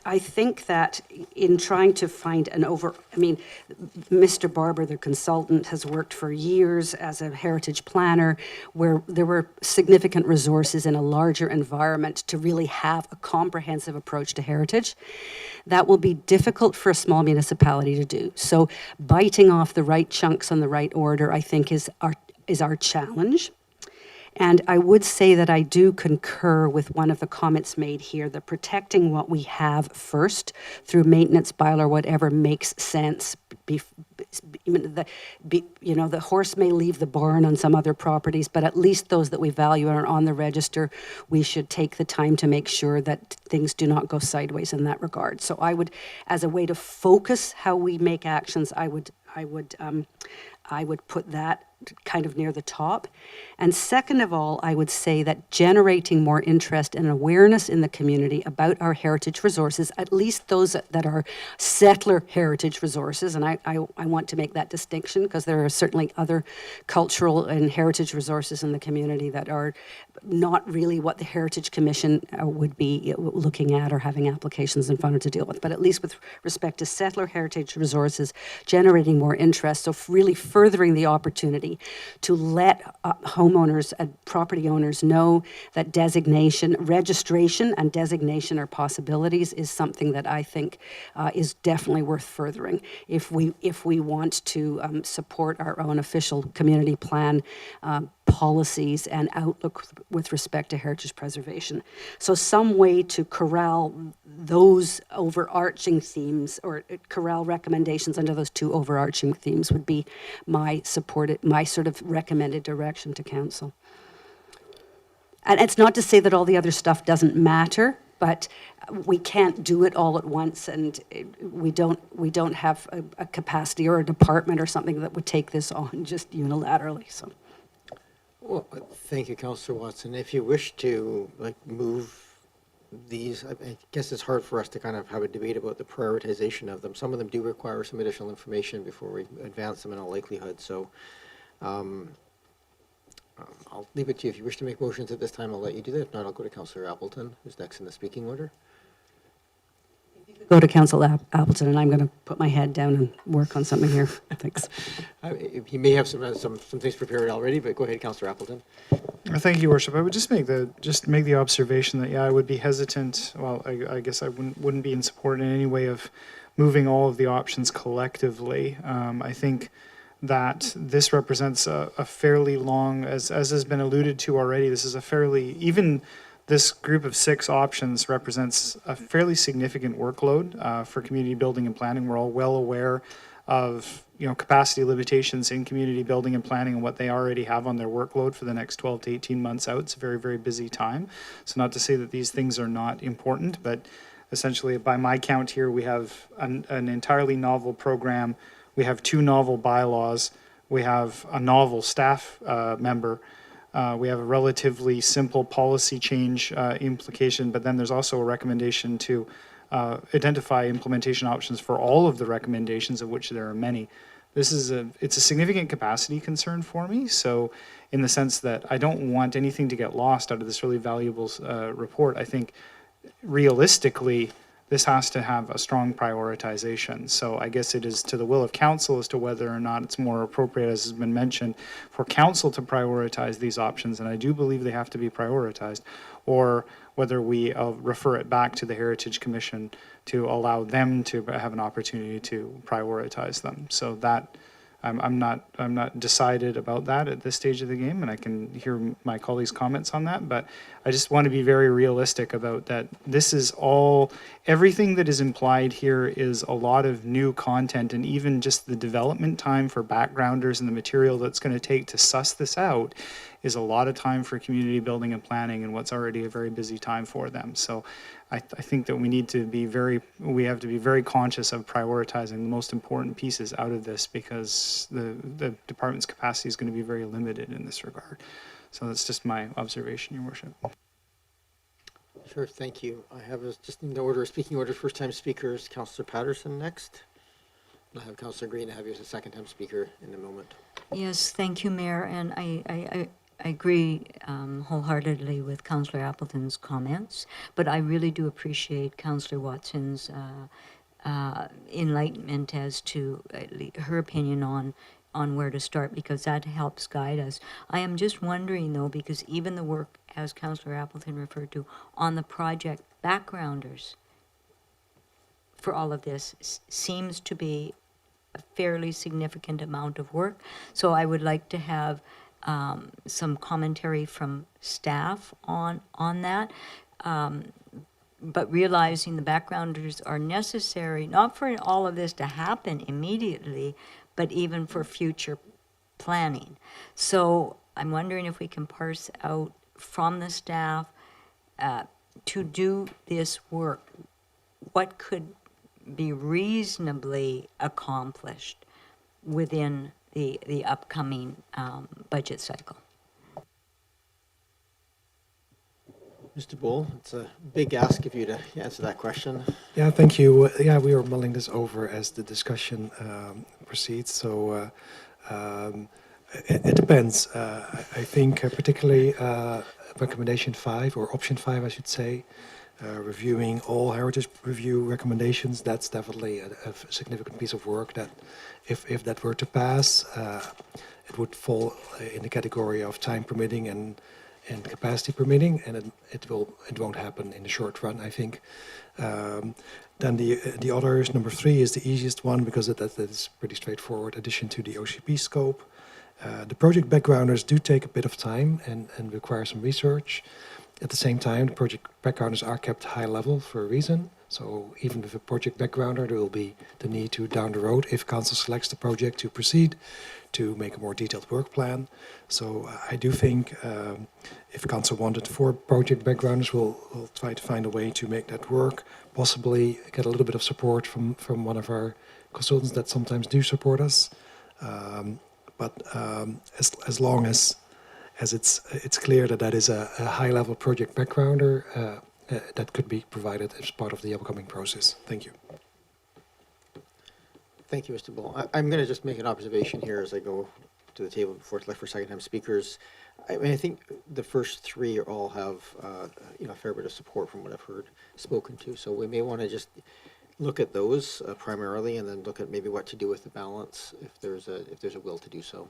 I think that in trying to find Mr. Barber, the consultant, has worked for years as a heritage planner where there were significant resources in a larger environment to really have a comprehensive approach to heritage. That will be difficult for a small municipality to do. So biting off the right chunks on the right order, I think, is our challenge. And I would say that I do concur with one of the comments made here, that protecting what we have first through maintenance, bylaw, or whatever makes sense. The horse may leave the barn on some other properties, but at least those that we value and are on the register, we should take the time to make sure that things do not go sideways in that regard. So I would, as a way to focus how we make actions, I would put that kind of near the top. And second of all, I would say that generating more interest and awareness in the community about our heritage resources, at least those that are settler heritage resources, and I want to make that distinction because there are certainly other cultural and heritage resources in the community that are not really what the Heritage Commission would be looking at or having applications in front of to deal with. But at least with respect to settler heritage resources, generating more interest, so really furthering the opportunity to let homeowners and property owners know that registration and designation are possibilities is something that I think is definitely worth furthering if we want to support our own official community plan policies and outlook with respect to heritage preservation. So some way to corral those overarching themes or corral recommendations under those two overarching themes would be my sort of recommended direction to council. And it's not to say that all the other stuff doesn't matter, but we can't do it all at once, and we don't have a capacity or a department or something that would take this on just unilaterally. So. Well, thank you, Councillor Watson. If you wish to move these, I guess it's hard for us to kind of have a debate about the prioritization of them. Some of them do require some additional information before we advance them in all likelihood. So I'll leave it to you. If you wish to make motions at this time, I'll let you do that. If not, I'll go to Councillor Appleton, who's next in the speaking order. Go to Council Appleton, and I'm going to put my head down and work on something here. Thanks. He may have some things prepared already, but go ahead, Councillor Appleton. Thank you, Your Worship. I would just make the observation that, yeah, I would be hesitant. Well, I guess I wouldn't be in support in any way of moving all of the options collectively. I think that this represents a fairly long, as has been alluded to already, this is a fairly, even this group of 6 options represents a fairly significant workload for community building and planning. We're all well aware of capacity limitations in community building and planning and what they already have on their workload for the next 12 to 18 months out. It's a very, very busy time. So not to say that these things are not important, but essentially by my count here, we have an entirely novel program. We have 2 novel bylaws. We have a novel staff member. We have a relatively simple policy change implication, but then there's also a recommendation to identify implementation options for all of the recommendations, of which there are many. It's a significant capacity concern for me. So in the sense that I don't want anything to get lost out of this really valuable report, I think realistically, this has to have a strong prioritization. So I guess it is to the will of council as to whether or not it's more appropriate, as has been mentioned, for council to prioritize these options, and I do believe they have to be prioritized, or whether we refer it back to the Heritage Commission to allow them to have an opportunity to prioritize them. So that I'm not decided about that at this stage of the game, and I can hear my colleagues' comments on that, but I just want to be very realistic about that. This is everything that is implied here is a lot of new content, and even just the development time for backgrounders and the material that's going to take to suss this out is a lot of time for community building and planning and what's already a very busy time for them. So I think that we have to be very conscious of prioritizing the most important pieces out of this, because the department's capacity is going to be very limited in this regard. So that's just my observation, Your Worship. Sure, thank you. I have just in the order of speaking order, first time speakers, Councillor Patterson next. And I have Councillor Green, I have you as a second time speaker in a moment. Yes, thank you, Mayor, and I agree wholeheartedly with Councillor Appleton's comments, but I really do appreciate Councillor Watson's enlightenment as to her opinion on where to start, because that helps guide us. I am just wondering, though, because even the work, as Councillor Appleton referred to, on the project backgrounders for all of this seems to be a fairly significant amount of work. So I would like to have some commentary from staff on that. But realizing the backgrounders are necessary, not for all of this to happen immediately, but even for future planning. So I'm wondering if we can parse out from the staff to do this work, what could be reasonably accomplished within the upcoming budget cycle. Mr. Bull, it's a big ask of you to answer that question. Yeah, thank you. Yeah, we are mulling this over as the discussion proceeds. So it depends. I think particularly recommendation 5, or option 5, I should say, reviewing all heritage review recommendations. That's definitely a significant piece of work that, if that were to pass, it would fall in the category of time permitting and capacity permitting, and it won't happen in the short run, I think. Then the others, number 3 is the easiest one, because that is pretty straightforward addition to the OCP scope. The project backgrounders do take a bit of time and require some research. At the same time, the project backgrounders are kept high level for a reason. So even with a project backgrounder, there will be the need to, down the road, if council selects the project to proceed, to make a more detailed work plan. So I do think if council wanted 4 project backgrounders, we'll try to find a way to make that work, possibly get a little bit of support from one of our consultants that sometimes do support us. But as long as it's clear that is a high-level project backgrounder, that could be provided as part of the upcoming process. Thank you. Thank you, Mr. Bull. I'm going to just make an observation here as I go to the table before it's left for second-time speakers. I mean, I think the first 3 all have a fair bit of support from what I've heard spoken to. So we may want to just look at those primarily, and then look at maybe what to do with the balance if there's a will to do so.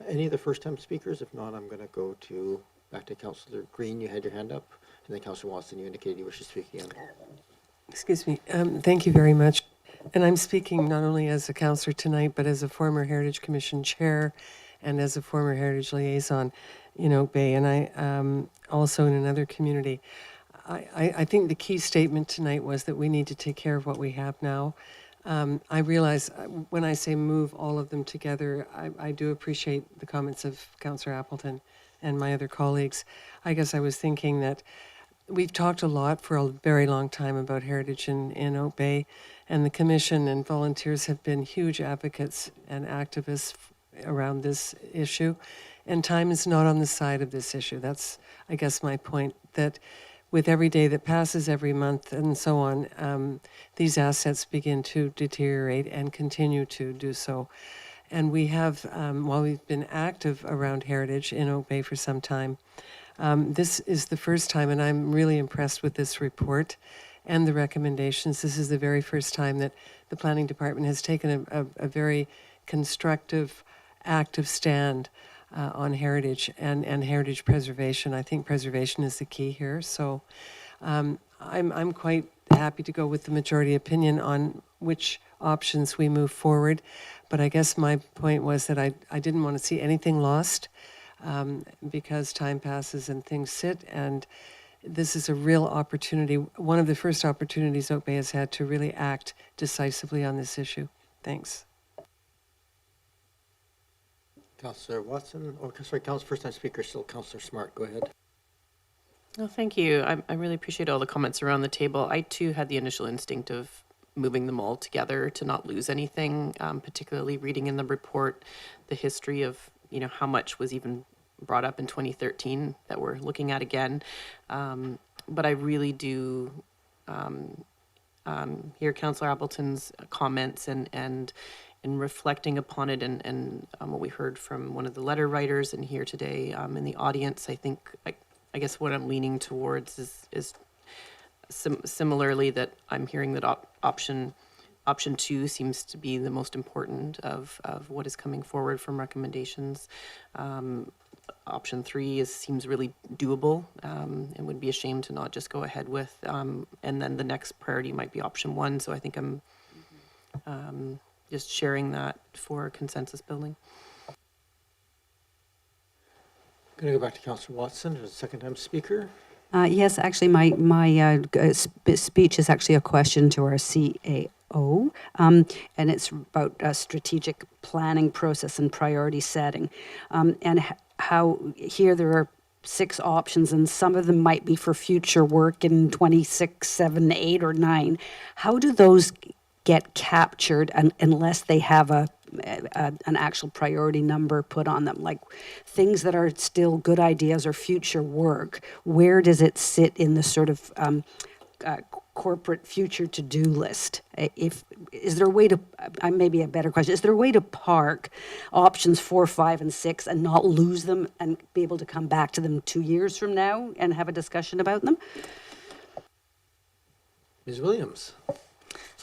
Any of the first-time speakers? If not, I'm going to go back to Councillor Green. You had your hand up, and then Councillor Watson, you indicated you wish to speak again. Excuse me. Thank you very much. And I'm speaking not only as a councillor tonight, but as a former Heritage Commission chair and as a former Heritage liaison in Oak Bay, and I also in another community. I think the key statement tonight was that we need to take care of what we have now. I realize when I say move all of them together, I do appreciate the comments of Councillor Appleton and my other colleagues. I guess I was thinking that we've talked a lot for a very long time about heritage in Oak Bay, and the Commission and volunteers have been huge advocates and activists around this issue, and time is not on the side of this issue. That's, I guess, my point, that with every day that passes, every month, and so on, these assets begin to deteriorate and continue to do so. And we have, while we've been active around heritage in Oak Bay for some time, this is the first time, and I'm really impressed with this report and the recommendations. This is the very first time that the Planning Department has taken a very constructive, active stand on heritage and heritage preservation. I think preservation is the key here. So I'm quite happy to go with the majority opinion on which options we move forward. But I guess my point was that I didn't want to see anything lost because time passes and things sit, and this is a real opportunity, one of the first opportunities Oak Bay has had to really act decisively on this issue. Thanks. Councillor Watson, sorry, first-time speaker, still Councillor Smart. Go ahead. Oh, thank you. I really appreciate all the comments around the table. I too had the initial instinct of moving them all together to not lose anything, particularly reading in the report the history of, how much was even brought up in 2013 that we're looking at again. But I really do hear Councillor Appleton's comments and in reflecting upon it and what we heard from one of the letter writers and here today in the audience. I think, I guess what I'm leaning towards is similarly that I'm hearing that option 2 seems to be the most important of what is coming forward from recommendations. Option 3 seems really doable and would be a shame to not just go ahead with. And then the next priority might be option 1. So I think I'm just sharing that for consensus building. I'm going to go back to Councillor Watson, who's a second-time speaker. Yes, actually, my speech is actually a question to our CAO, and it's about a strategic planning process and priority setting, and how here there are 6 options, and some of them might be for future work in 26, 7, 8, or 9. How do those get captured unless they have an actual priority number put on them, like things that are still good ideas or future work? Where does it sit in the sort of corporate future to-do list? Is there a way to, maybe a better question, is there a way to park options 4, 5, and 6 and not lose them and be able to come back to them 2 years from now and have a discussion about them? Ms. Williams.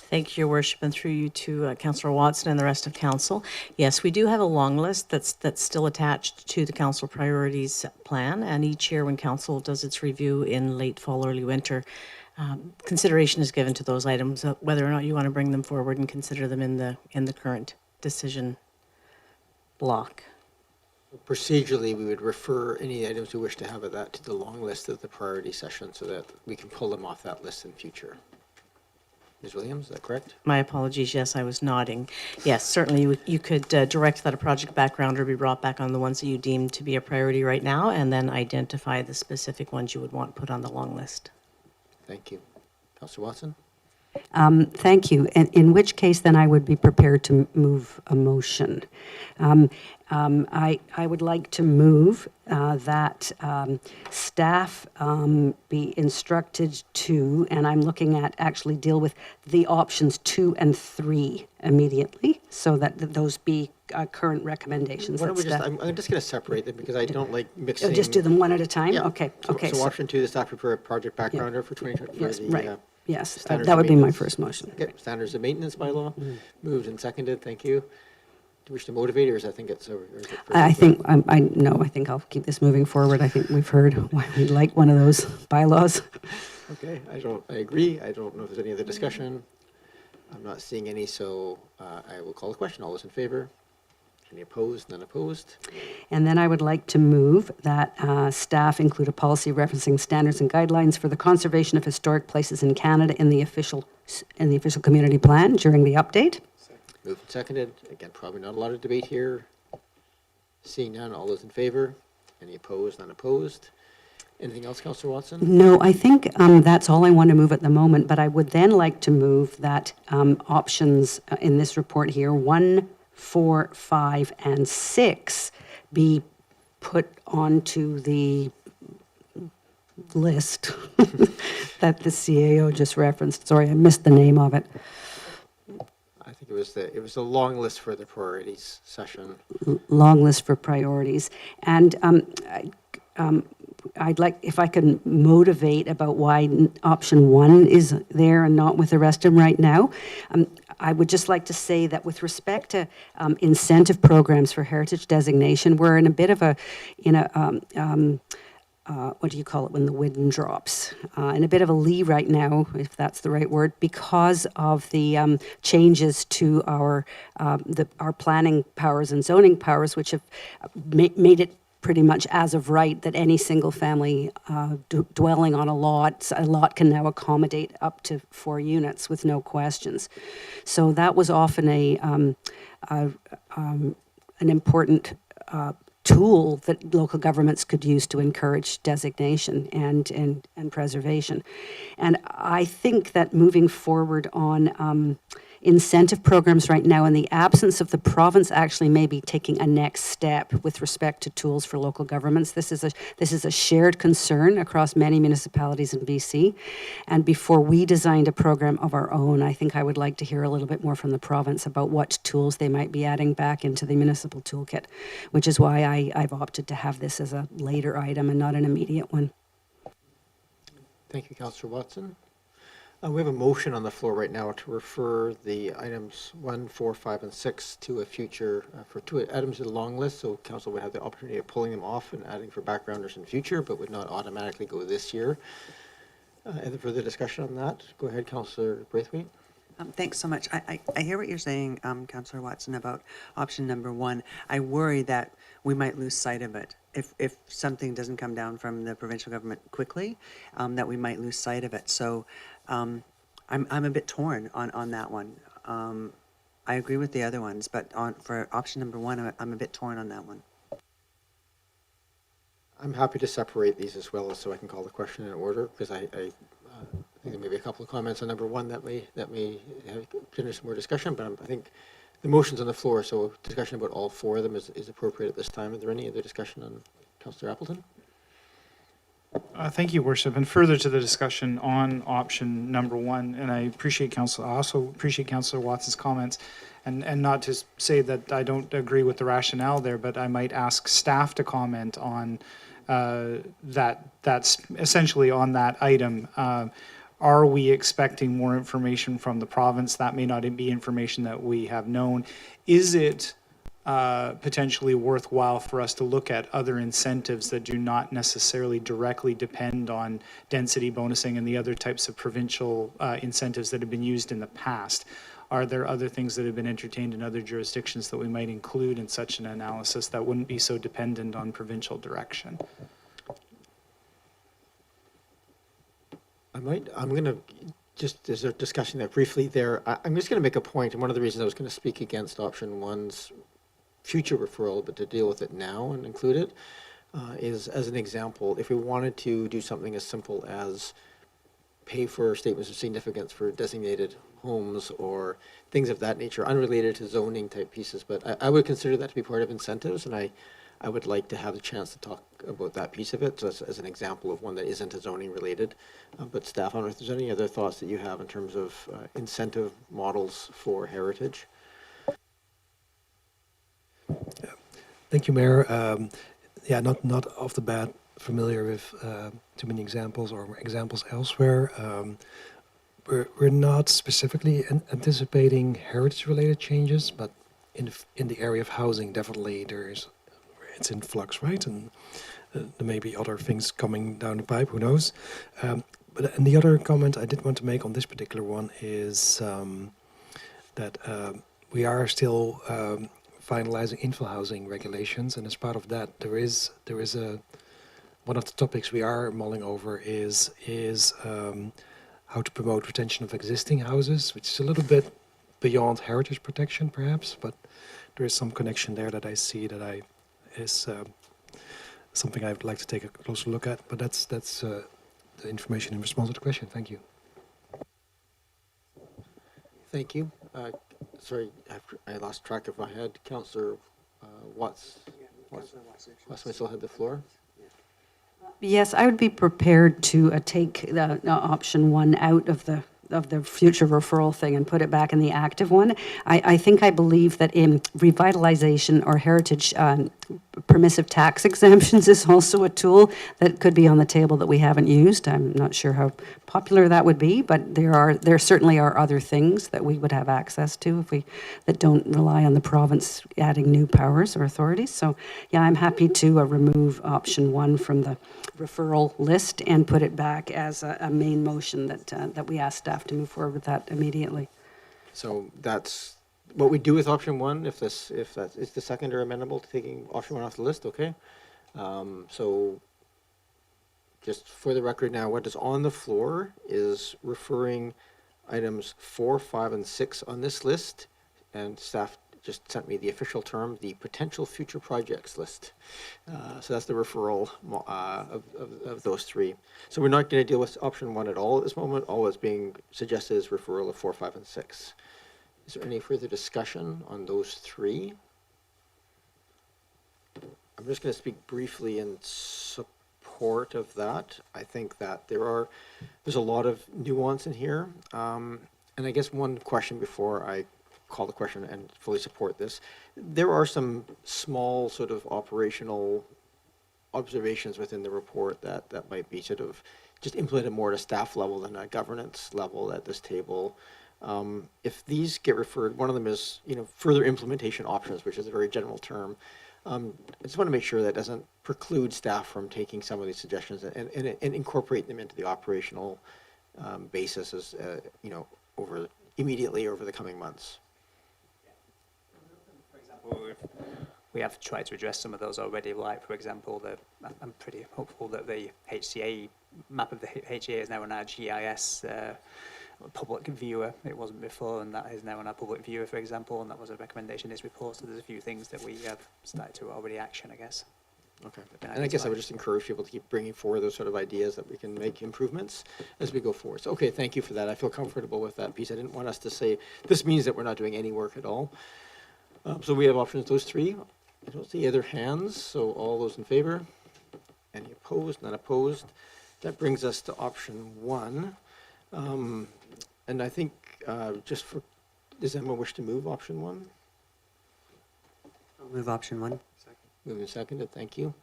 Thank you, Your Worship, and through you to Councillor Watson and the rest of Council. Yes, we do have a long list that's still attached to the Council Priorities Plan, and each year when Council does its review in late fall, early winter, consideration is given to those items, whether or not you want to bring them forward and consider them in the current decision block. Procedurally, we would refer any items we wish to have of that to the long list of the priority session so that we can pull them off that list in future. Ms. Williams, is that correct? My apologies, yes, I was nodding. Yes, certainly you could direct that a project background or be brought back on the ones that you deem to be a priority right now, and then identify the specific ones you would want put on the long list. Thank you. Councillor Watson? Thank you. In which case, then I would be prepared to move a motion. I would like to move that staff be instructed to, and I'm looking at actually deal with the options 2 and 3 immediately, so that those be current recommendations. I'm just going to separate them because I don't like mixing. Just do them one at a time? Yeah. Okay. So option 2, the staff prepare a project backgrounder for 2020. Yes, right. Yes, Standards that of would be my maintenance. first motion. Okay, standards of maintenance bylaw, moved and seconded, thank you. Do you wish to motivate, or is I think it's, or is it? I think, I think I'll keep this moving forward. I think we've heard why we'd like one of those bylaws. Okay, I agree. I don't know if there's any other discussion. I'm not seeing any, so I will call the question. All those in favor? Any opposed? None opposed? And then I would like to move that staff include a policy referencing standards and guidelines for the conservation of historic places in Canada in the official community plan during the update. Moved and seconded. Again, probably not a lot of debate here. Seeing none, all those in favor? Any opposed? None opposed? Anything else, Councillor Watson? No, I think that's all I want to move at the moment, but I would then like to move that options in this report here, 1, 4, 5, and 6, be put onto the list that the CAO just referenced. Sorry, I missed the name of it. I think it was a long list for the priorities session. Long list for priorities. And I'd like, if I can motivate about why option 1 is there and not with the rest of them right now. I would just like to say that with respect to incentive programs for heritage designation, we're in a bit of a, what do you call it when the wind drops? In a bit of a lee right now, if that's the right word, because of the changes to our planning powers and zoning powers, which have made it pretty much as of right that any single family dwelling on a lot can now accommodate up to 4 units with no questions. So that was often an important tool that local governments could use to encourage designation and preservation. And I think that moving forward on incentive programs right now, in the absence of the province actually maybe taking a next step with respect to tools for local governments. This is a shared concern across many municipalities in BC. And before we designed a program of our own, I think I would like to hear a little bit more from the province about what tools they might be adding back into the municipal toolkit, which is why I've opted to have this as a later item and not an immediate one. Thank you, Councillor Watson. We have a motion on the floor right now to refer the items 1, 4, 5, and 6 to a future, for 2 items in the long list, so council would have the opportunity of pulling them off and adding for backgrounders in future, but would not automatically go this year. Any further discussion on that? Go ahead, Councillor Braithwaite. Thanks so much. I hear what you're saying, Councillor Watson, about option number 1. I worry that we might lose sight of it. If something doesn't come down from the provincial government quickly, that we might lose sight of it. So I'm a bit torn on that one. I agree with the other ones, but for option number 1, I'm a bit torn on that one. I'm happy to separate these as well, so I can call the question in order, because I think there may be a couple of comments on number 1 that may generate some more discussion, but I think the motion's on the floor, so discussion about all 4 of them is appropriate at this time. Are there any other discussion on Councillor Appleton? Thank you, Worship. And further to the discussion on option number 1, and I also appreciate Councillor Watson's comments, and not to say that I don't agree with the rationale there, but I might ask staff to comment on that's essentially on that item. Are we expecting more information from the province? That may not be information that we have known. Is it potentially worthwhile for us to look at other incentives that do not necessarily directly depend on density bonusing and the other types of provincial incentives that have been used in the past? Are there other things that have been entertained in other jurisdictions that we might include in such an analysis that wouldn't be so dependent on provincial direction? I'm going to just, there's a discussion there briefly there. I'm just going to make a point, and one of the reasons I was going to speak against option 1's future referral, but to deal with it now and include it, is as an example, if we wanted to do something as simple as pay for statements of significance for designated homes or things of that nature, unrelated to zoning type pieces, but I would consider that to be part of incentives, and I would like to have the chance to talk about that piece of it, so as an example of one that isn't a zoning related. But staff, I don't know if there's any other thoughts that you have in terms of incentive models for heritage. Thank you, Mayor. Yeah, not off the bat familiar with too many examples or examples elsewhere. we're not specifically anticipating heritage-related changes, but in the area of housing, definitely it's in flux, right? And there may be other things coming down the pipe. Who knows? And the other comment I did want to make on this particular one is that we are still finalizing infill housing regulations, and as part of that, there is one of the topics we are mulling over is how to promote retention of existing houses, which is a little bit beyond heritage protection, perhaps, but there is some connection there that I see that is something I would like to take a closer look at. But that's the information in response to the question. Thank you. Thank you. Sorry, I lost track of my head. Councillor Watts. Watts still had the floor. Yes, I would be prepared to take the option 1 out of the future referral thing and put it back in the active one. I believe that in revitalization or heritage permissive tax exemptions is also a tool that could be on the table that we haven't used. I'm not sure how popular that would be, but there certainly are other things that we would have access to that don't rely on the province adding new powers or authorities. So yeah, I'm happy to remove option 1 from the referral list and put it back as a main motion that we ask staff to move forward with that immediately. So that's what we do with option 1, if that is the seconder amenable to taking option 1 off the list, okay? So just for the record now, what is on the floor is referring items 4, 5, and 6 on this list, and staff just sent me the official term, the potential future projects list. So that's the referral of those 3. So we're not going to deal with option 1 at all at this moment. All that's being suggested is referral of 4, 5, and 6. Is there any further discussion on those 3? I'm just going to speak briefly in support of that. I think that there's a lot of nuance in here. And I guess one question before I call the question and fully support this. There are some small sort of operational observations within the report that might be sort of just implemented more at a staff level than a governance level at this table. If these get referred, one of them is, further implementation options, which is a very general term. I just want to make sure that doesn't preclude staff from taking some of these suggestions and incorporate them into the operational basis as, immediately over the coming months. We have tried to address some of those already, like, for example, I'm pretty hopeful that the HCA map of the HCA is now on our GIS public viewer. It wasn't before, and that is now on our public viewer, for example, and that was a recommendation in this report. So there's a few things that we have started to already action, I guess. Okay. And I guess I would just encourage people to keep bringing forward those sort of ideas that we can make improvements as we go forward. So, okay, thank you for that. I feel comfortable with that piece. I didn't want us to say, this means that we're not doing any work at all. So we have options, those 3. I don't see other hands, so all those in favor? Any opposed? None opposed. That brings us to option 1. And I think does anyone wish to move option 1? I'll move option 1. Moved and seconded, thank you.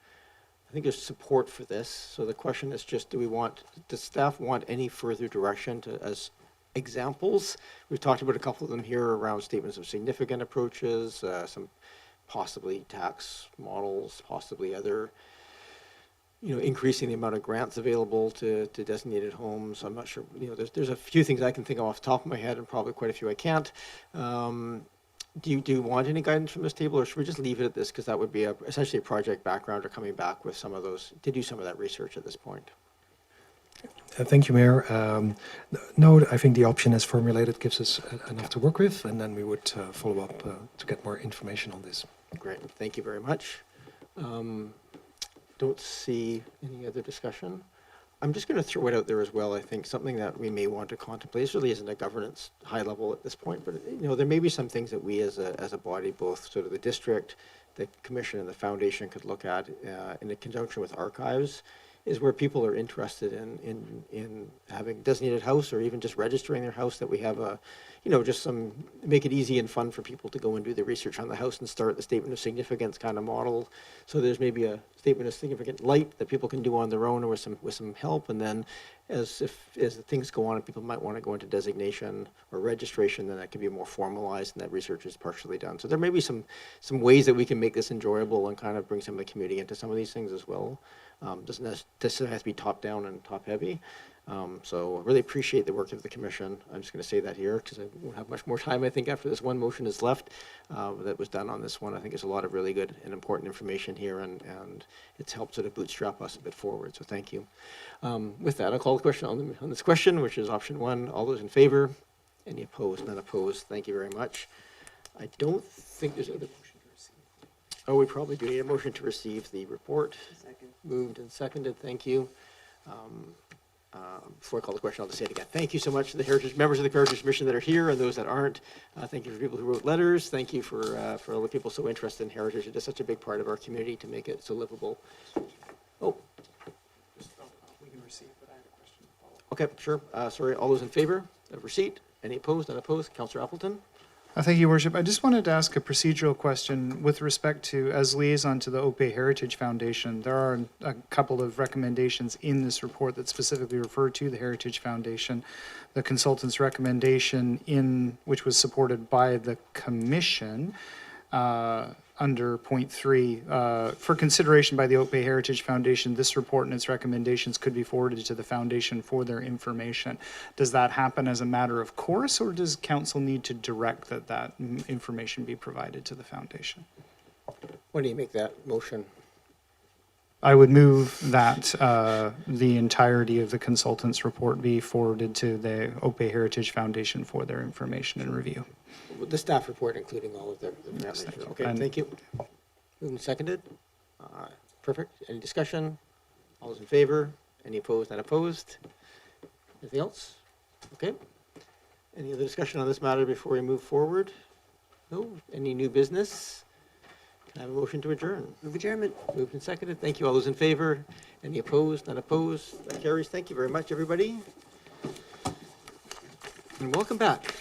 I think there's support for this. So the question is just, does staff want any further direction as examples? We've talked about a couple of them here around statements of significant approaches, some possibly tax models, possibly other, increasing the amount of grants available to designated homes. I'm not sure, there's a few things I can think of off the top of my head and probably quite a few I can't. Do you want any guidance from this table, or should we just leave it at this, because that would be essentially a project background or coming back with some of those, to do some of that research at this point? Thank you, Mayor. No, I think the option as formulated gives us enough to work with, and then we would follow up to get more information on this. Great, thank you very much. Don't see any other discussion. I'm just going to throw it out there as well. I think something that we may want to contemplate. This really isn't a governance high level at this point, but there may be some things that we as a body, both sort of the district, the commission, and the foundation could look at in conjunction with archives, is where people are interested in having designated house or even just registering their house, that we have just make it easy and fun for people to go and do the research on the house and start the statement of significance kind of model. So there's maybe a statement of significant light that people can do on their own or with some help. And then as things go on and people might want to go into designation or registration, then that can be more formalized and that research is partially done. So there may be some ways that we can make this enjoyable and kind of bring some of the community into some of these things as well. Doesn't necessarily have to be top down and top heavy. So I really appreciate the work of the commission. I'm just going to say that here because I won't have much more time, I think, after this one motion is left that was done on this one. I think there's a lot of really good and important information here, and it's helped sort of bootstrap us a bit forward. So thank you. With that, I'll call the question on this question, which is option 1. All those in favor? Any opposed? None opposed. Thank you very much. I don't think there's other. Oh, we probably do need a motion to receive the report. Second. Moved and seconded. Thank you. Before I call the question, I'll just say it again. Thank you so much to the Heritage members of the Heritage Commission that are here and those that aren't. Thank you for people who wrote letters. Thank you for all the people so interested in heritage. It is such a big part of our community to make it so livable. Oh. We can receive, but I have a question to follow. Okay, sure. Sorry, all those in favor of receipt? Any opposed? None opposed? Councillor Appleton? Thank you, Your Worship. I just wanted to ask a procedural question with respect to, as liaison to the Oak Bay Heritage Foundation, there are a couple of recommendations in this report that specifically refer to the Heritage Foundation. The consultant's recommendation which was supported by the commission, under point 3, for consideration by the Oak Bay Heritage Foundation, this report and its recommendations could be forwarded to the foundation for their information. Does that happen as a matter of course, or does council need to direct that information be provided to the foundation? When do you make that motion? I would move that the entirety of the consultant's report be forwarded to the Oak Bay Heritage Foundation for their information and review. The staff report, including all of the Yes, thank you. Okay, And- thank you. Moved and seconded. Perfect. Any discussion? All those in favor? Any opposed? Not opposed? Anything else? Okay. Any other discussion on this matter before we move forward? No? Any new business? Can I have a motion to adjourn? Move adjournment. Moved and seconded. Thank you. All those in favor? Any opposed? Not opposed? That carries. Thank you very much, everybody. And welcome back.